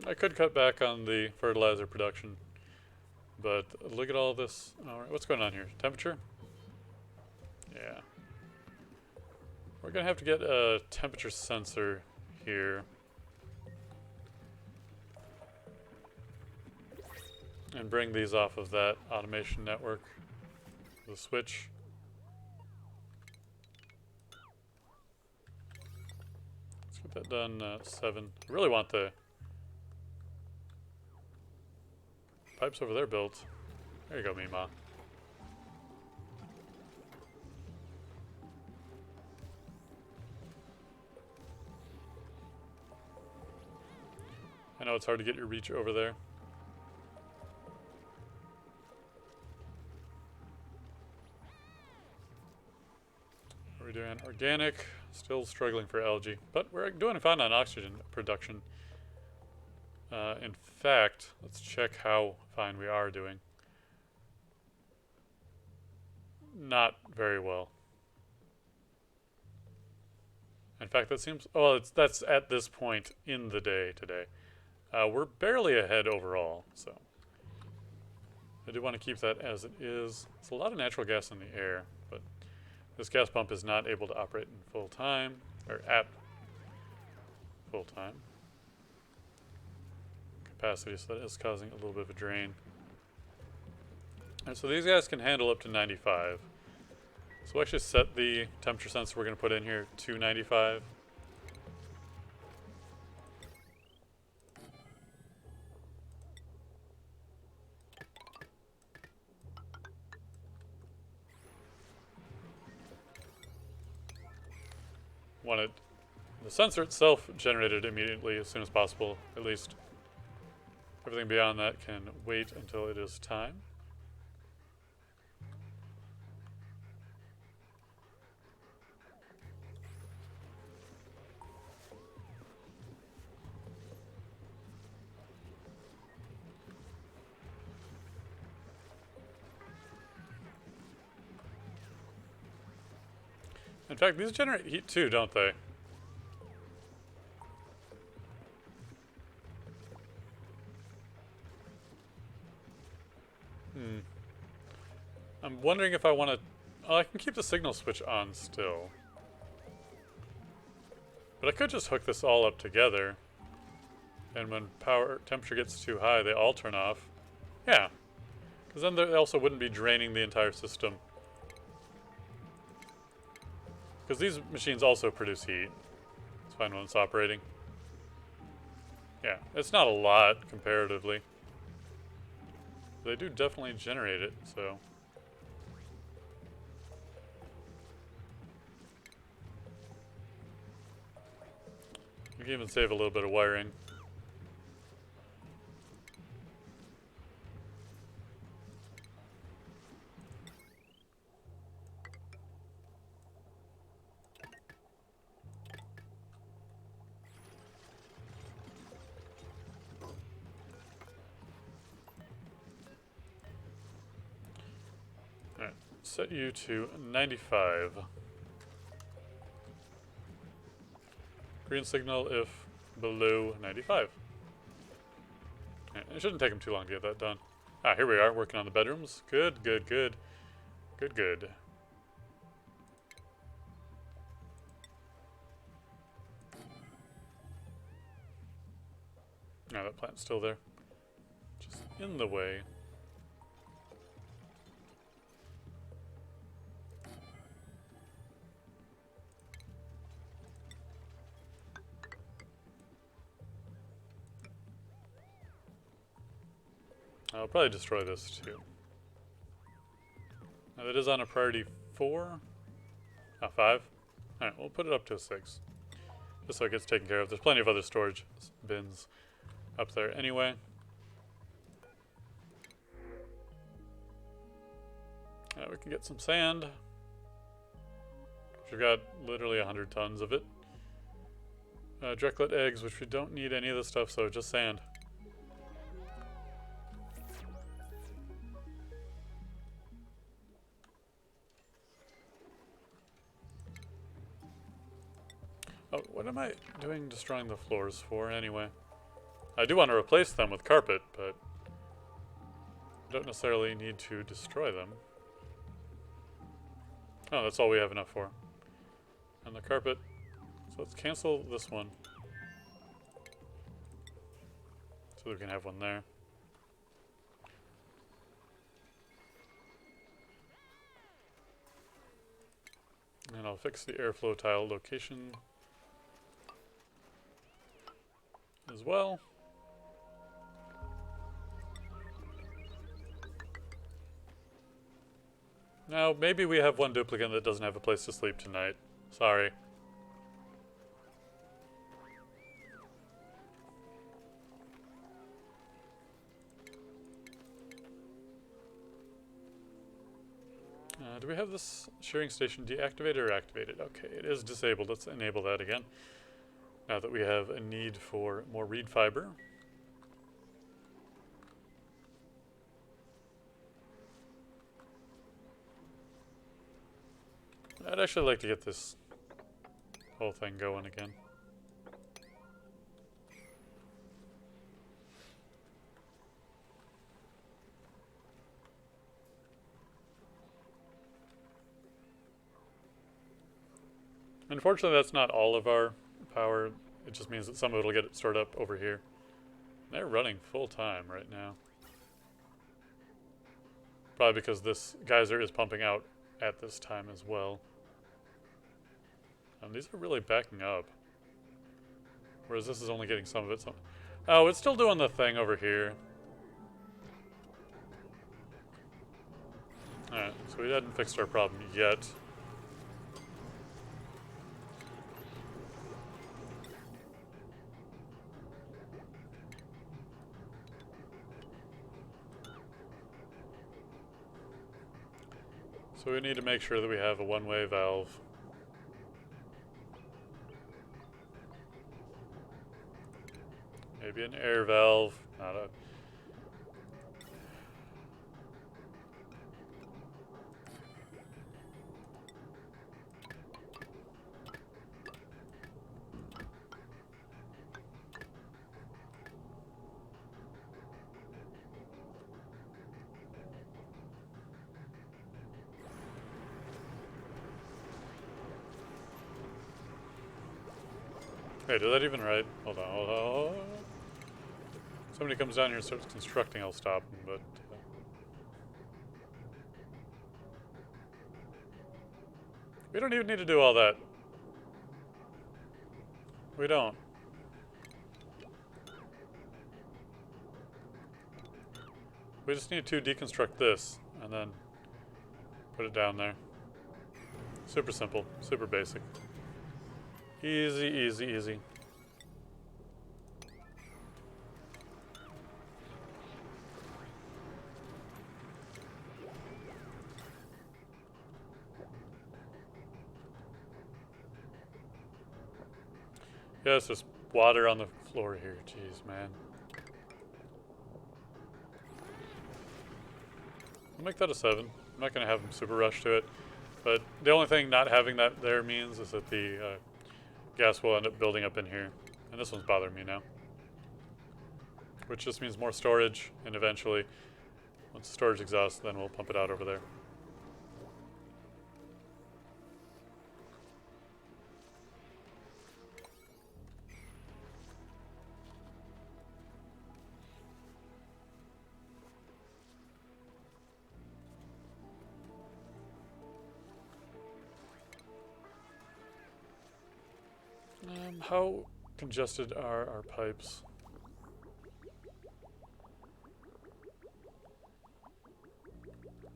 I could cut back on the fertilizer production, but look at all this. Alright, what's going on here? Temperature? Yeah. We're going to have to get a temperature sensor here. And bring these off of that automation network. The switch. Let's get that done at 7. I really want the pipes over there built. There you go, Mima. I know it's hard to get your reach over there. What are we doing? Organic. Still struggling for algae. But we're doing fine on oxygen production. In fact, let's check how fine we are doing. Not very well. In fact, that seems... Oh, that's at this point in the day today. We're barely ahead overall, so... I do want to keep that as it is. It's a lot of natural gas in the air, but This gas pump is not able to operate in full time, or at full time capacity, so that is causing a little bit of a drain. And so these guys can handle up to 95. So we'll actually set the temperature sensor we're going to put in here to 95. Want it, the sensor itself generated immediately as soon as possible, at least. Everything beyond that can wait until it is time. In fact, these generate heat too, don't they? I'm wondering if I want to... Oh, I can keep the signal switch on still. But I could just hook this all up together. And when power temperature gets too high, they all turn off. Yeah. Because then they also wouldn't be draining the entire system. Because these machines also produce heat. It's fine when it's operating. Yeah, it's not a lot comparatively. They do definitely generate it, so... You can even save a little bit of wiring. Alright, set you to 95. Green signal if below 95. It shouldn't take them too long to get that done. Ah, here we are, working on the bedrooms. Good, good, good. Good, good. Now that plant's still there. Just in the way. I'll probably destroy this too. Now that is on a priority 4. Ah, 5. Alright, we'll put it up to a 6. Just so it gets taken care of. There's plenty of other storage bins up there anyway. We can get some sand. We've got literally 100 tons of it. Drecklet eggs, which we don't need any of this stuff, so just sand. Oh, what am I doing destroying the floors for anyway? I do want to replace them with carpet, but I don't necessarily need to destroy them. Oh, that's all we have enough for. And the carpet. So let's cancel this one. So we can have one there. And I'll fix the airflow tile location as well. Now, maybe we have one duplicate that doesn't have a place to sleep tonight. Sorry. Do we have this shearing station deactivated or activated? Okay, it is disabled. Let's enable that again. Now that we have a need for more reed fiber. I'd actually like to get this whole thing going again. Unfortunately, that's not all of our power. It just means that some of it will get stored up over here. They're running full time right now. Probably because this geyser is pumping out at this time as well. And these are really backing up. Whereas this is only getting some of it. Oh, it's still doing the thing over here. Alright, so we hadn't fixed our problem yet. So we need to make sure that we have a one-way valve. Maybe an air valve, not a... Hey, did that even right? Hold on, hold on. Somebody comes down here and starts constructing, I'll stop them, but... we don't even need to do all that. We don't. We just need to deconstruct this, and then put it down there. Super simple, super basic. Easy, easy, easy. Yeah, it's just water on the floor here. Jeez, man. I'll make that a 7. I'm not going to have them super rush to it. But the only thing not having that there means is that the gas will end up building up in here. And this one's bothering me now. Which just means more storage, and eventually, once the storage exhausts, then we'll pump it out over there. How congested are our pipes?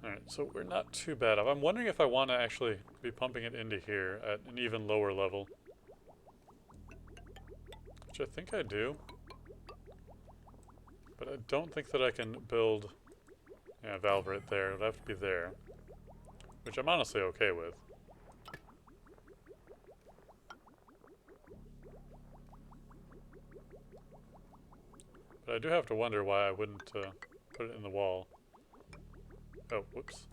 Alright, so we're not too bad off. I'm wondering if I want to actually be pumping it into here at an even lower level. Which I think I do. But I don't think that I can build a valve right there. It'll have to be there. Which I'm honestly okay with. But I do have to wonder why I wouldn't put it in the wall. Oh, whoops.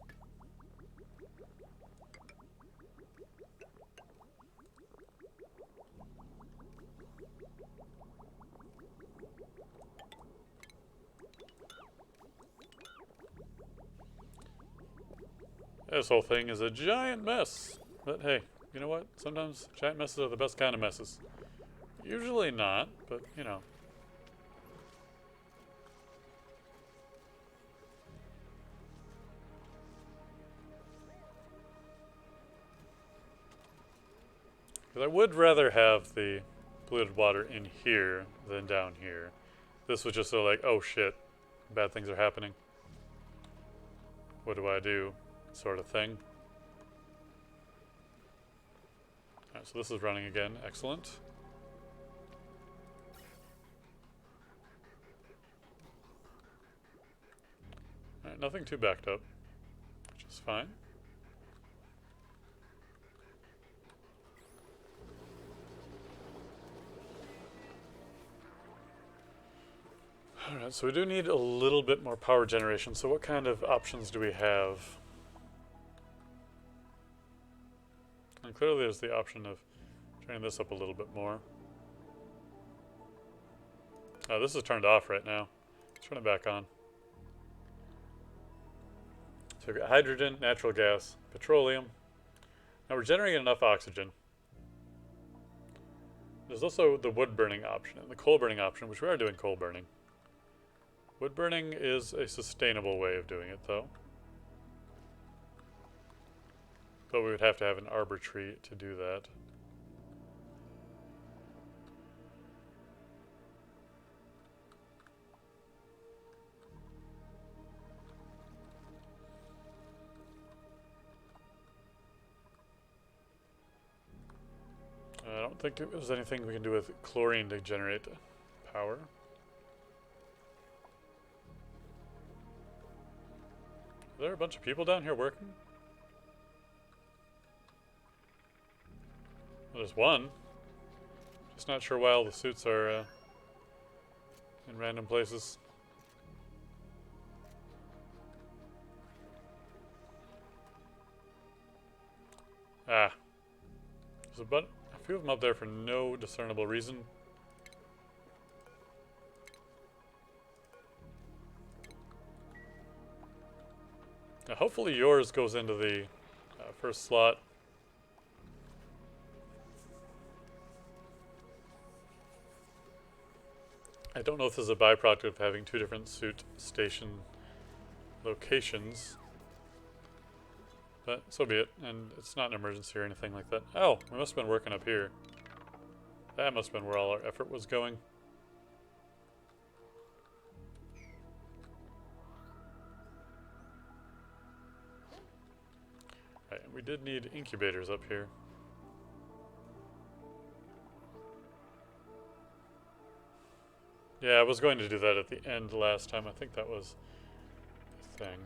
This whole thing is a giant mess. But hey, you know what? Sometimes giant messes are the best kind of messes. Usually not, but you know. Because I would rather have the polluted water in here than down here. This was just so like, oh shit, bad things are happening. What do I do? Sort of thing. Alright, so this is running again. Excellent. Alright, nothing too backed up, which is fine. Alright, so we do need a little bit more power generation. So what kind of options do we have? And clearly there's the option of turning this up a little bit more. Oh, this is turned off right now. Let's turn it back on. So we've got hydrogen, natural gas, petroleum. Now we're generating enough oxygen. There's also the wood burning option and the coal burning option, which we are doing coal burning. Wood burning is a sustainable way of doing it, though. But we would have to have an arbor tree to do that. I don't think there's anything we can do with chlorine to generate power. Are there a bunch of people down here working? Well, there's one. Just not sure why all the suits are in random places. Ah. There's a few of them up there for no discernible reason. Now, hopefully yours goes into the first slot. I don't know if this is a byproduct of having two different suit station locations. But so be it, and it's not an emergency or anything like that. Oh, we must have been working up here. That must have been where all our effort was going. Right, we did need incubators up here. Yeah, I was going to do that at the end last time. I think that was the thing.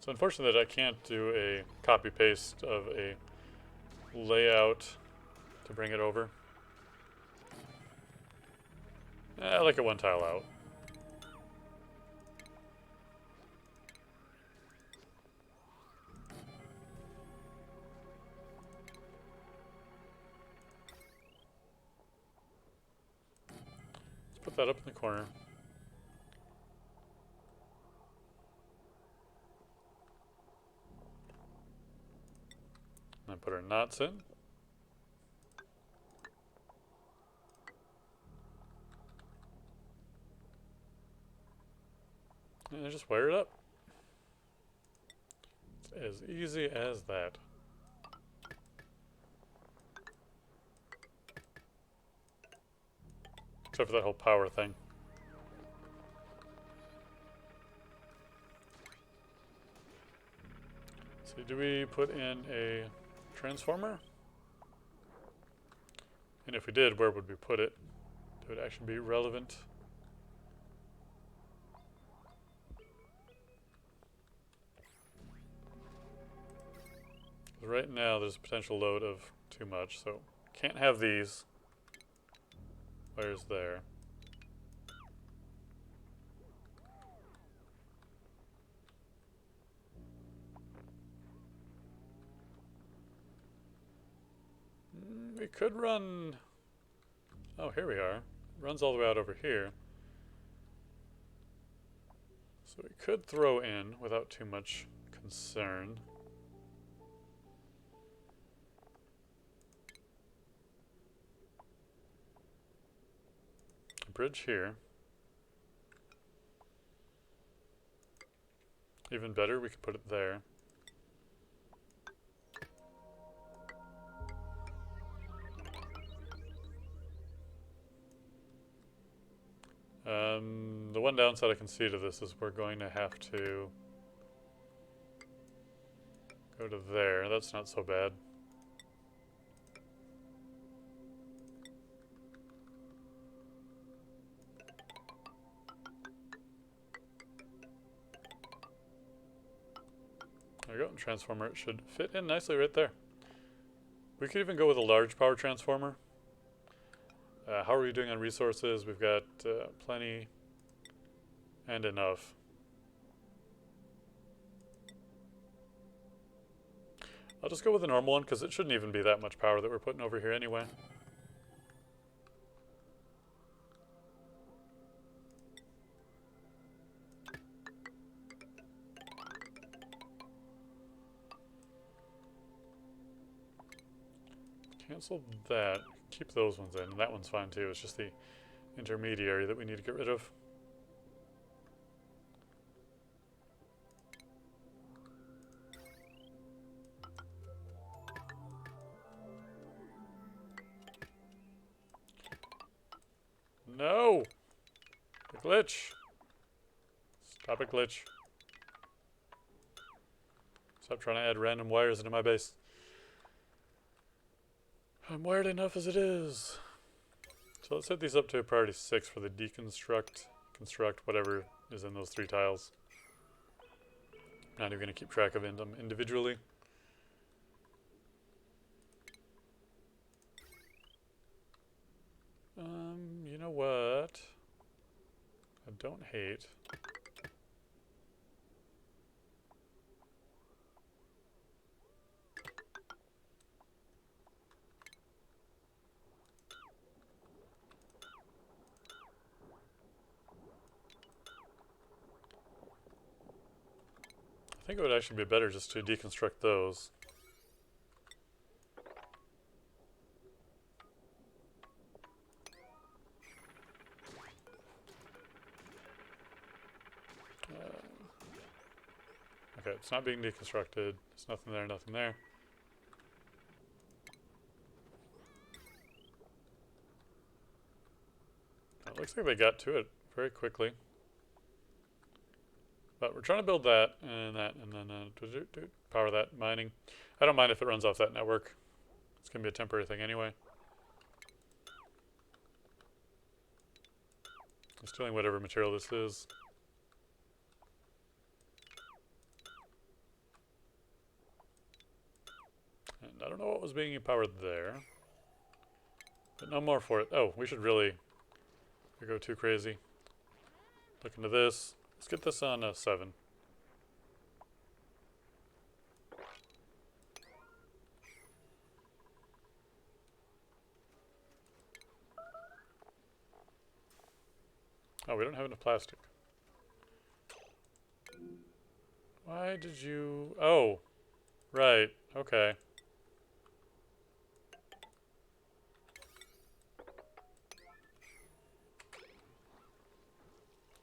So unfortunately that I can't do a copy-paste of a layout to bring it over. I like it one tile out. Let's put that up in the corner. And put our knots in. And just wire it up. It's as easy as that. Except for that whole power thing. So do we put in a transformer? And if we did, where would we put it? It would actually be relevant. Right now there's a potential load of too much, so can't have these wires there. We could run... Oh, here we are. It runs all the way out over here. So we could throw in without too much concern. A bridge here. Even better, we could put it there. The one downside I can see to this is we're going to have to go to there. That's not so bad. There we go. Transformer should fit in nicely right there. We could even go with a large power transformer. How are we doing on resources? We've got plenty and enough. I'll just go with the normal one because it shouldn't even be that much power that we're putting over here anyway. cancel that. Keep those ones in, and that one's fine too. It's just the intermediary that we need to get rid of. No! The glitch! Stop it, glitch. Stop trying to add random wires into my base. I'm wired enough as it is. So let's set these up to a priority 6 for the deconstruct, construct, whatever is in those 3 tiles. Not even going to keep track of them individually. You know what? I don't hate. I think it would actually be better just to deconstruct those. Okay, it's not being deconstructed. There's nothing there, nothing there. It looks like they got to it very quickly. But we're trying to build that, and then power that mining. I don't mind if it runs off that network. It's going to be a temporary thing anyway. I'm stealing whatever material this is. And I don't know what was being powered there. But no more for it. Oh, we should really go too crazy. Look into this. Let's get this on 7. Oh, we don't have enough plastic. Why did you... Oh, right. Okay.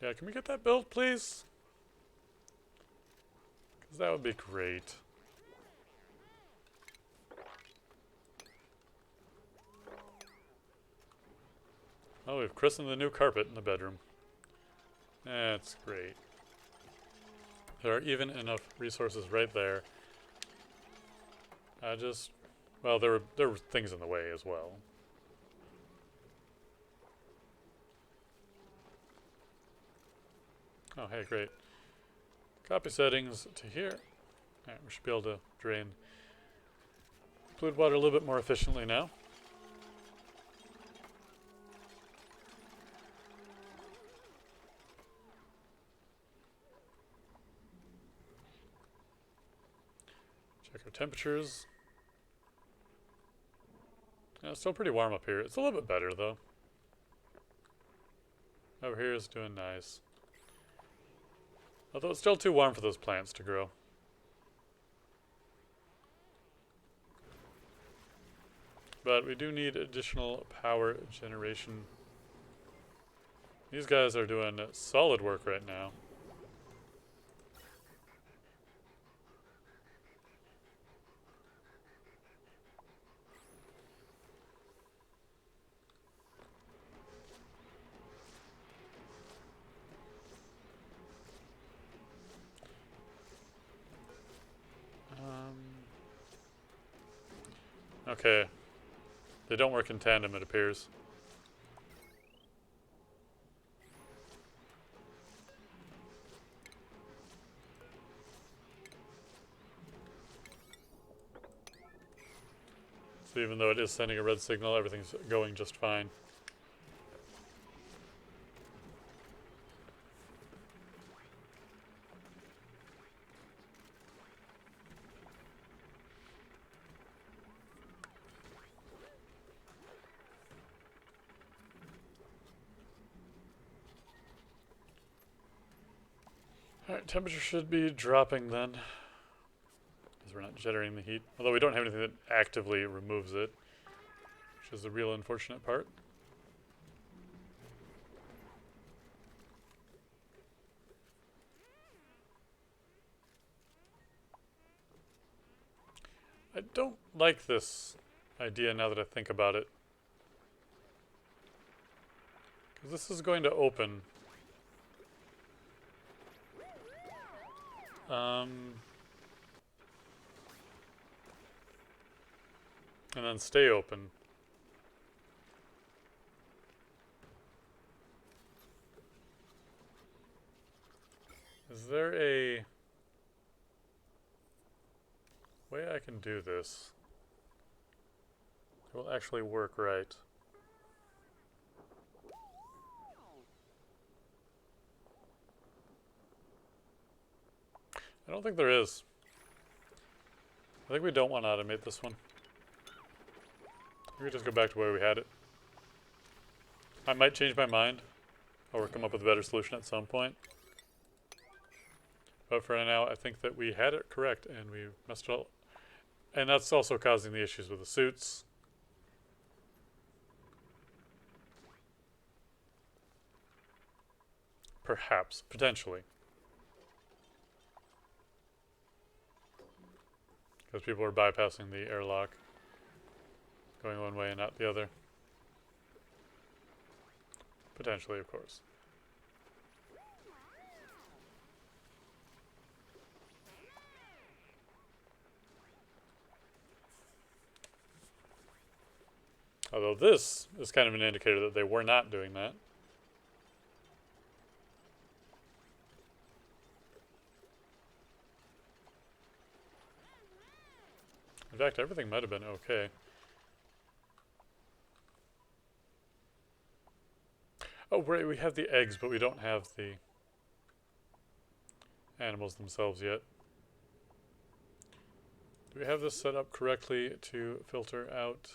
Yeah, can we get that built, please? Because that would be great. Oh, we've christened the new carpet in the bedroom. That's great. There are even enough resources right there. Well, there were things in the way as well. Oh, hey, great. Copy settings to here. Alright, we should be able to drain fluid water a little bit more efficiently now. Check our temperatures. Yeah, it's still pretty warm up here. It's a little bit better, though. Over here is doing nice. Although it's still too warm for those plants to grow. But we do need additional power generation. These guys are doing solid work right now. Okay. They don't work in tandem, it appears. So even though it is sending a red signal, everything's going just fine. Alright, temperature should be dropping then. Because we're not generating the heat. Although we don't have anything that actively removes it. which is the real unfortunate part. I don't like this idea now that I think about it. Because this is going to open. And then stay open. Is there a way I can do this? It will actually work right. I don't think there is. I think we don't want to automate this one. We could just go back to where we had it. I might change my mind or come up with a better solution at some point. But for now, I think that we had it correct and we messed it up. And that's also causing the issues with the suits. Perhaps, potentially. Because people are bypassing the airlock. Going one way and not the other. Potentially, of course. Although this is kind of an indicator that they were not doing that. In fact, everything might have been okay. Oh, right, we have the eggs, but we don't have the animals themselves yet. Do we have this set up correctly to filter out?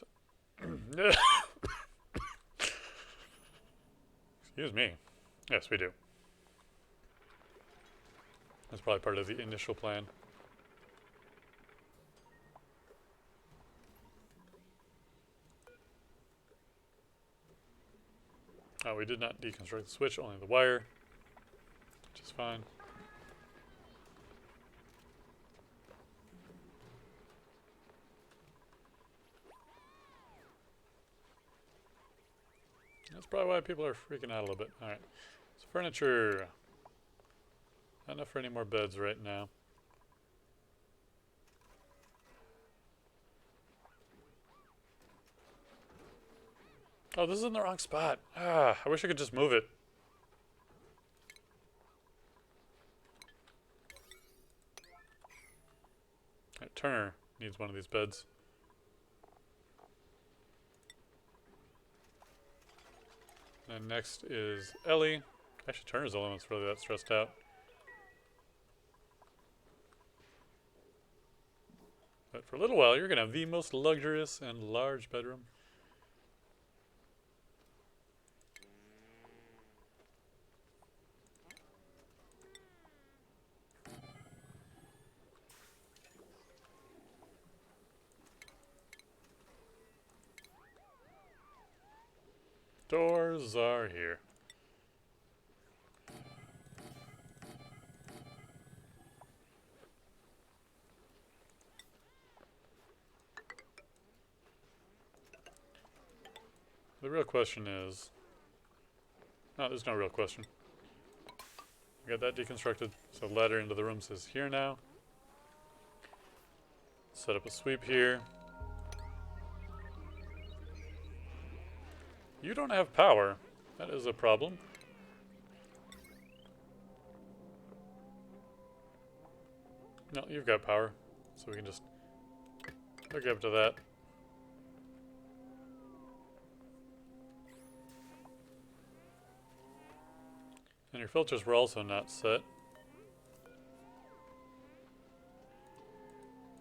Excuse me. Yes, we do. That's probably part of the initial plan. Oh, we did not deconstruct the switch, only the wire, which is fine. That's probably why people are freaking out a little bit. Alright, so furniture. Not enough for any more beds right now. Oh, this is in the wrong spot. Ah, I wish I could just move it. Right, Turner needs one of these beds. And next is Ellie. Actually, Turner's the only one that's really that stressed out. But for a little while, you're going to have the most luxurious and large bedroom. Doors are here. The real question is... No, there's no real question. We got that deconstructed. So ladder into the rooms is here now. Set up a sweep here. You don't have power. That is a problem. No, you've got power. So we can just hook up to that. And your filters were also not set.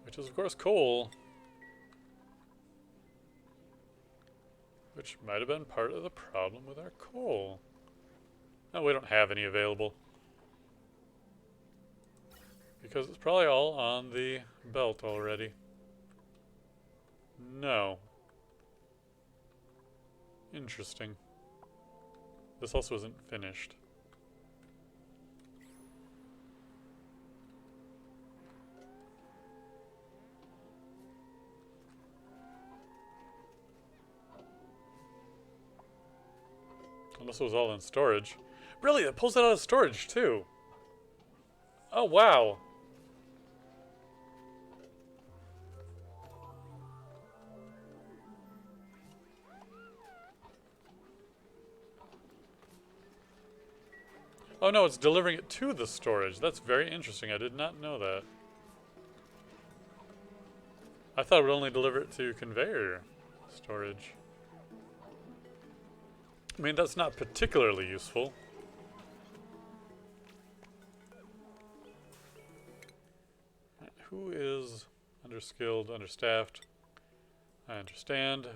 Which is, of course, coal. Which might have been part of the problem with our coal. No, we don't have any available. Because it's probably all on the belt already. No. Interesting. This also isn't finished. Unless it was all in storage. Really? It pulls it out of storage, too. Oh, wow. Oh, no, it's delivering it to the storage. That's very interesting. I did not know that. I thought it would only deliver it to conveyor storage. I mean, that's not particularly useful. Who is underskilled, understaffed? I understand.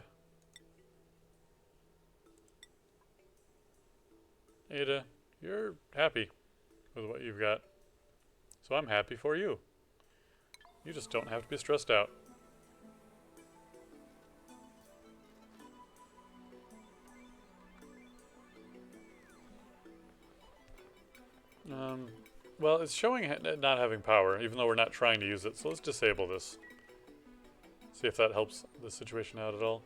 Ada, you're happy with what you've got. So I'm happy for you. You just don't have to be stressed out. Well, it's showing not having power, even though we're not trying to use it. So let's disable this. See if that helps the situation out at all.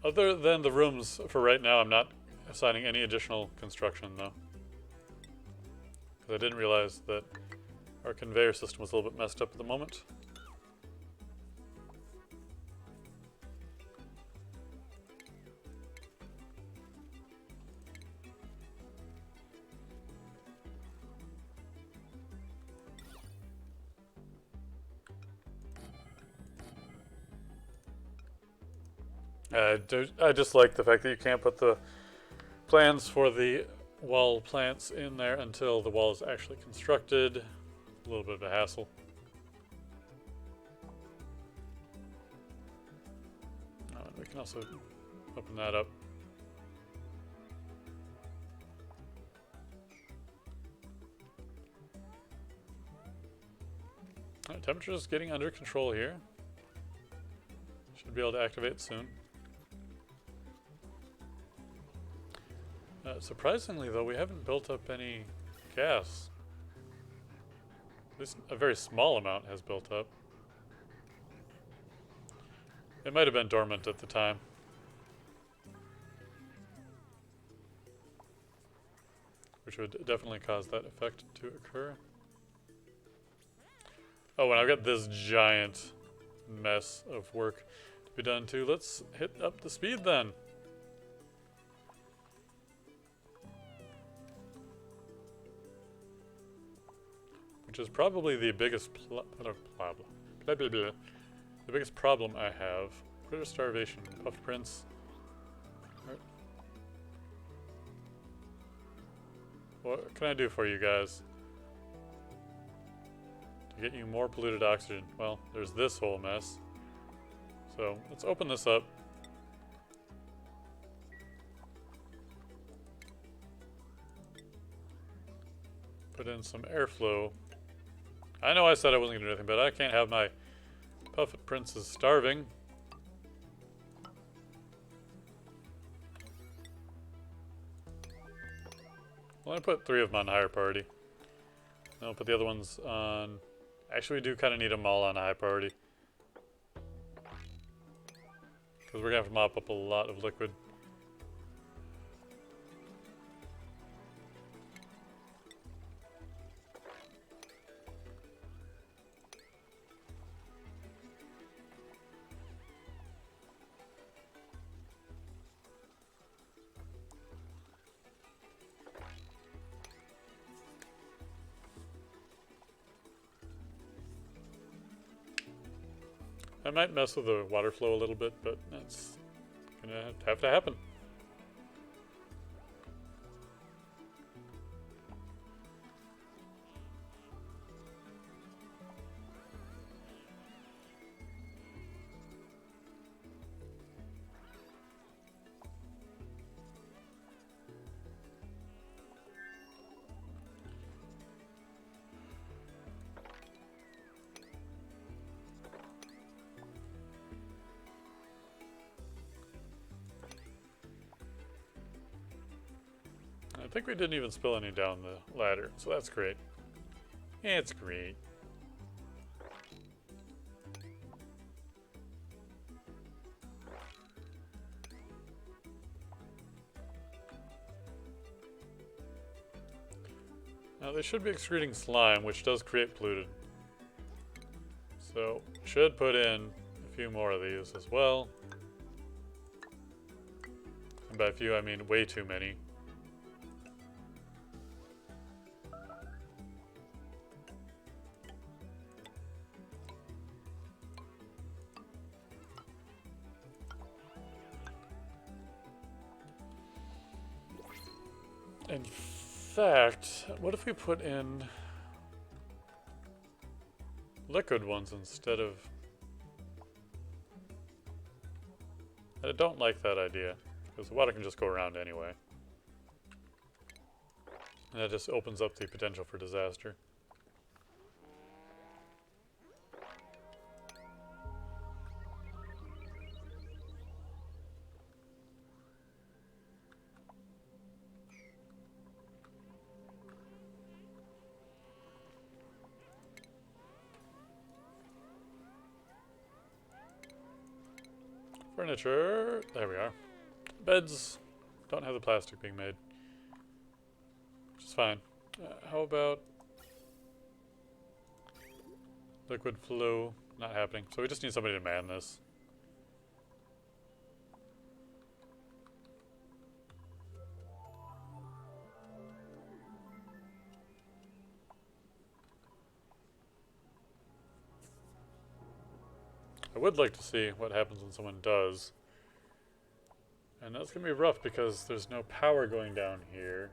Other than the rooms, for right now, I'm not assigning any additional construction, though. Because I didn't realize that our conveyor system was a little bit messed up at the moment. I just like the fact that you can't put the plans for the wall plants in there until the wall is actually constructed. A little bit of a hassle. We can also open that up. Alright, temperature is getting under control here. Should be able to activate soon. Surprisingly, though, we haven't built up any gas. At least a very small amount has built up. It might have been dormant at the time. Which would definitely cause that effect to occur. Oh, and I've got this giant mess of work to be done too. Let's hit up the speed then. Which is probably the biggest the biggest problem I have. Critter starvation, puff prints. What can I do for you guys to get you more polluted oxygen? Well, there's this whole mess. So let's open this up. Put in some airflow. I know I said I wasn't going to do anything, but I can't have my puffet princes starving. Well, I put 3 of them on higher priority. Then I'll put the other ones on... Actually, we do kind of need them all on high priority. Because we're going to have to mop up a lot of liquid. I might mess with the water flow a little bit, but that's gonna have to happen. I think we didn't even spill any down the ladder, so that's great. It's great. Now they should be excreting slime, which does create polluted. So, should put in a few more of these as well. And by a few, I mean way too many. In fact, what if we put in liquid ones instead of... I don't like that idea, because the water can just go around anyway. And that just opens up the potential for disaster. Furniture, there we are. Beds don't have the plastic being made, which is fine. How about liquid flow? Not happening. So we just need somebody to man this. I would like to see what happens when someone does. And that's going to be rough because there's no power going down here.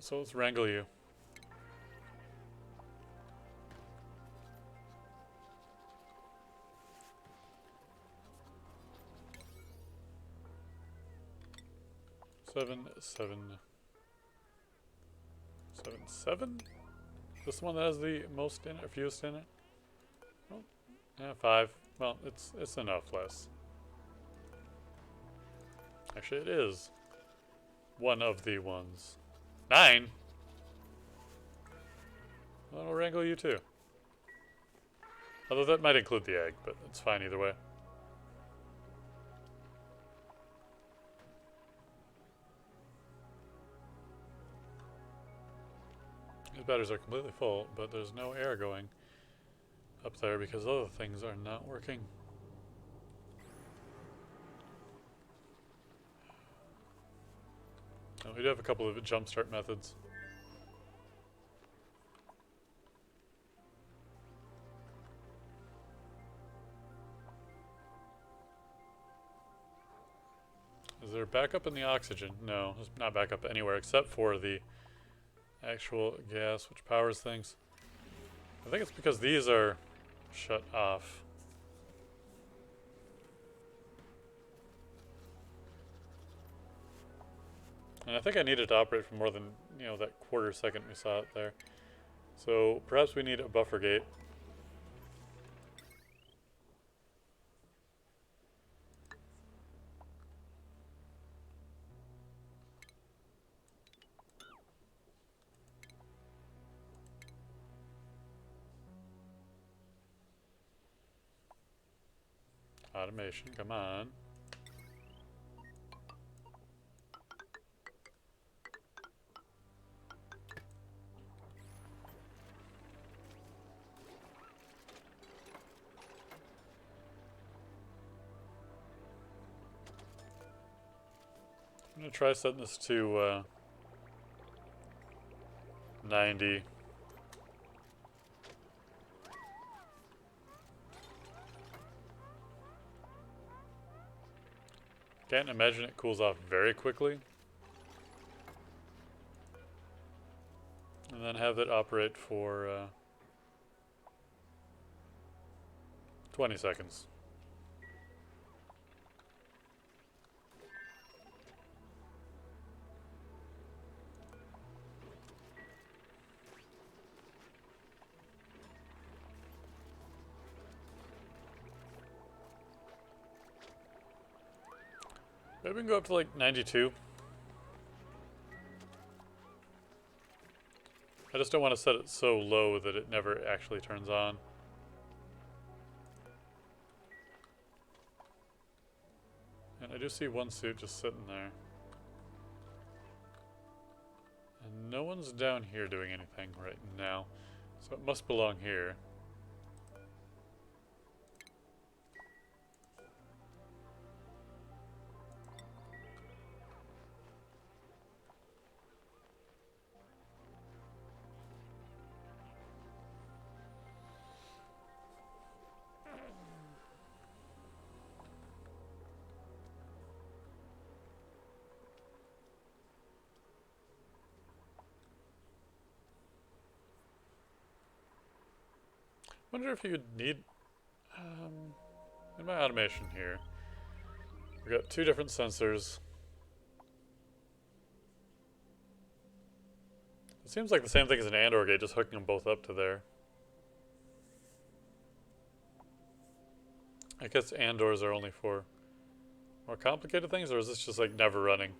So let's wrangle you. Seven? This one that has the most in it, or fewest in it? Oh, yeah, 5. Well, it's enough less. Actually, it is one of the ones. 9? Well, I'll wrangle you too. Although that might include the egg, but it's fine either way. These batteries are completely full, but there's no air going up there because other things are not working. Oh, we do have a couple of jumpstart methods. Is there backup in the oxygen? No, there's not backup anywhere except for the actual gas which powers things. I think it's because these are shut off. And I think I need it to operate for more than, that quarter second we saw it there. So perhaps we need a buffer gate. Automation, come on. I'm going to try setting this to 90. Can't imagine it cools off very quickly. And then have it operate for 20 seconds. Maybe we can go up to like 92. I just don't want to set it so low that it never actually turns on. And I do see one suit just sitting there. And no one's down here doing anything right now. So it must belong here. Wonder if you would need, in my automation here, we got two different sensors. It seems like the same thing as an Andor gate, just hooking them both up to there. I guess Andors are only for more complicated things, or is this just like never running?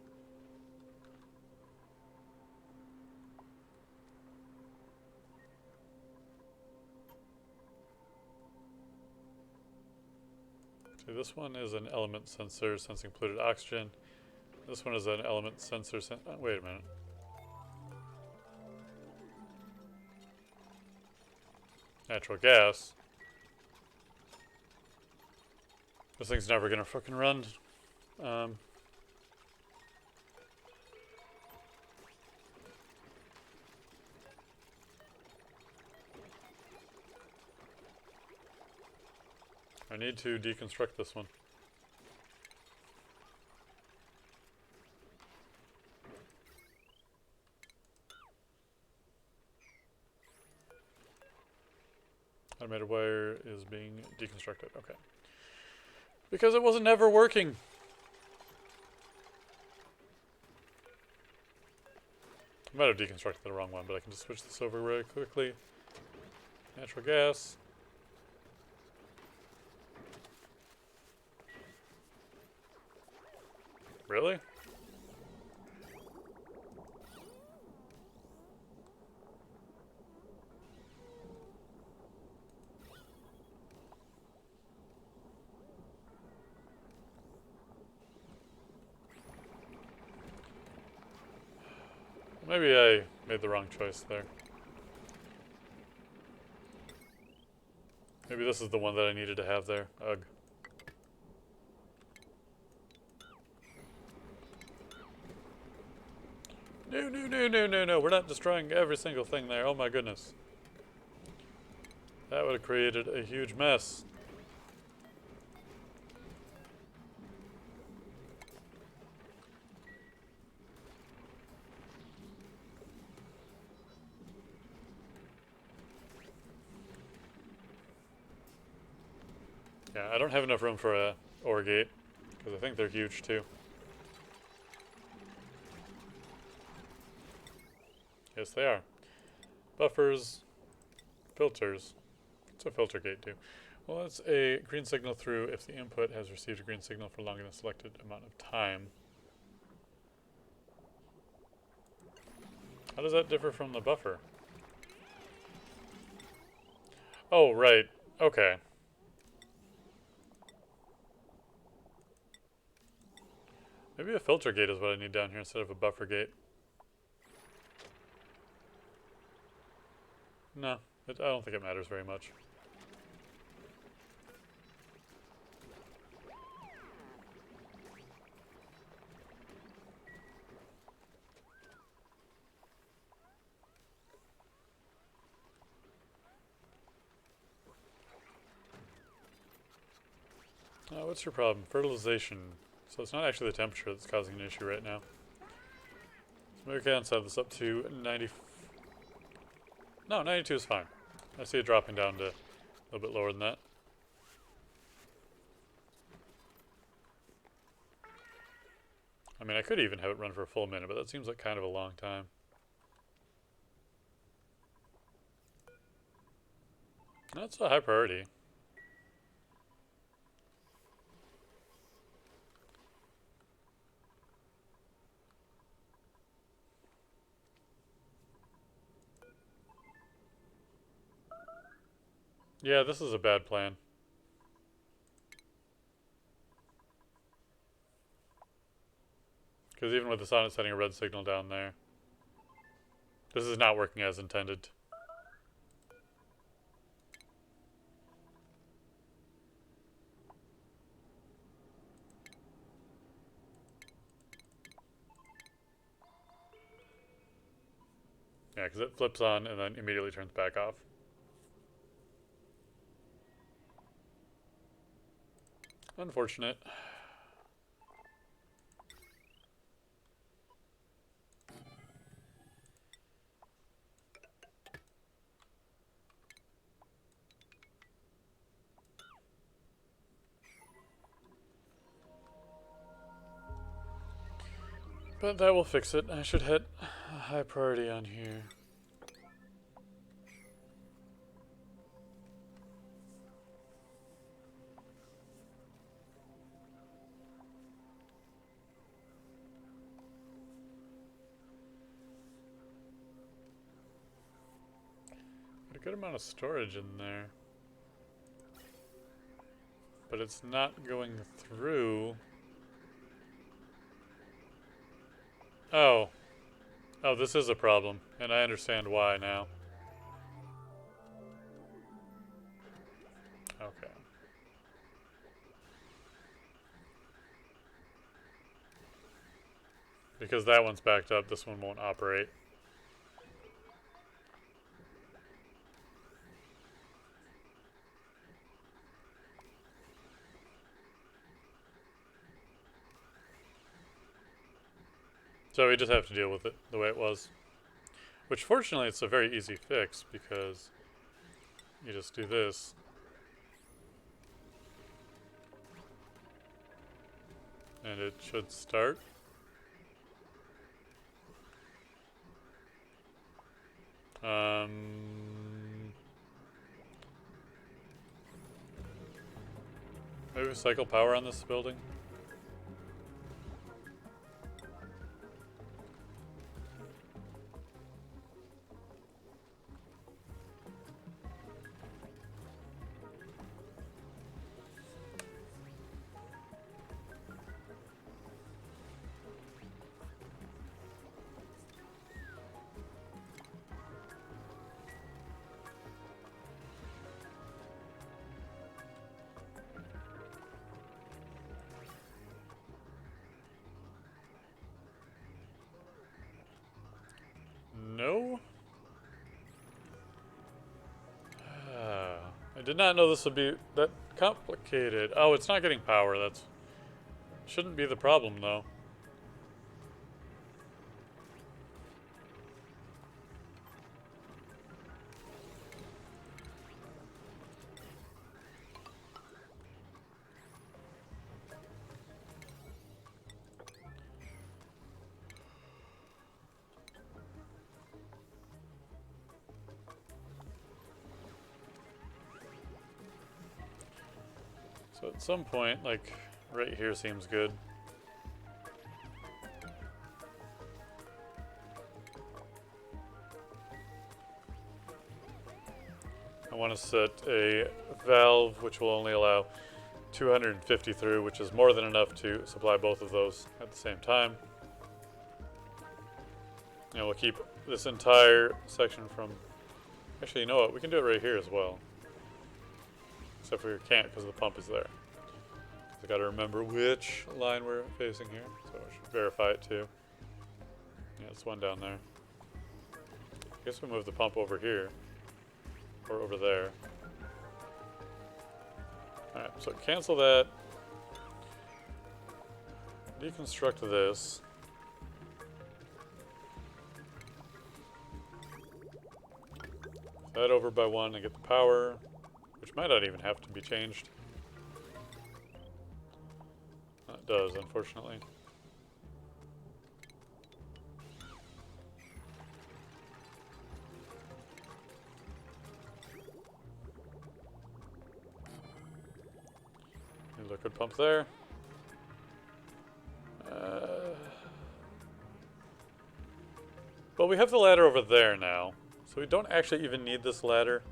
See, this one is an element sensor sensing polluted oxygen. This one is an element sensor wait a minute. Natural gas. This thing's never gonna fucking run. I need to deconstruct this one. Automated wire is being deconstructed. Okay. Because it wasn't ever working. I might have deconstructed the wrong one, but I can just switch this over really quickly. Natural gas. Really? Maybe I made the wrong choice there. Maybe this is the one that I needed to have there. Ugh. No, no, no, no, no, no. We're not destroying every single thing there. Oh my goodness. That would have created a huge mess. Yeah, I don't have enough room for a ore gate, because I think they're huge too. Yes, they are. Buffers, filters. What's a filter gate do? Well, it's a green signal through if the input has received a green signal for longer than a selected amount of time. How does that differ from the buffer? Oh, right. Okay. Maybe a filter gate is what I need down here instead of a buffer gate. No, I don't think it matters very much. What's your problem? Fertilization. So it's not actually the temperature that's causing an issue right now. So maybe we can set this up to 90. No, 92 is fine. I see it dropping down to a little bit lower than that. I mean, I could even have it run for a full minute, but that seems like kind of a long time. That's a high priority. Yeah, this is a bad plan. Because even with the sun, it's setting a red signal down there. This is not working as intended. Yeah, because it flips on and then immediately turns back off. Unfortunate. But that will fix it. I should hit a high priority on here. Got a good amount of storage in there. But it's not going through. Oh. Oh, this is a problem. And I understand why now. Okay. Because that one's backed up, this one won't operate. So we just have to deal with it the way it was. Which fortunately it's a very easy fix because you just do this. And it should start. Maybe cycle power on this building. No? I did not know this would be that complicated. Oh, it's not getting power. That's shouldn't be the problem, though. So at some point, like right here seems good. I want to set a valve which will only allow 250 through, which is more than enough to supply both of those at the same time. And we'll keep this entire section from... Actually, you know what? We can do it right here as well. Except we can't because the pump is there. I gotta remember which line we're facing here, so I should verify it too. Yeah, it's one down there. I guess we move the pump over here. Or over there. Alright, so cancel that. Deconstruct this. That over by one and get the power, which might not even have to be changed. It does, unfortunately. New liquid pump there. Well, we have the ladder over there now, so we don't actually even need this ladder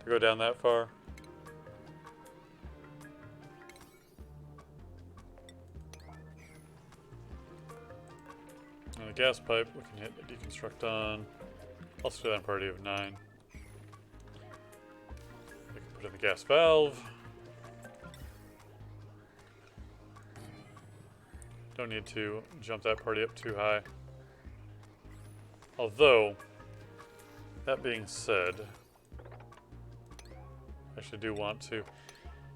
to go down that far. the gas pipe, we can hit deconstruct on. Also do that in party of 9. We can put in the gas valve. Don't need to jump that party up too high. Although, that being said, I actually do want to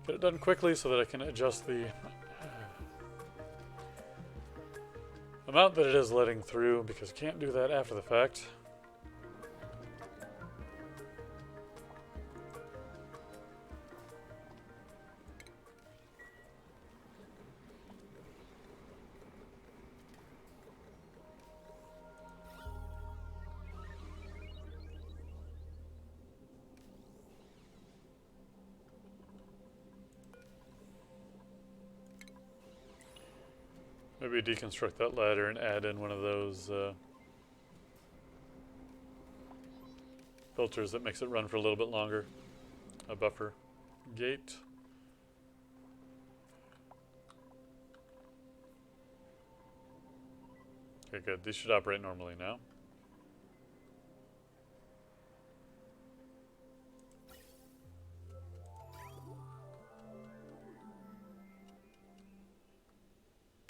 get it done quickly so that I can adjust the amount that it is letting through, because I can't do that after the fact. Maybe deconstruct that ladder and add in one of those filters that makes it run for a little bit longer. A buffer gate. Okay, good. These should operate normally now.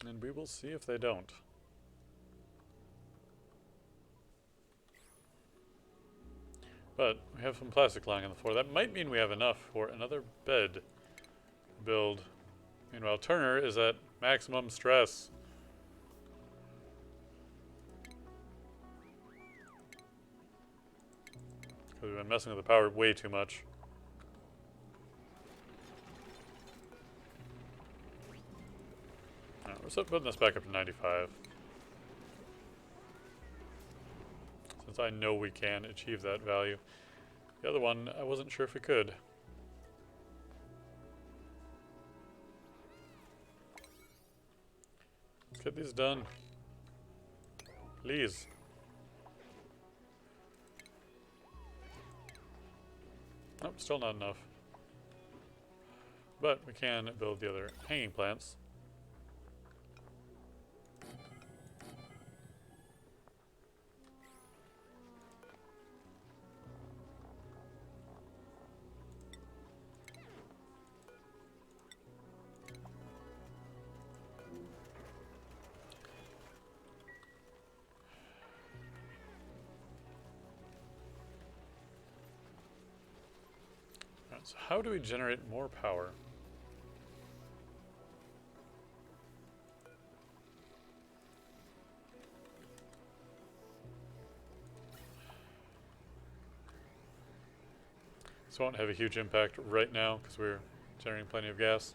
And we will see if they don't. But we have some plastic lying on the floor. That might mean we have enough for another bed build. Meanwhile, Turner is at maximum stress. Because we've been messing with the power way too much. Alright, we're putting this back up to 95. Since I know we can achieve that value. The other one, I wasn't sure if we could. Let's get these done. Please. Nope, still not enough. But we can build the other hanging plants. So how do we generate more power? This won't have a huge impact right now because we're generating plenty of gas.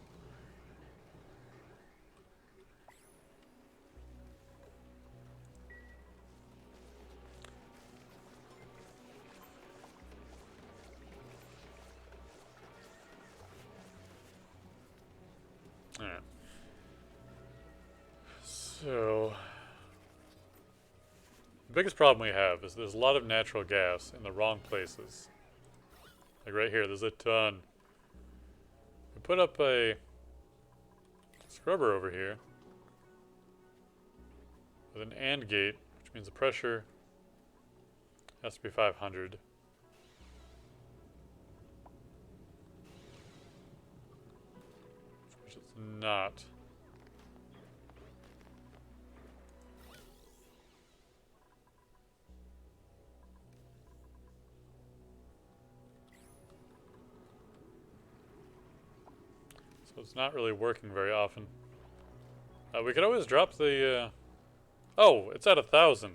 Alright. So, the biggest problem we have is there's a lot of natural gas in the wrong places. Like right here, there's a ton. We put up a scrubber over here with an AND gate, which means the pressure has to be 500. Which it's not. So it's not really working very often. We could always drop the, oh, it's at 1,000.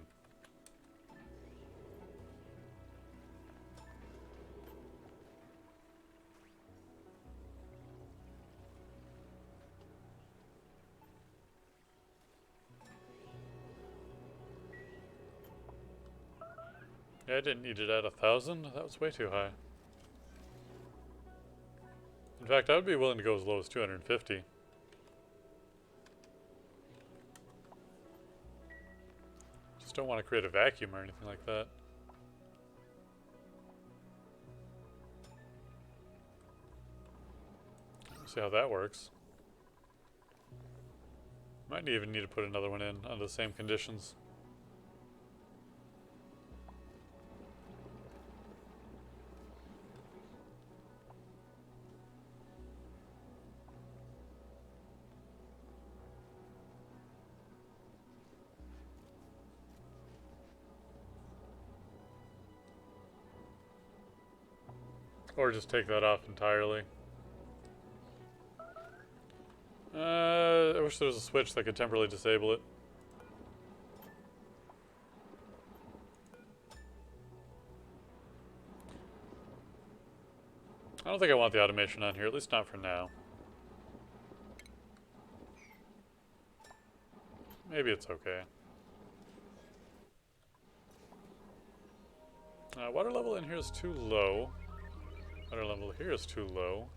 Yeah, I didn't need it at 1,000. That was way too high. In fact, I would be willing to go as low as 250. Just don't want to create a vacuum or anything like that. Let's see how that works. Might even need to put another one in under the same conditions. Or just take that off entirely. I wish there was a switch that could temporarily disable it. I don't think I want the automation on here, at least not for now. Maybe it's okay. Water level in here is too low. Water level here is too low.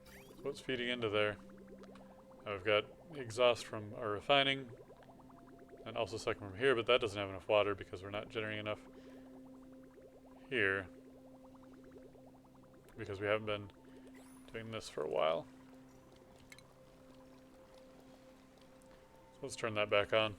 So what's feeding into there? I've got exhaust from our refining, and also sucking from here, but that doesn't have enough water because we're not generating enough here. Because we haven't been doing this for a while. So let's turn that back on.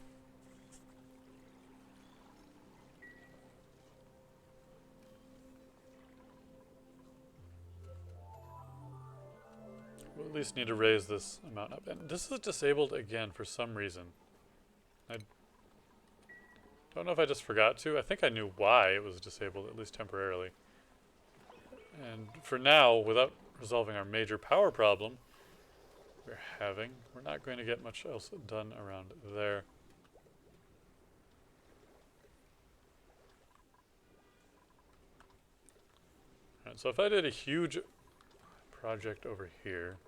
We'll at least need to raise this amount up. And this is disabled again for some reason. I don't know if I just forgot to. I think I knew why it was disabled, at least temporarily. And for now, without resolving our major power problem we're having, we're not going to get much else done around there. Alright, so if I did a huge project over here,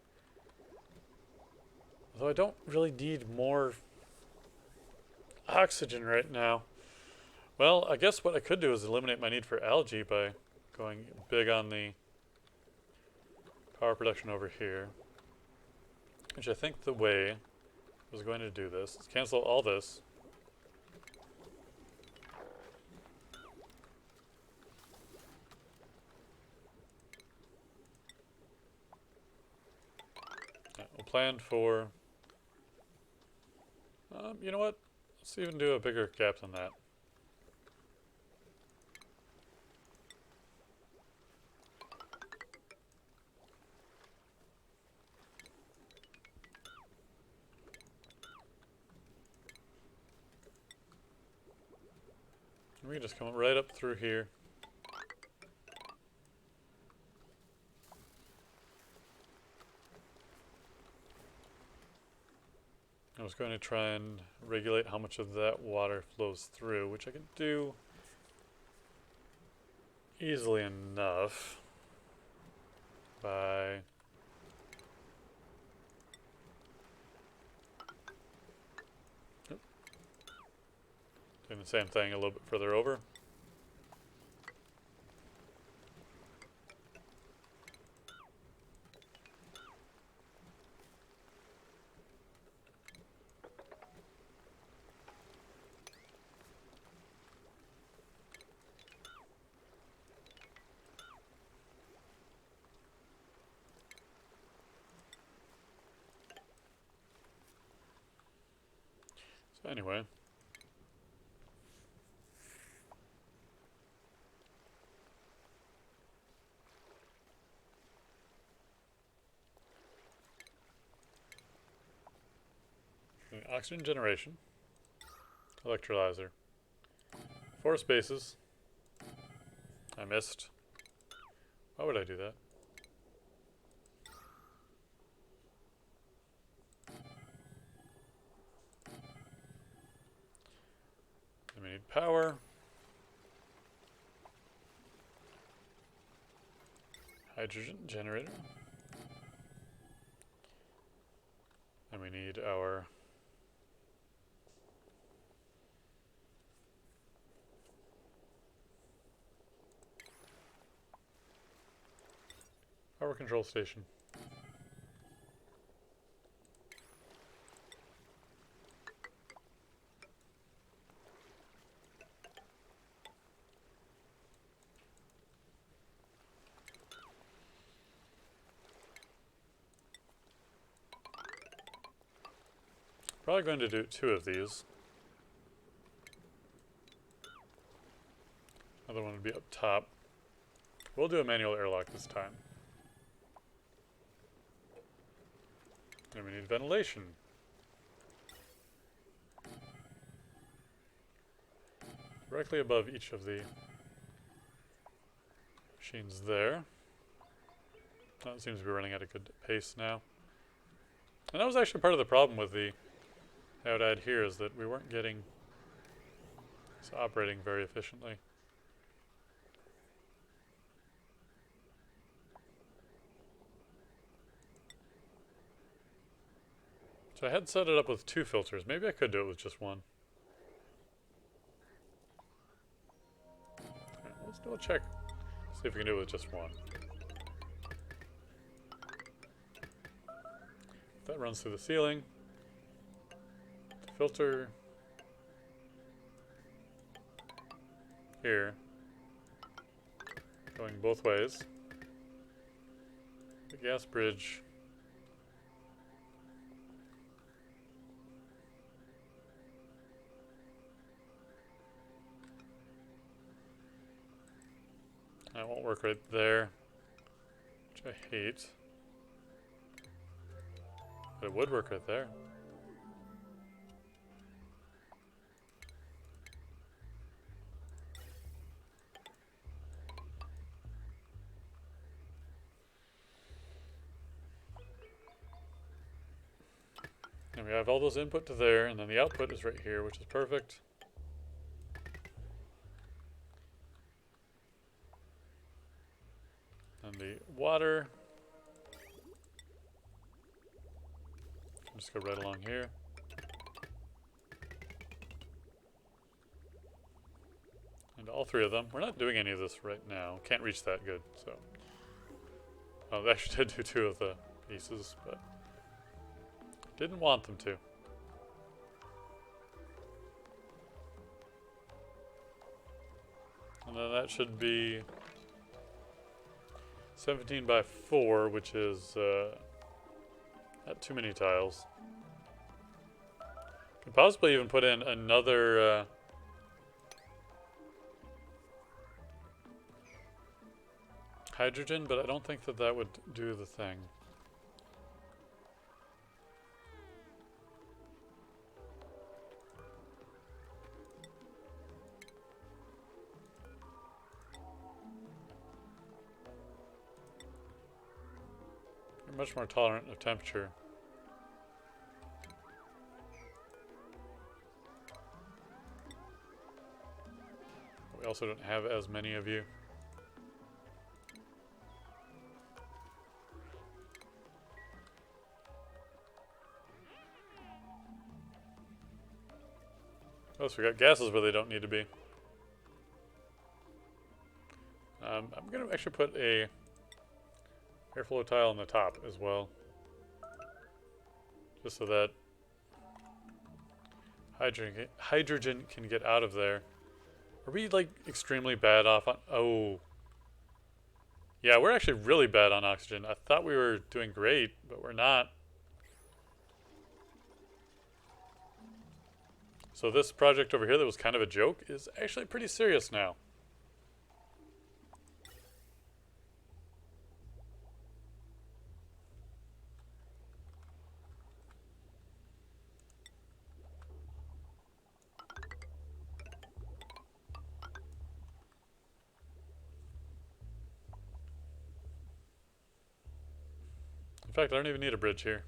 although I don't really need more oxygen right now. Well, I guess what I could do is eliminate my need for algae by going big on the power production over here. Which I think the way I was going to do this is cancel all this. We'll plan for... you know what? Let's even do a bigger gap than that. We can just come right up through here. I was going to try and regulate how much of that water flows through, which I can do easily enough by doing the same thing a little bit further over. So anyway, oxygen generation, electrolyzer, 4 spaces. I missed. Why would I do that? Then we need power. Hydrogen generator. And we need our power control station. Probably going to do 2 of these. Another one would be up top. We'll do a manual airlock this time. And we need ventilation. directly above each of the machines there. That seems to be running at a good pace now. And that was actually part of the problem with the Aoudad here, is that we weren't getting this operating very efficiently. So I had set it up with 2 filters. Maybe I could do it with just 1. Okay, let's double check. See if we can do it with just 1. That runs through the ceiling. The filter here, going both ways. The gas bridge that won't work right there, which I hate. But it would work right there. And we have all those input to there, and then the output is right here, which is perfect. And the water, just go right along here. And all 3 of them. We're not doing any of this right now. Can't reach that good, so. Oh, they actually did do 2 of the pieces, but didn't want them to. And then that should be 17 by 4, which is not too many tiles. Could possibly even put in another hydrogen, but I don't think that that would do the thing. You're much more tolerant of temperature. We also don't have as many of you. Oh, so we got gases where they don't need to be. I'm going to actually put a airflow tile on the top as well. Just so that hydrogen can get out of there. Are we, like, extremely bad off on... Oh. Yeah, we're actually really bad on oxygen. I thought we were doing great, but we're not. So this project over here that was kind of a joke is actually pretty serious now. In fact, I don't even need a bridge here.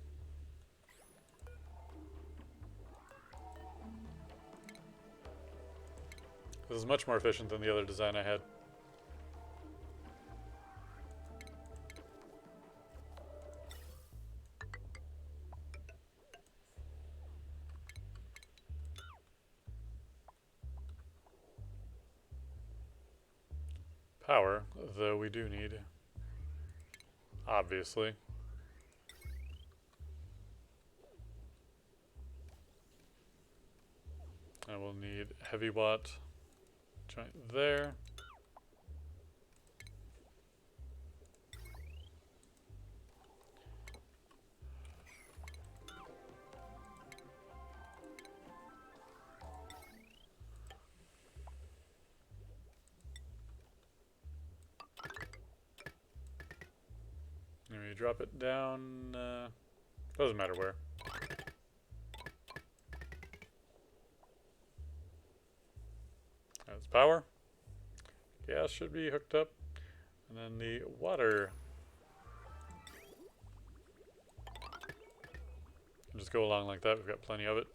This is much more efficient than the other design I had. Power, though we do need, obviously. I will need heavy watt joint there. And we drop it down, doesn't matter where. That's power. Gas should be hooked up. And then the water. Just go along like that. We've got plenty of it.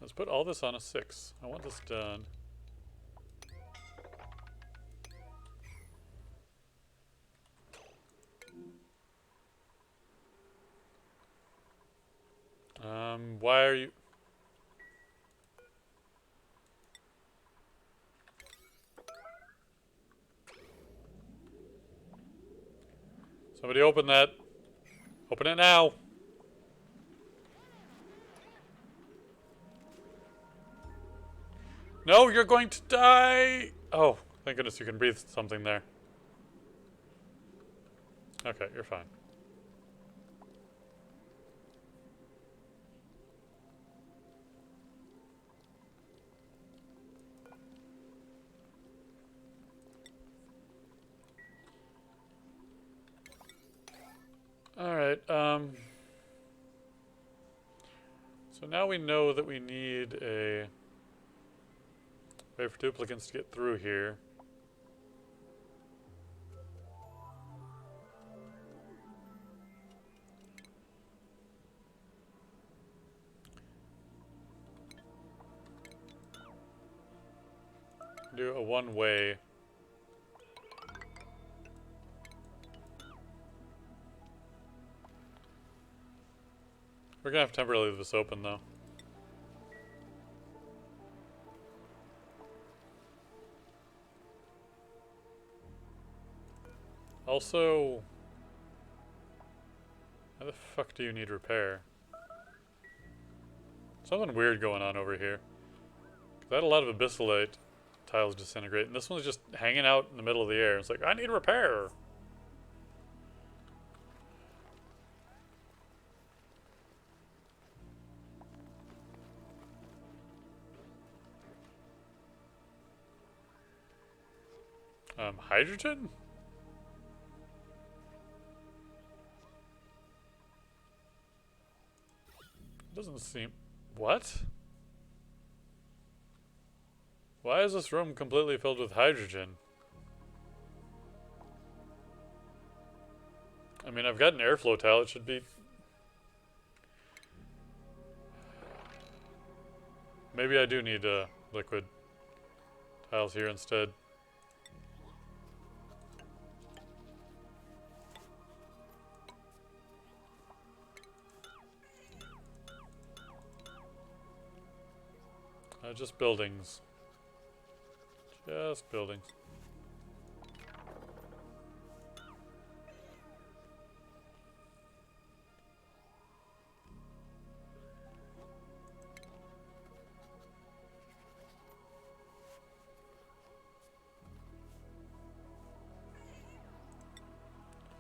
Let's put all this on a 6. I want this done. Why are you... Somebody open that. Open it now. No, you're going to die. Oh, thank goodness you can breathe something there. Okay, you're fine. Alright, so now we know that we need a way for duplicants to get through here. Do a one-way. We're gonna have to temporarily leave this open, though. Also, how the fuck do you need repair? Something weird going on over here. 'Cause I had a lot of abyssalite tiles disintegrate, and this one's just hanging out in the middle of the air. It's like, I need repair! Hydrogen? Doesn't seem... What? Why is this room completely filled with hydrogen? I mean, I've got an airflow tile. It should be... Maybe I do need liquid tiles here instead. Just buildings. Just buildings.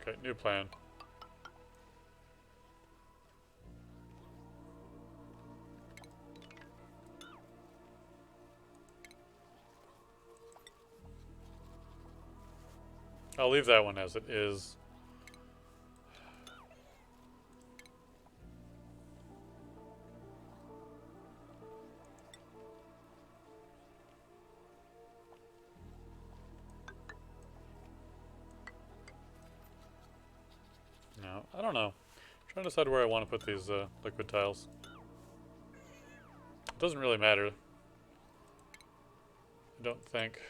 Okay, new plan. I'll leave that one as it is. No, I don't know. I'm trying to decide where I want to put these liquid tiles. It doesn't really matter. I don't think.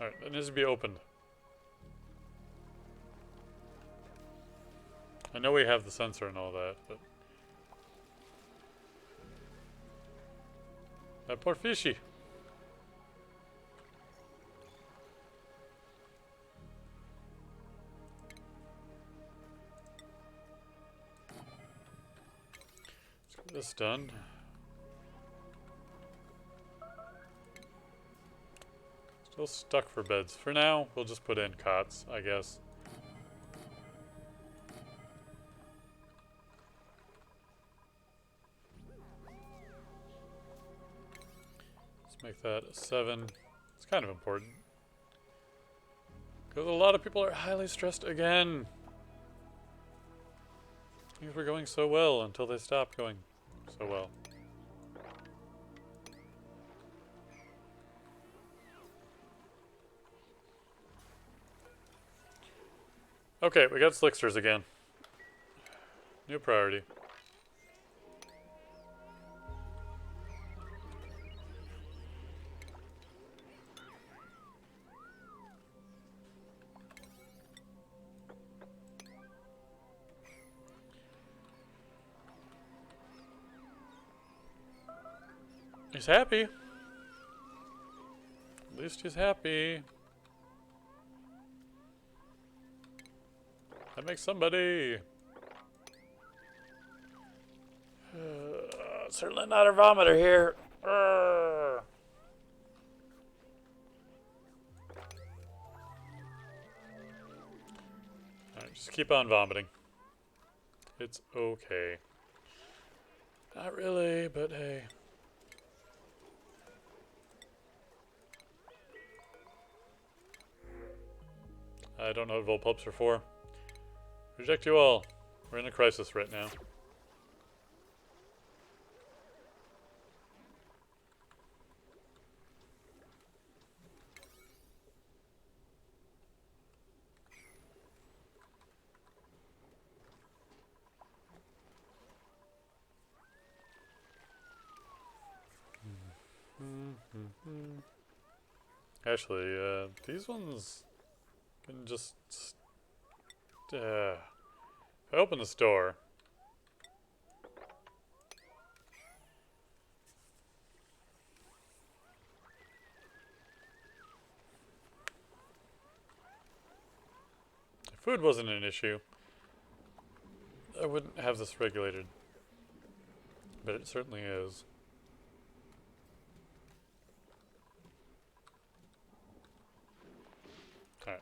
Alright, that needs to be opened. I know we have the sensor and all that, but... That poor fishy. This done. Still stuck for beds. For now, we'll just put in cots, I guess. Let's make that a 7. It's kind of important. Because a lot of people are highly stressed again. Things were going so well until they stopped going so well. Okay, we got slicksters again. New priority. He's happy. At least he's happy. That makes somebody. Certainly not a vomiter here. Alright, just keep on vomiting. It's okay. Not really, but hey. I don't know what Volpulps are for. Reject you all. We're in a crisis right now. Actually, these ones can just... if I open this door... If food wasn't an issue, I wouldn't have this regulated. But it certainly is. Alright.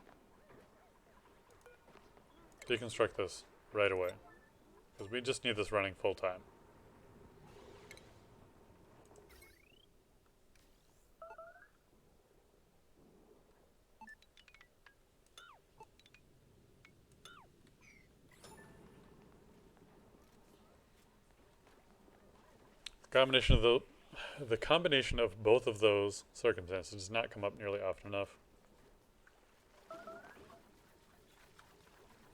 Deconstruct this right away. Because we just need this running full time. The combination of both of those circumstances does not come up nearly often enough.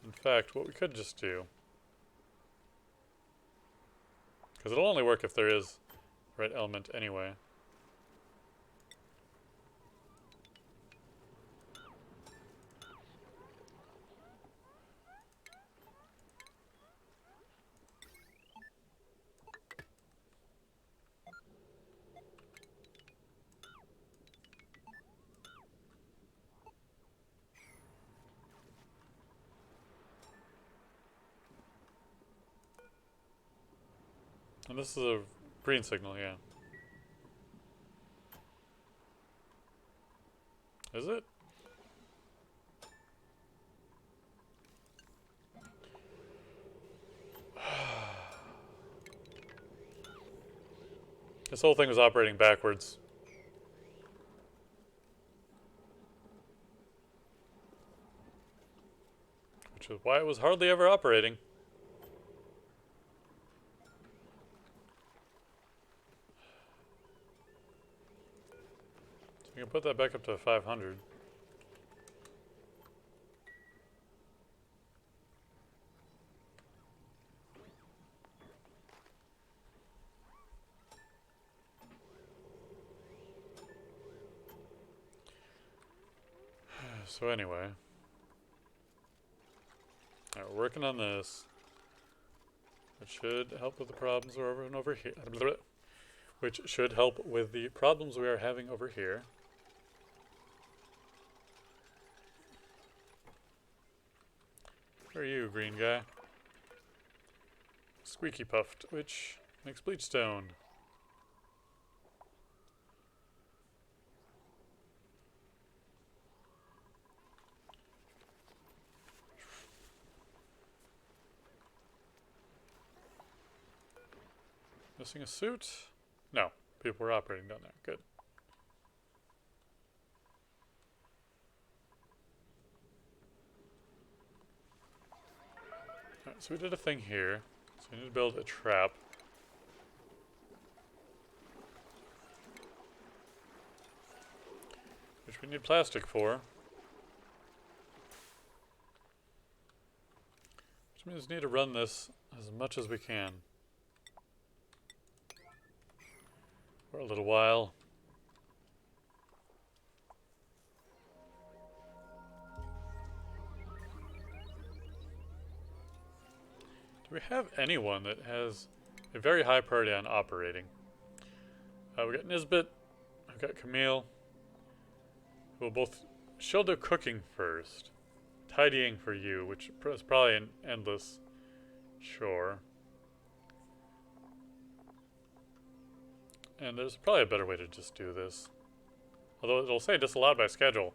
In fact, what we could just do, because it'll only work if there is red element anyway. And this is a green signal, yeah. Is it? This whole thing was operating backwards. Which is why it was hardly ever operating. So we can put that back up to 500. So anyway, alright, we're working on this. It should help with the problems we're over here. Which should help with the problems we are having over here. Where are you, green guy? Squeaky puffed, which Makes bleach stone. Missing a suit? No. People were operating down there. Good. Alright, so we did a thing here. So we need to build a trap. Which we need plastic for. Which means we need to run this as much as we can. For a little while. Do we have anyone that has a very high priority on operating? We got Nisbet, we've got Camille. We'll both. She'll do cooking first. Tidying for you, which is probably an endless chore. And there's probably a better way to just do this. Although it'll say disallowed by schedule.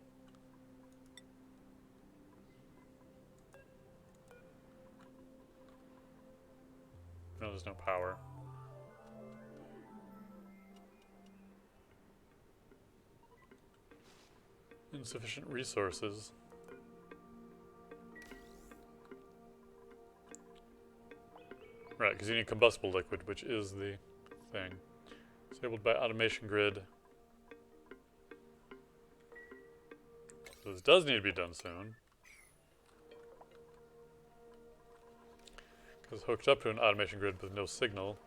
No, there's no power. Insufficient resources. Right, because you need combustible liquid, which is the thing. Disabled by automation grid. So this does need to be done soon. Because hooked up to an automation grid with no signal.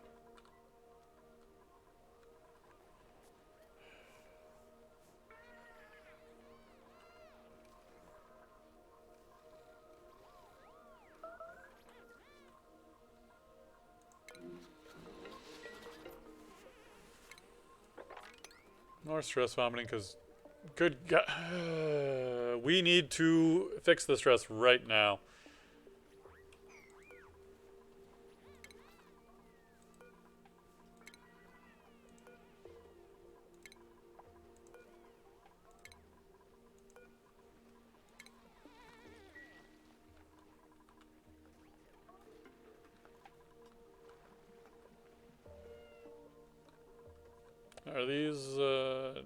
More stress vomiting because, good God, we need to fix the stress right now. Are these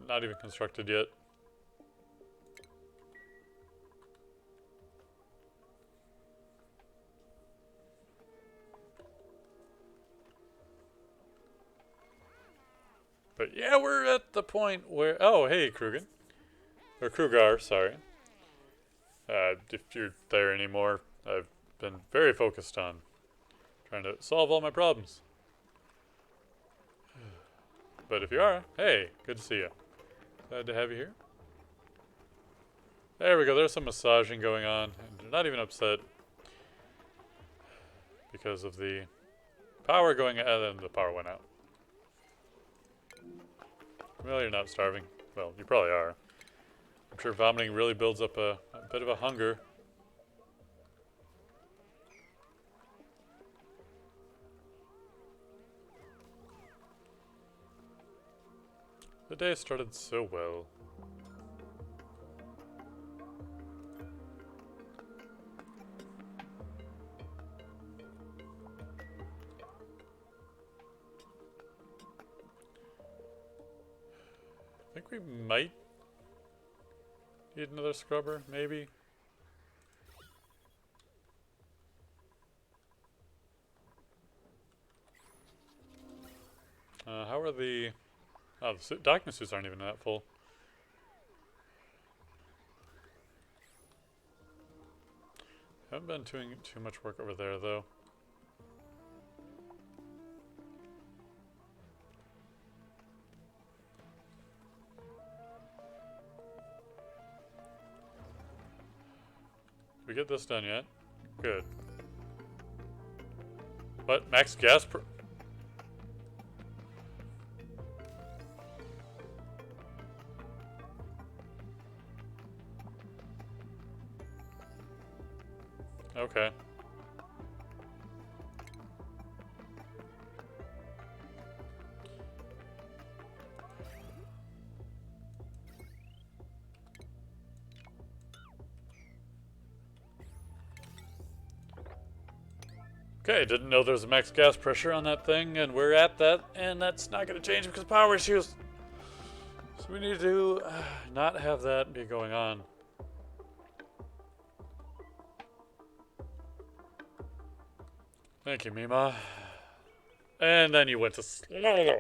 not even constructed yet? But yeah, we're at the point where... Oh, hey, Krugen. Or Krugar, sorry. If you're there anymore, I've been very focused on trying to solve all my problems. But if you are, hey, good to see you. Glad to have you here. There we go, there's some massaging going on. And they're not even upset because of the power going out, and then the power went out. Well, you're not starving. Well, you probably are. I'm sure vomiting really builds up a bit of a hunger. The day started so well. I think we might need another scrubber, maybe. How are the... Oh, the document suits aren't even that full. Haven't been doing too much work over there, though. Did we get this done yet? Good. What? Max gas per... Okay. Okay, didn't know there was a max gas pressure on that thing, and we're at that, and that's not going to change because of power issues. So we need to not have that be going on. Thank you, Mima. And then you went to sleep. Yeah,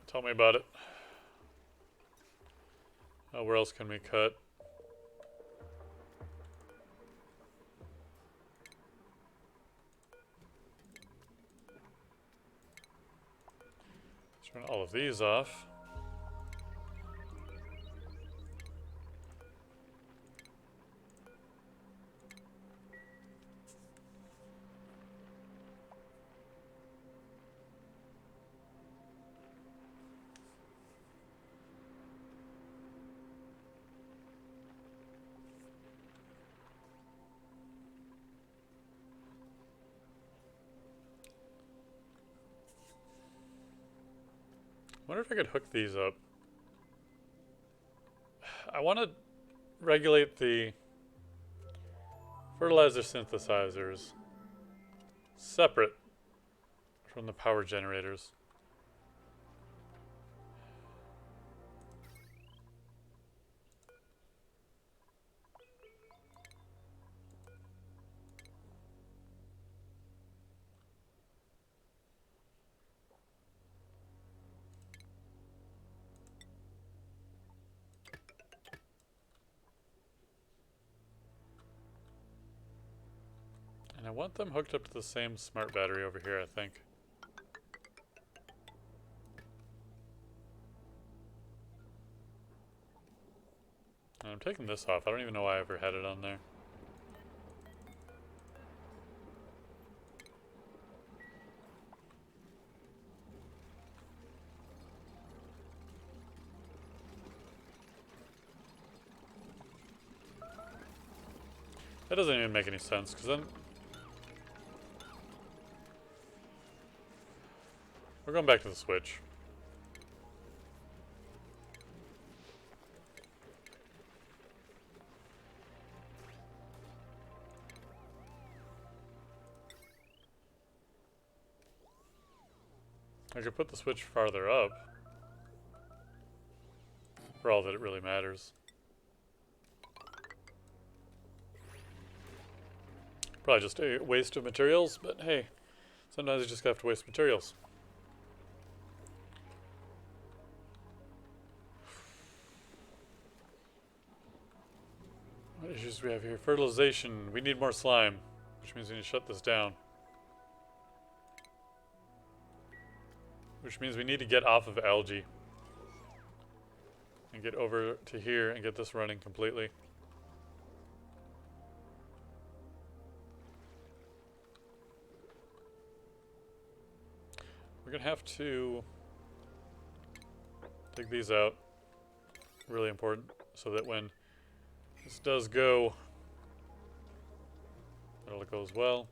tell me about it. Oh, where else can we cut? Turn all of these off. I wonder if I could hook these up. I want to regulate the fertilizer synthesizers separate from the power generators. And I want them hooked up to the same smart battery over here, I think. And I'm taking this off. I don't even know why I ever had it on there. That doesn't even make any sense, because then we're going back to the switch. I could put the switch farther up, for all that it really matters. Probably just a waste of materials, but hey, sometimes you just have to waste materials. What issues do we have here? Fertilization. We need more slime, which means we need to shut this down. Which means we need to get off of algae. And get over to here and get this running completely. We're going to have to take these out. Really important. So that when this does go, it'll go as well.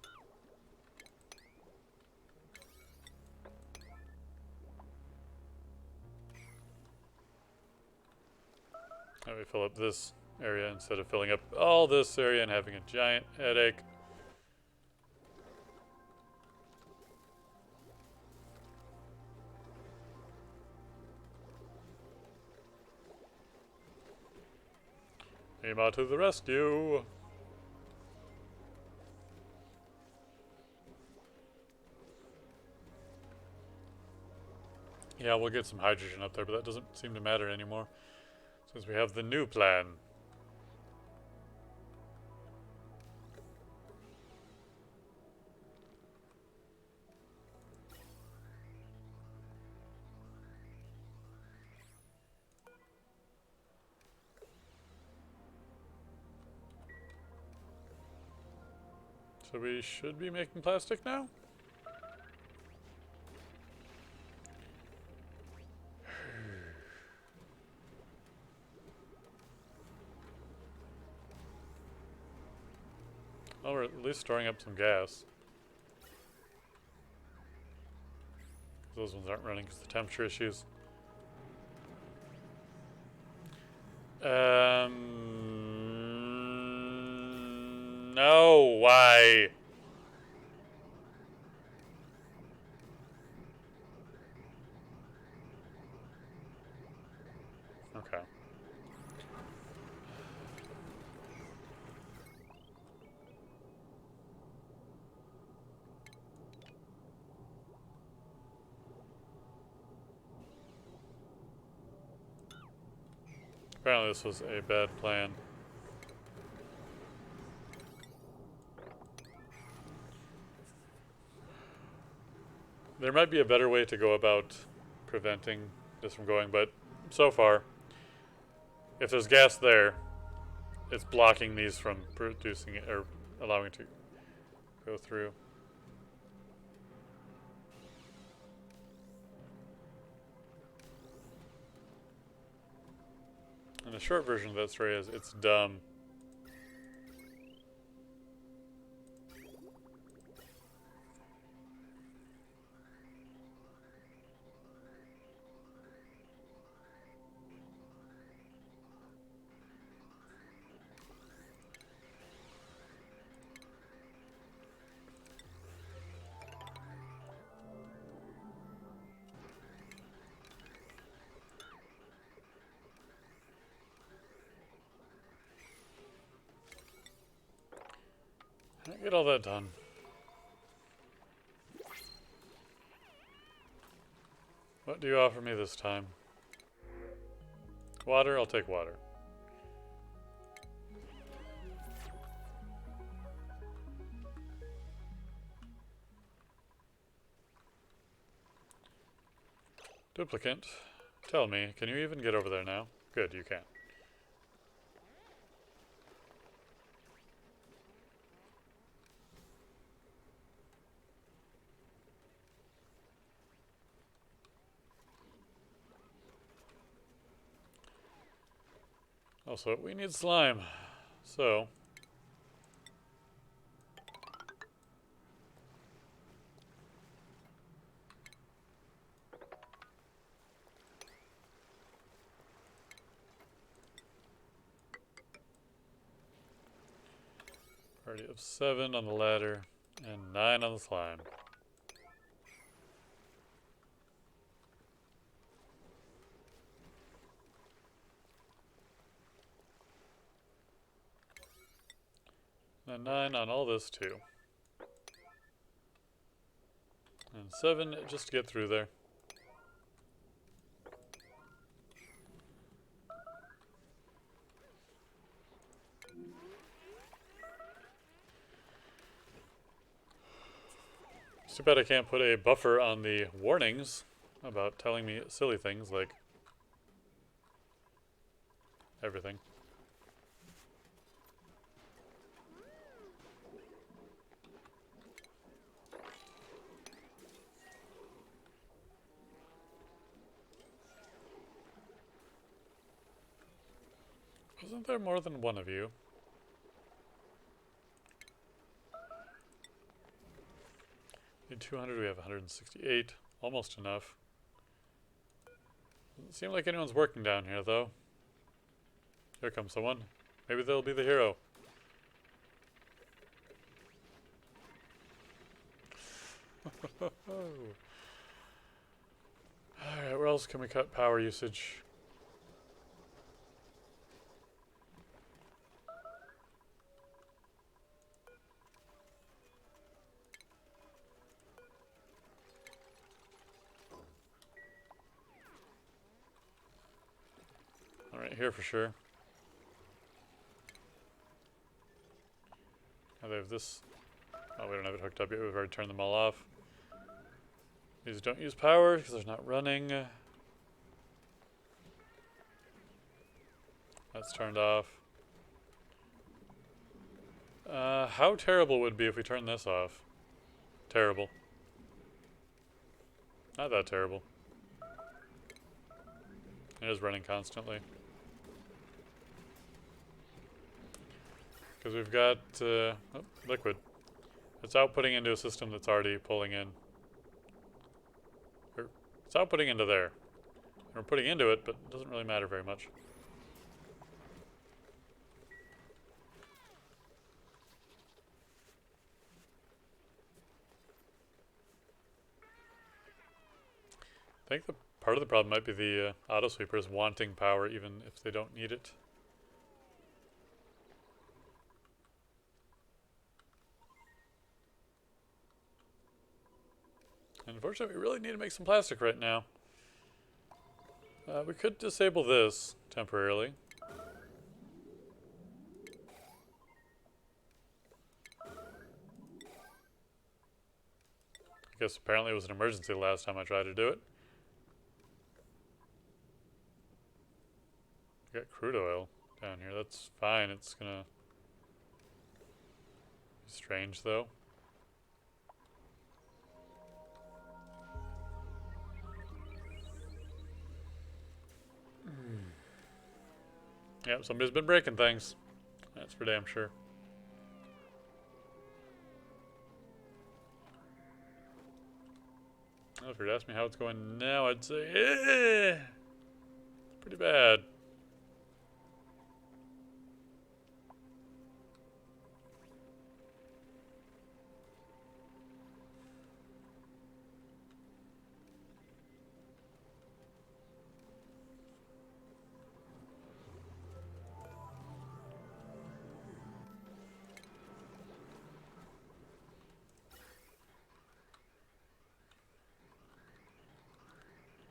Now we fill up this area instead of filling up all this area and having a giant headache. Ema to the rescue! Yeah, we'll get some hydrogen up there, but that doesn't seem to matter anymore, since we have the new plan. So we should be making plastic now? Well, we're at least storing up some gas. Those ones aren't running because of the temperature issues. No, why? Okay. Apparently this was a bad plan. There might be a better way to go about preventing this from going, but so far, if there's gas there, it's blocking these from producing it, or allowing it to go through. And the short version of that story is it's dumb. Get all that done. What do you offer me this time? Water? I'll take water. Duplicant. Tell me, can you even get over there now? Good, you can. Also, we need slime. So, party of 7 on the ladder and 9 on the slime. And 9 on all this too. And 7 just to get through there. Too bad I can't put a buffer on the warnings about telling me silly things like everything. Wasn't there more than one of you? Need 200, we have 168. Almost enough. Doesn't seem like anyone's working down here, though. Here comes someone. Maybe they'll be the hero. Alright, where else can we cut power usage? Alright, here for sure. Now they have this. Oh, we don't have it hooked up yet. We've already turned them all off. These don't use power because they're not running. That's turned off. How terrible would it be if we turned this off? Terrible. Not that terrible. It is running constantly. Because we've got liquid. It's outputting into a system that's already pulling in. It's outputting into there. And we're putting into it, but it doesn't really matter very much. I think the part of the problem might be the auto sweepers wanting power even if they don't need it. Unfortunately, we really need to make some plastic right now. We could disable this temporarily. I guess apparently it was an emergency the last time I tried to do it. I got crude oil down here. That's fine. It's gonna be strange though. Yep, somebody's been breaking things. That's for damn sure. Well, if you'd ask me how it's going now, I'd say, it's pretty bad.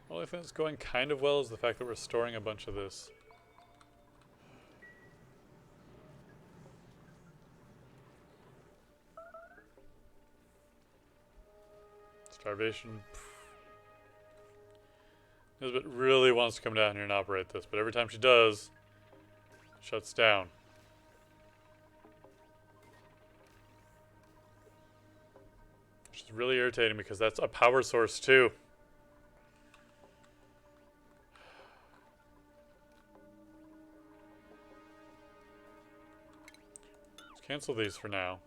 The only thing that's going kind of well is the fact that we're storing a bunch of this. Starvation. Elizabeth really wants to come down here and operate this, but every time she does, it shuts down. Which is really irritating because that's a power source too. Let's cancel these for now.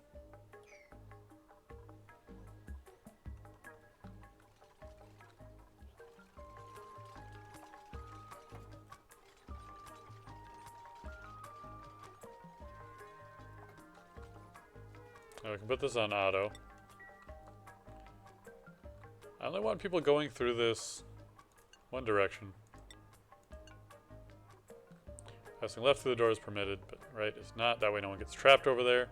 Now we can put this on auto. I only want people going through this one direction. Passing left through the door is permitted, but right is not. That way no one gets trapped over there.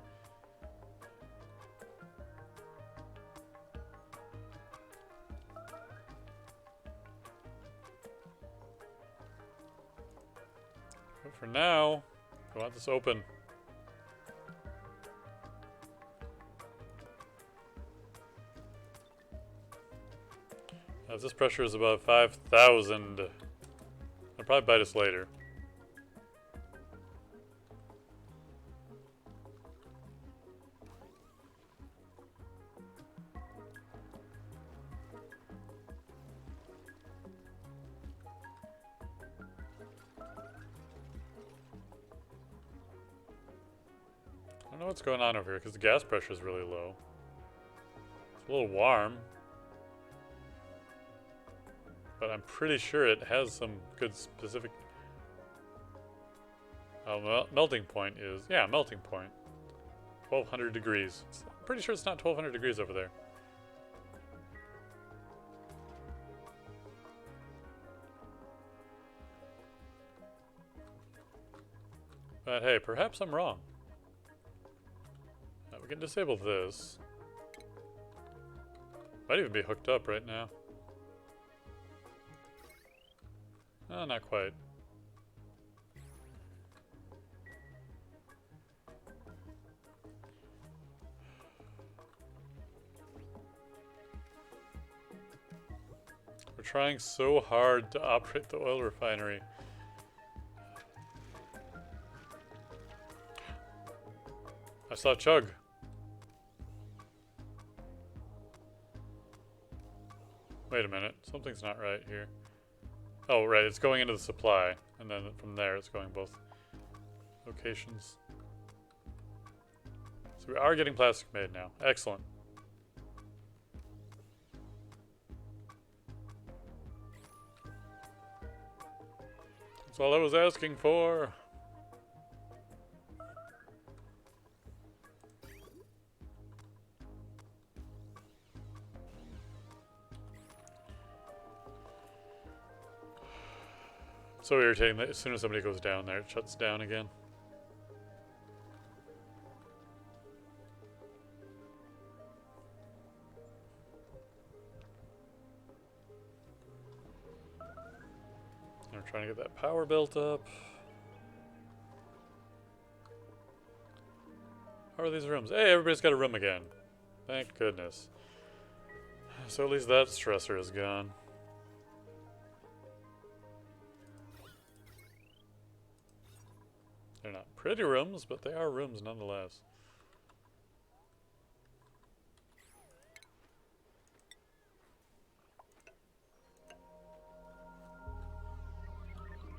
But for now, we want this open. If this pressure is above 5,000, they'll probably bite us later. I don't know what's going on over here because the gas pressure is really low. It's a little warm. But I'm pretty sure it has some good specific... melting point is... Yeah, melting point. 1,200 degrees. I'm pretty sure it's not 1,200 degrees over there. But hey, perhaps I'm wrong. We can disable this. Might even be hooked up right now. No, not quite. We're trying so hard to operate the oil refinery. I saw Chug. Wait a minute, something's not right here. Oh, right, it's going into the supply, and then from there it's going both locations. So we are getting plastic made now. Excellent. That's all I was asking for. So irritating that as soon as somebody goes down there, it shuts down again. And we're trying to get that power built up. How are these rooms? Hey, everybody's got a room again. Thank goodness. So at least that stressor is gone. They're not pretty rooms, but they are rooms nonetheless.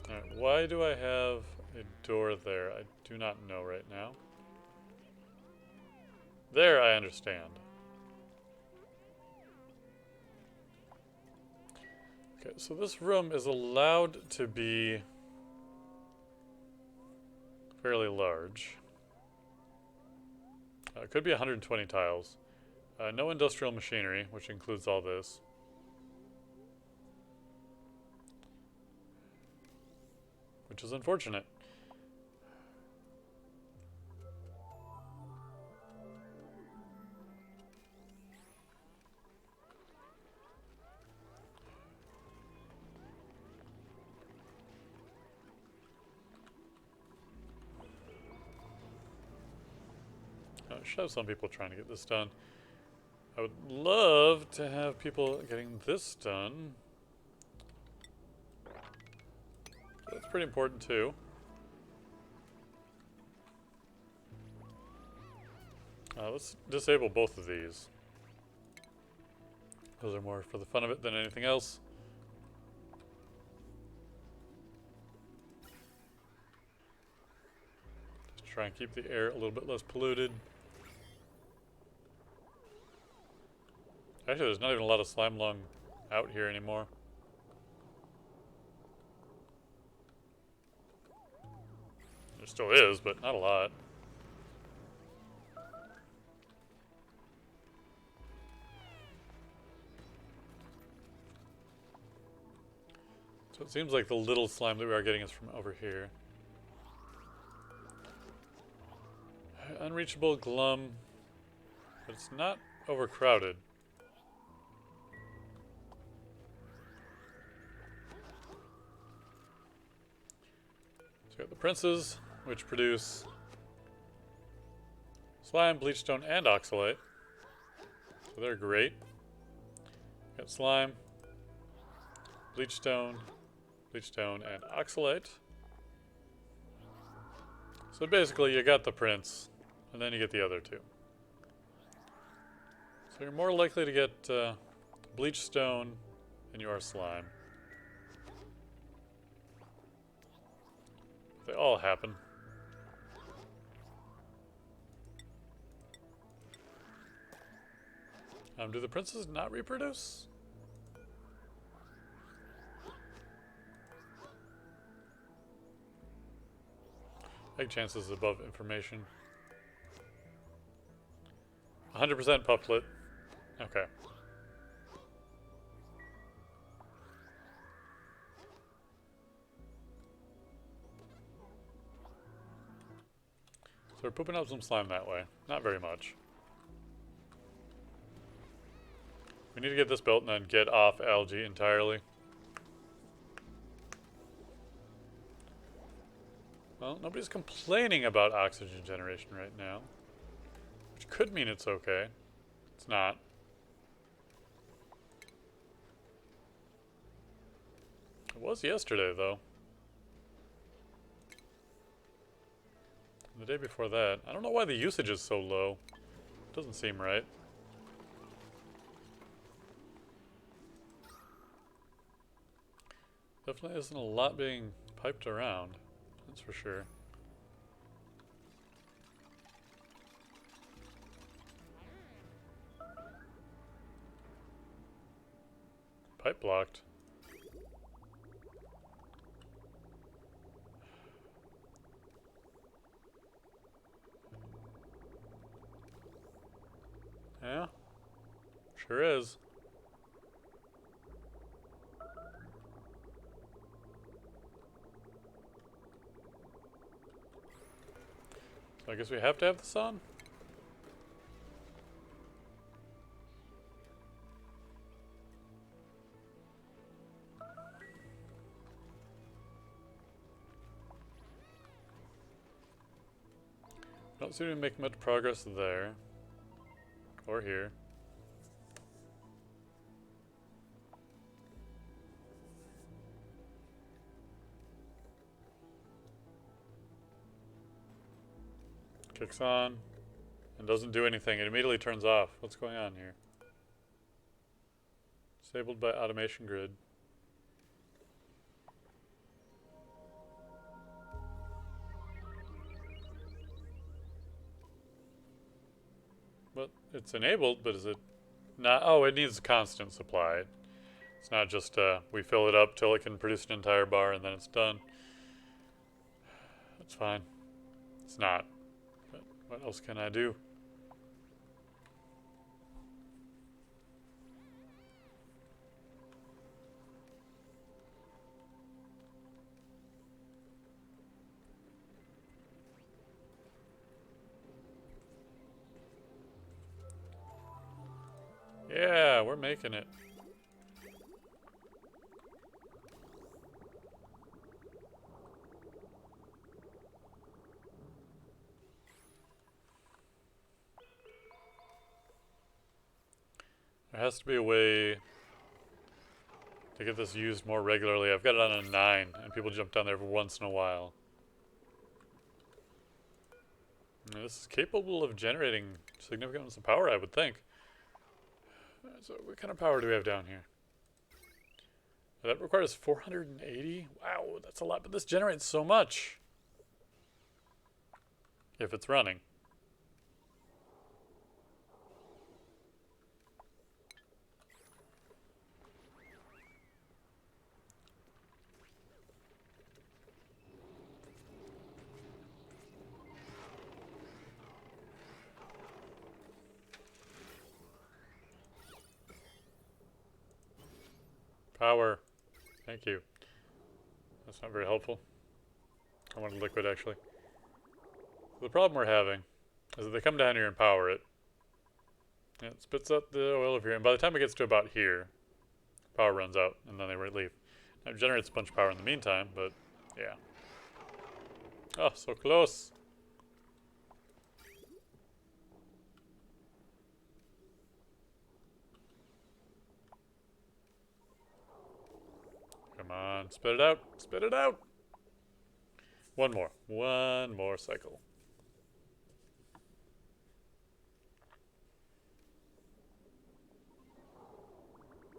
Alright, why do I have a door there? I do not know right now. There, I understand. Okay, so this room is allowed to be fairly large. It could be 120 tiles. No industrial machinery, which includes all this. Which is unfortunate. I should have some people trying to get this done. I would love to have people getting this done. That's pretty important too. Let's disable both of these. Those are more for the fun of it than anything else. Just try and keep the air a little bit less polluted. Actually, there's not even a lot of slime lung out here anymore. There still is, but not a lot. So it seems like the little slime that we are getting is from over here. Unreachable glum, but it's not overcrowded. So we got the princes, which produce slime, bleachstone, and oxalate. So they're great. Got slime, bleachstone, and oxalate. So basically you got the prince, and then you get the other two. So you're more likely to get bleachstone than you are slime. They all happen. Do the princes not reproduce? Egg chances above information. 100% pupplet. Okay. So we're pooping out some slime that way. Not very much. We need to get this built and then get off algae entirely. Well, nobody's complaining about oxygen generation right now. Which could mean it's okay. It's not. It was yesterday, though. And the day before that. I don't know why the usage is so low. Doesn't seem right. Definitely isn't a lot being piped around. That's for sure. Pipe blocked. Yeah, sure is. So I guess we have to have this on? Don't seem to be making much progress there. Or here. Kicks on. And doesn't do anything. It immediately turns off. What's going on here? Disabled by automation grid. Well, it's enabled, but is it not? Oh, it needs a constant supply. It's not just we fill it up till it can produce an entire bar and then it's done. That's fine. It's not. But what else can I do? Yeah, we're making it. There has to be a way to get this used more regularly. I've got it on a 9, and people jump down there every once in a while. And this is capable of generating significant amounts of power, I would think. So what kind of power do we have down here? That requires 480? Wow, that's a lot, but this generates so much. If it's running. Power. Thank you. That's not very helpful. I wanted liquid, actually. So the problem we're having is that they come down here and power it. And it spits out the oil over here, and by the time it gets to about here, power runs out, and then they leave. Now it generates a bunch of power in the meantime, but yeah. Oh, so close. Come on, spit it out. Spit it out. One more. One more cycle.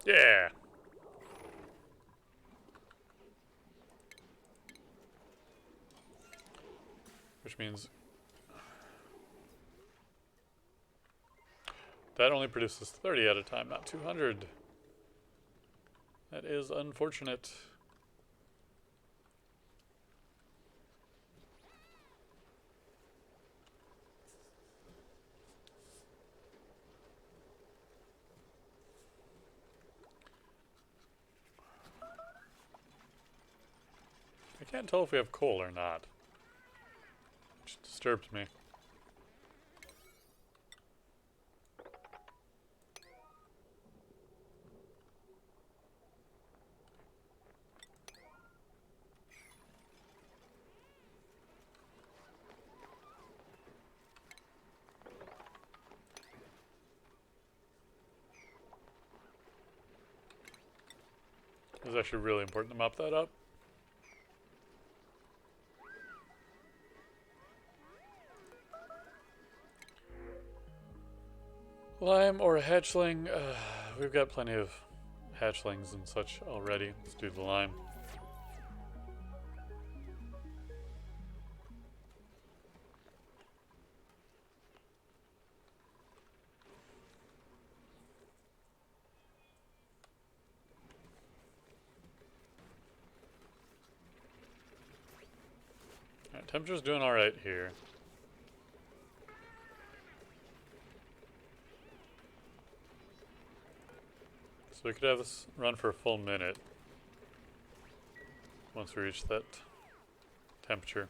Yeah. Which means that only produces 30 at a time, not 200. That is unfortunate. I can't tell if we have coal or not, which disturbs me. It's actually really important to mop that up. Lime or a hatchling? We've got plenty of hatchlings and such already. Let's do the lime. Alright, temperature's doing alright here. So we could have this run for a full minute once we reach that temperature.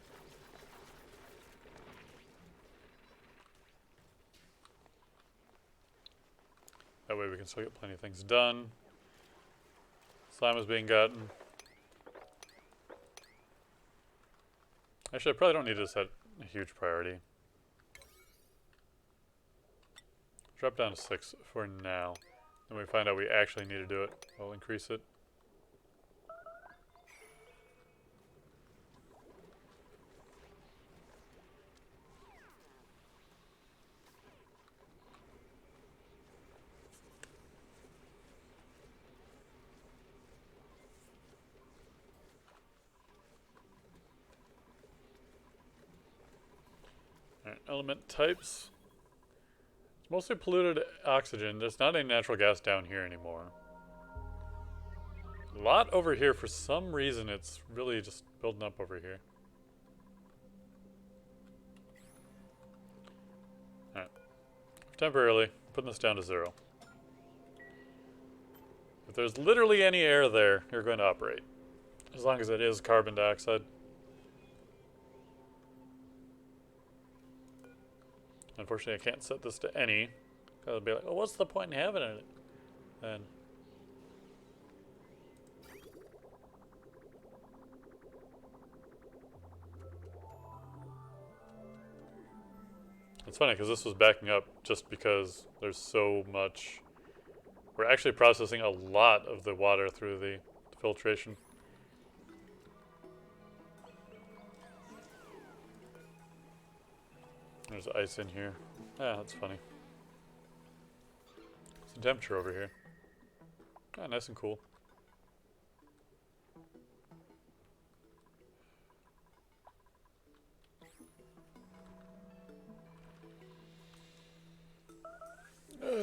That way we can still get plenty of things done. Slime is being gotten. Actually, I probably don't need to set a huge priority. Drop down to 6 for now. Then we find out we actually need to do it. We'll increase it. Alright, element types. It's mostly polluted oxygen. There's not any natural gas down here anymore. A lot over here. For some reason, it's really just building up over here. Alright. Temporarily, putting this down to 0. If there's literally any air there, you're going to operate. As long as it is carbon dioxide. Unfortunately, I can't set this to any. Because I'll be like, oh, what's the point in having it? Then. It's funny because this was backing up just because there's so much. We're actually processing a lot of the water through the filtration. There's ice in here. Ah, that's funny. Some temperature over here. Ah, nice and cool.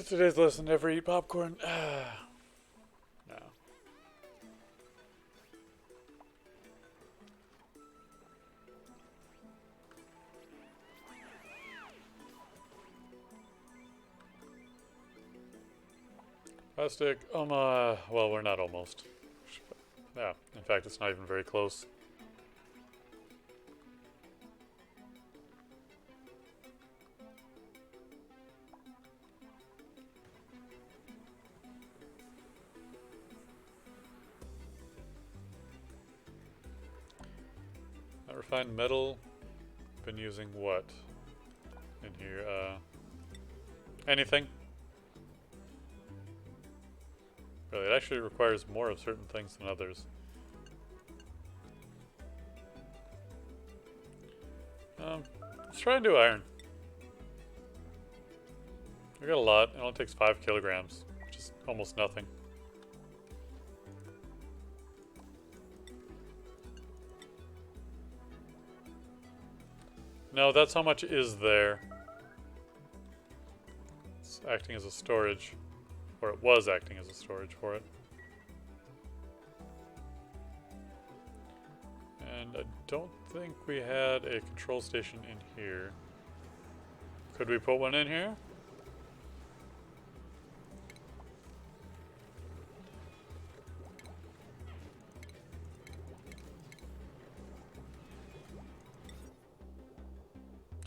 Today's lesson: never eat popcorn. No. Plastic, well, we're not almost. Yeah, in fact, it's not even very close. Refined metal. Been using what in here? Anything. Really, it actually requires more of certain things than others. Let's try and do iron. We got a lot. It only takes 5 kilograms, which is almost nothing. No, that's how much is there. It's acting as a storage. Or it was acting as a storage for it. And I don't think we had a control station in here. Could we put one in here?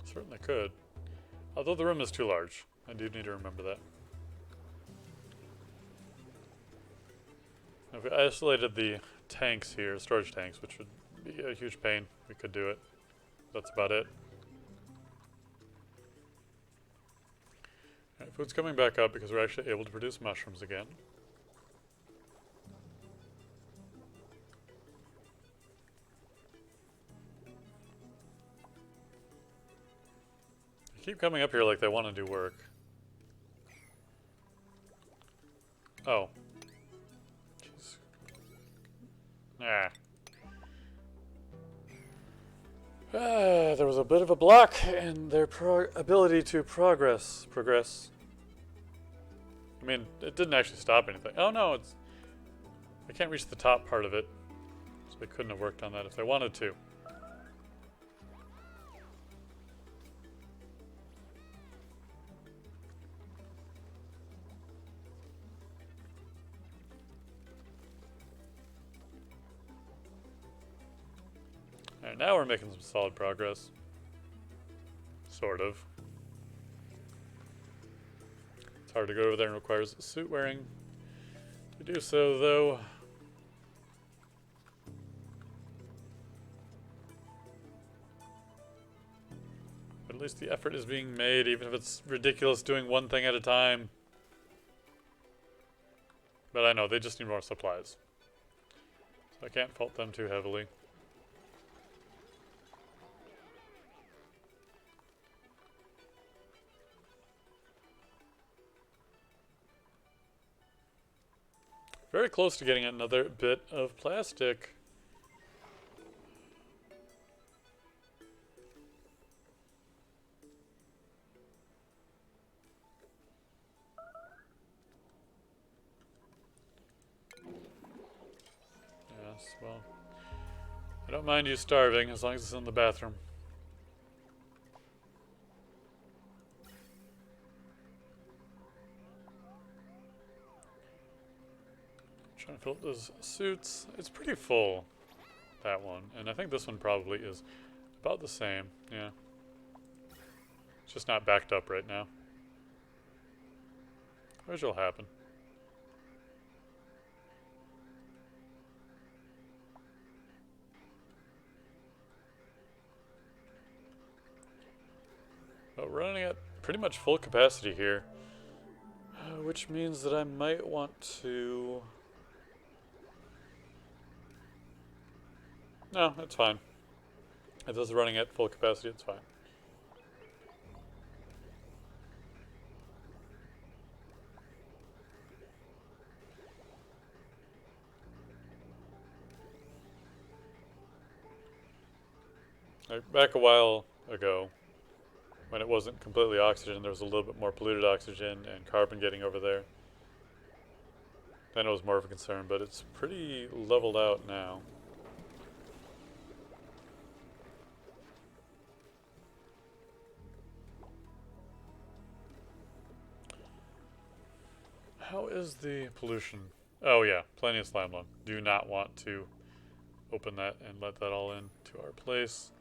Certainly could. Although the room is too large. I do need to remember that. If we isolated the tanks here, storage tanks, which would be a huge pain, we could do it. That's about it. Alright, food's coming back up because we're actually able to produce mushrooms again. They keep coming up here like they want to do work. Oh. Jeez. There was a bit of a block in their ability to progress. I mean, it didn't actually stop anything. Oh no, it's... I can't reach the top part of it. So they couldn't have worked on that if they wanted to. Alright, now we're making some solid progress. Sort of. It's hard to go over there and requires suit wearing to do so, though. But at least the effort is being made, even if it's ridiculous doing one thing at a time. But I know, they just need more supplies. So I can't fault them too heavily. Very close to getting another bit of plastic. Yes, well, I don't mind you starving as long as it's in the bathroom. Trying to fill up those suits. It's pretty full, that one. And I think this one probably is about the same. Yeah. It's just not backed up right now. Which will happen. But we're running at pretty much full capacity here. Which means that I might want to... No, it's fine. If this is running at full capacity, it's fine. Back a while ago, when it wasn't completely oxygen, there was a little bit more polluted oxygen and carbon getting over there. Then it was more of a concern, but it's pretty leveled out now. How is the pollution? Oh yeah, plenty of slime lung. Do not want to open that and let that all in to our place.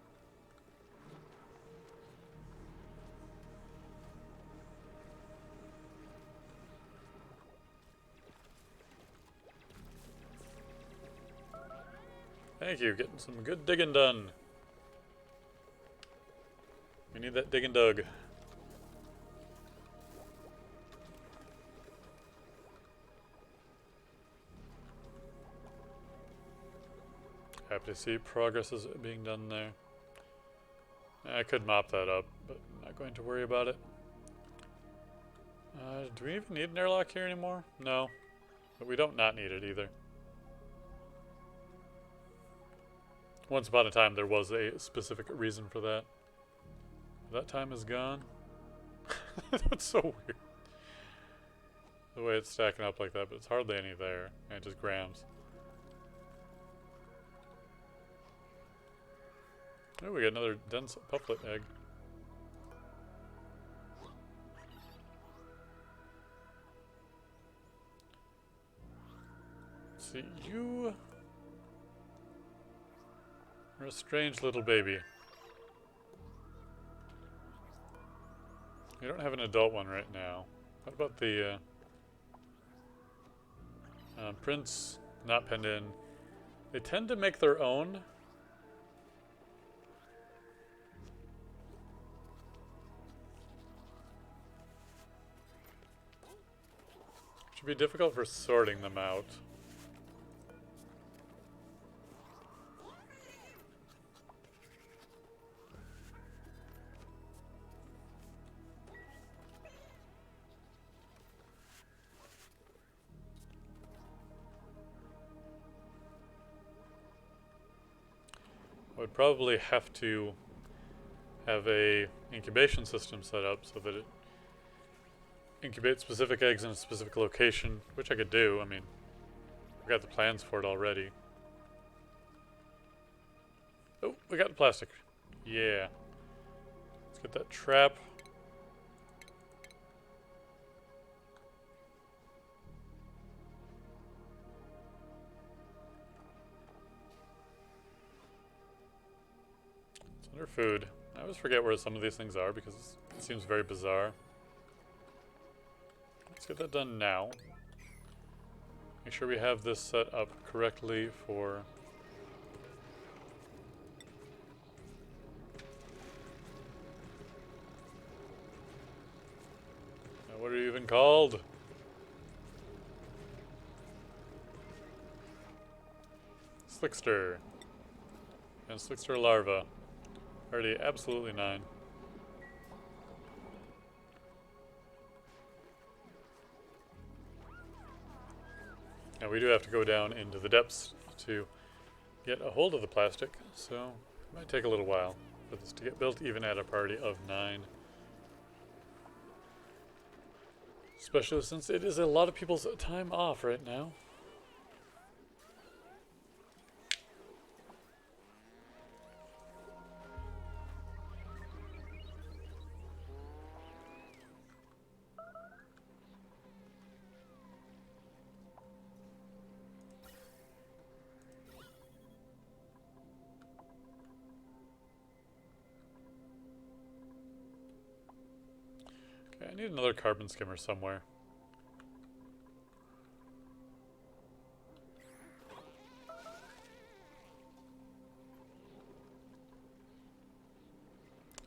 Thank you, getting some good digging done. We need that digging dug. Happy to see progress is being done there. I could mop that up, but I'm not going to worry about it. Do we even need an airlock here anymore? No. But we don't not need it either. Once upon a time there was a specific reason for that. That time is gone. That's so weird. The way it's stacking up like that, but it's hardly any there. And it just grams. Oh, we got another dense pufflet egg. Let's see, you are a strange little baby. You don't have an adult one right now. What about the prints not penned in? They tend to make their own. Should be difficult for sorting them out. I would probably have to have a incubation system set up so that it incubates specific eggs in a specific location, which I could do. I mean, I've got the plans for it already. Oh, we got the plastic. Yeah. Let's get that trap. It's under food. I always forget where some of these things are because it seems very bizarre. Let's get that done now. Make sure we have this set up correctly for... What are you even called? Slickster. And Slickster larva. Already absolutely 9. Now we do have to go down into the depths to get a hold of the plastic, so it might take a little while for this to get built even at a party of 9. Especially since it is a lot of people's time off right now. Okay, I need another carbon skimmer somewhere.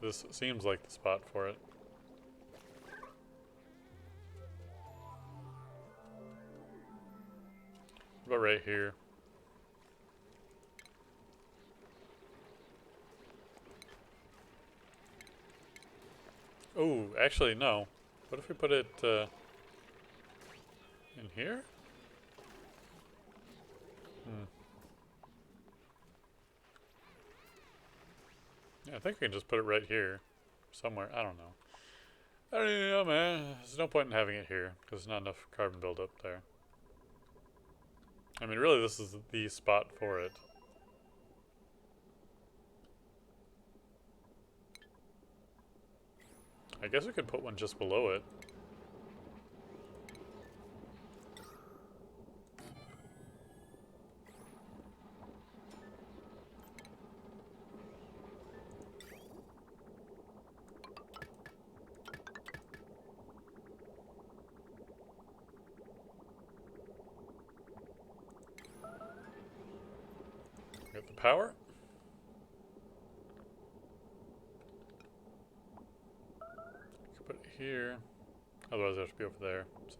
This seems like the spot for it. About right here. Oh, actually, no. What if we put it in here? Yeah, I think we can just put it right here. Somewhere. I don't know. I don't even know, man. There's no point in having it here, because there's not enough carbon buildup there. I mean, really, this is the spot for it. I guess we could put one just below it. Got the power. Put it here. Otherwise, I have to be over there. So.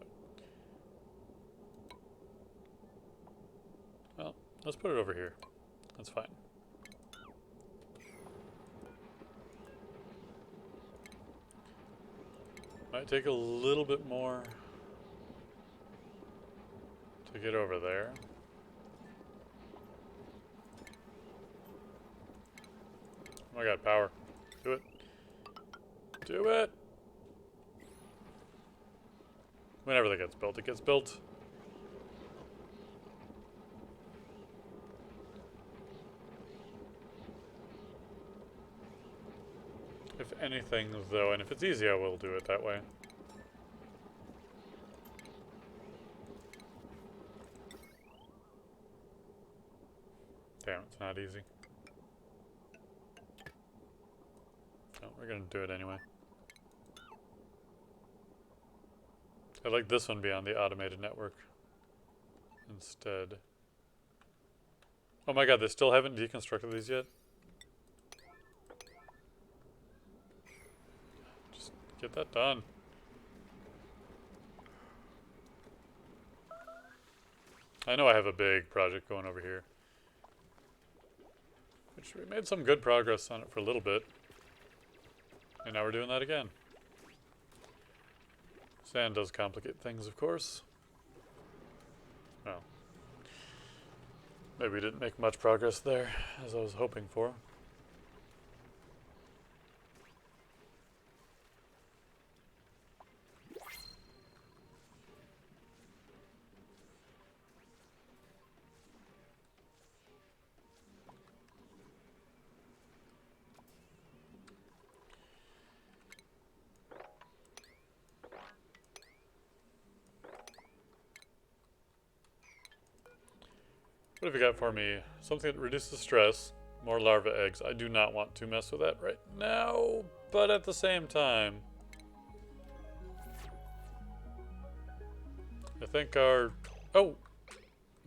Well, let's put it over here. That's fine. Might take a little bit more to get over there. Oh my god, power. Do it. Do it! Whenever that gets built, it gets built. If anything, though, and if it's easy, I will do it that way. Damn, it's not easy. Oh, we're gonna do it anyway. I'd like this one to be on the automated network instead. Oh my god, they still haven't deconstructed these yet? Just get that done. I know I have a big project going over here. Which we made some good progress on it for a little bit. And now we're doing that again. Sand does complicate things, of course. Well, maybe we didn't make much progress there, as I was hoping for. What have you got for me? Something that reduces stress, more larva eggs. I do not want to mess with that right now, but at the same time, I think our... Oh!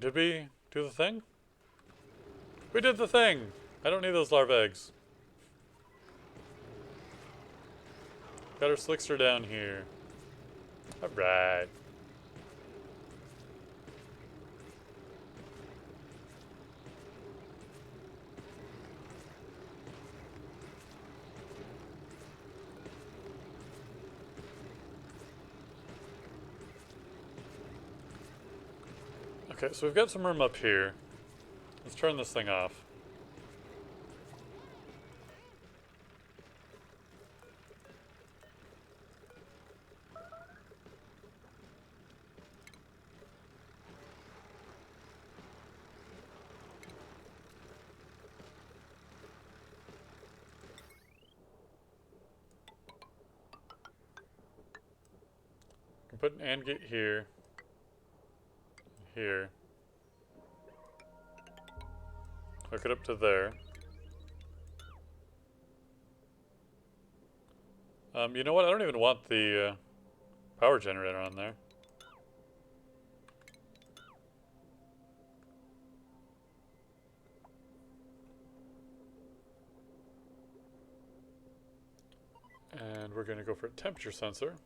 Did we do the thing? We did the thing! I don't need those larva eggs. Got our slickster down here. Alright. Okay, so we've got some room up here. Let's turn this thing off. I can put an AND gate here. Here. Hook it up to there. You know what? I don't even want the power generator on there. And we're going to go for a temperature sensor.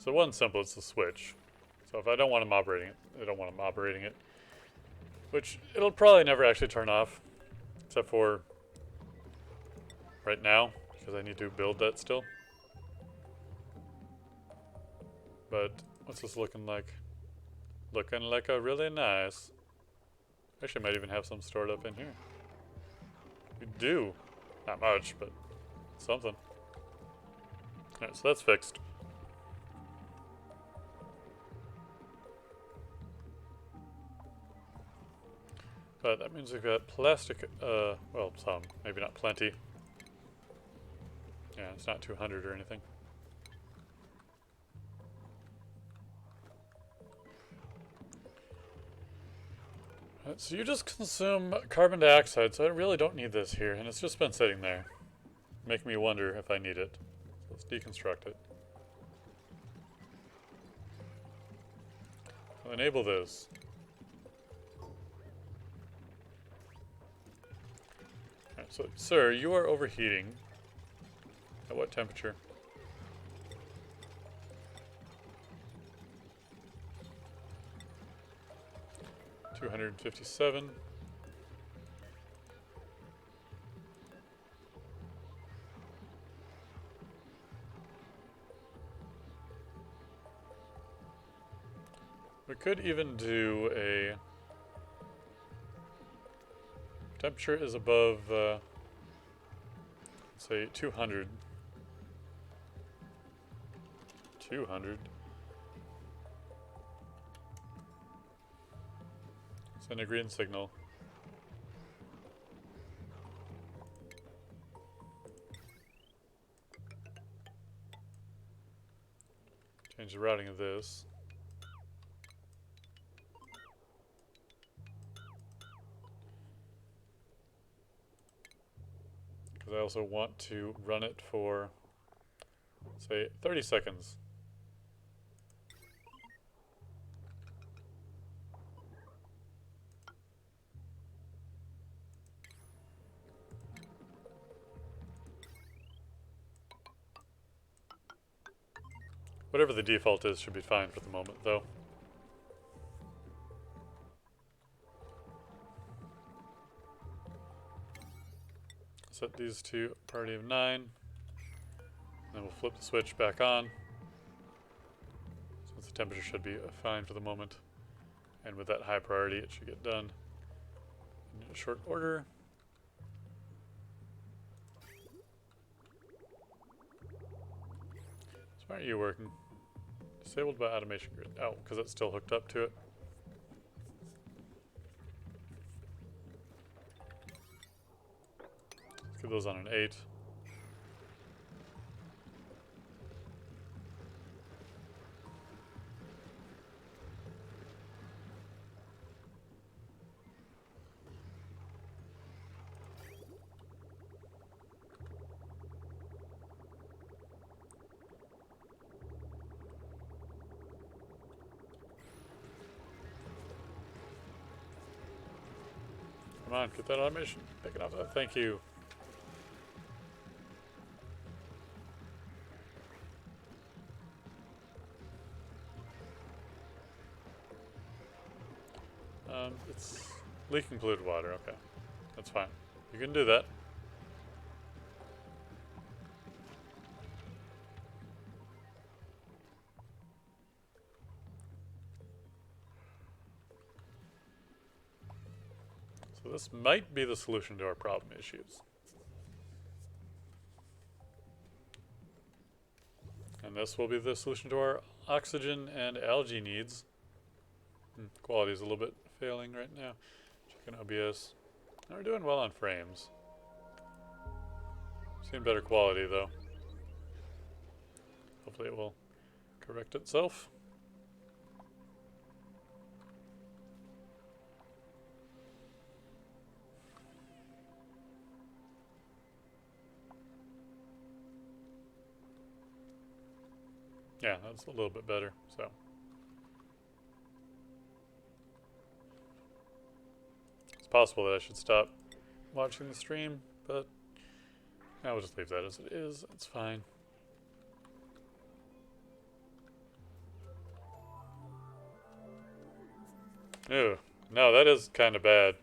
So one simple, it's the switch. So if I don't want them operating it, I don't want them operating it. Which it'll probably never actually turn off. Except for right now, because I need to build that still. But what's this looking like? Looking like a really nice. Actually, might even have some stored up in here. We do. Not much, but something. Alright, so that's fixed. But that means we've got plastic, well, some. Maybe not plenty. Yeah, it's not 200 or anything. Right, so you just consume carbon dioxide, so I really don't need this here, and it's just been sitting there. Making me wonder if I need it. So let's deconstruct it. I'll enable this. Right, so, sir, you are overheating. At what temperature? $257. We could even do a temperature is above, say 200. 200. Send a green signal. Change the routing of this. Because I also want to run it for, say, 30 seconds. Whatever the default is should be fine for the moment, though. Set these to priority of 9. Then we'll flip the switch back on. Since the temperature should be fine for the moment. And with that high priority, it should get done in short order. So why aren't you working? Disabled by automation grid. Oh, because it's still hooked up to it. Let's get those on an 8. Come on, get that automation. Pick it off that. Thank you. It's leaking polluted water. Okay, that's fine. You can do that. So this might be the solution to our problem issues. And this will be the solution to our oxygen and algae needs. Quality is a little bit failing right now. Checking OBS. We're doing well on frames. Seeing better quality though. Hopefully it will correct itself. Yeah, that's a little bit better, so. It's possible that I should stop watching the stream, but I'll just leave that as it is. It's fine. Ew. No, that is kind of bad.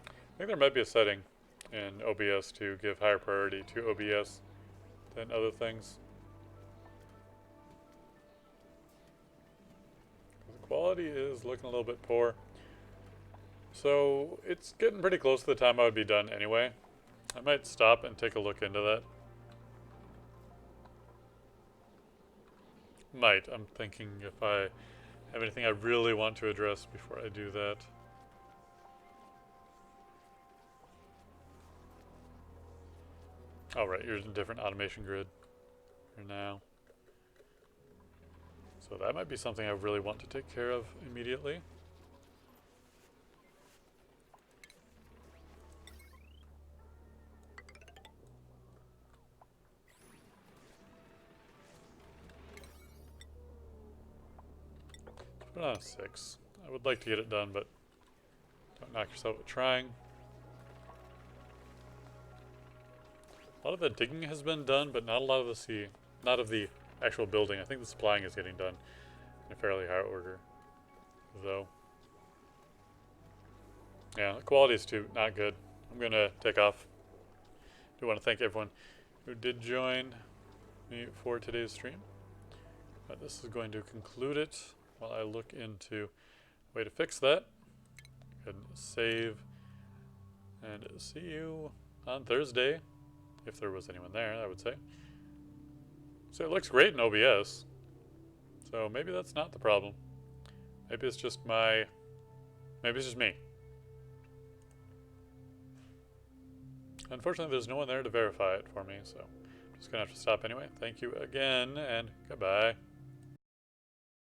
I think there might be a setting in OBS to give higher priority to OBS than other things. The quality is looking a little bit poor. So it's getting pretty close to the time I would be done anyway. I might stop and take a look into that. Might. I'm thinking if I have anything I really want to address before I do that. Oh, right. Here's a different automation grid here now. So that might be something I really want to take care of immediately. Put on a 6. I would like to get it done, but don't knock yourself out trying. A lot of the digging has been done, but not a lot of the actual building. I think the supplying is getting done in a fairly high order, though. Yeah, the quality is not good. I'm gonna take off. I do want to thank everyone who did join me for today's stream. But this is going to conclude it while I look into a way to fix that. Go ahead and save, and see you on Thursday. If there was anyone there, I would say. So it looks great in OBS. So maybe that's not the problem. Maybe it's just maybe it's just me. Unfortunately, there's no one there to verify it for me, so I'm just gonna have to stop anyway. Thank you again, and goodbye.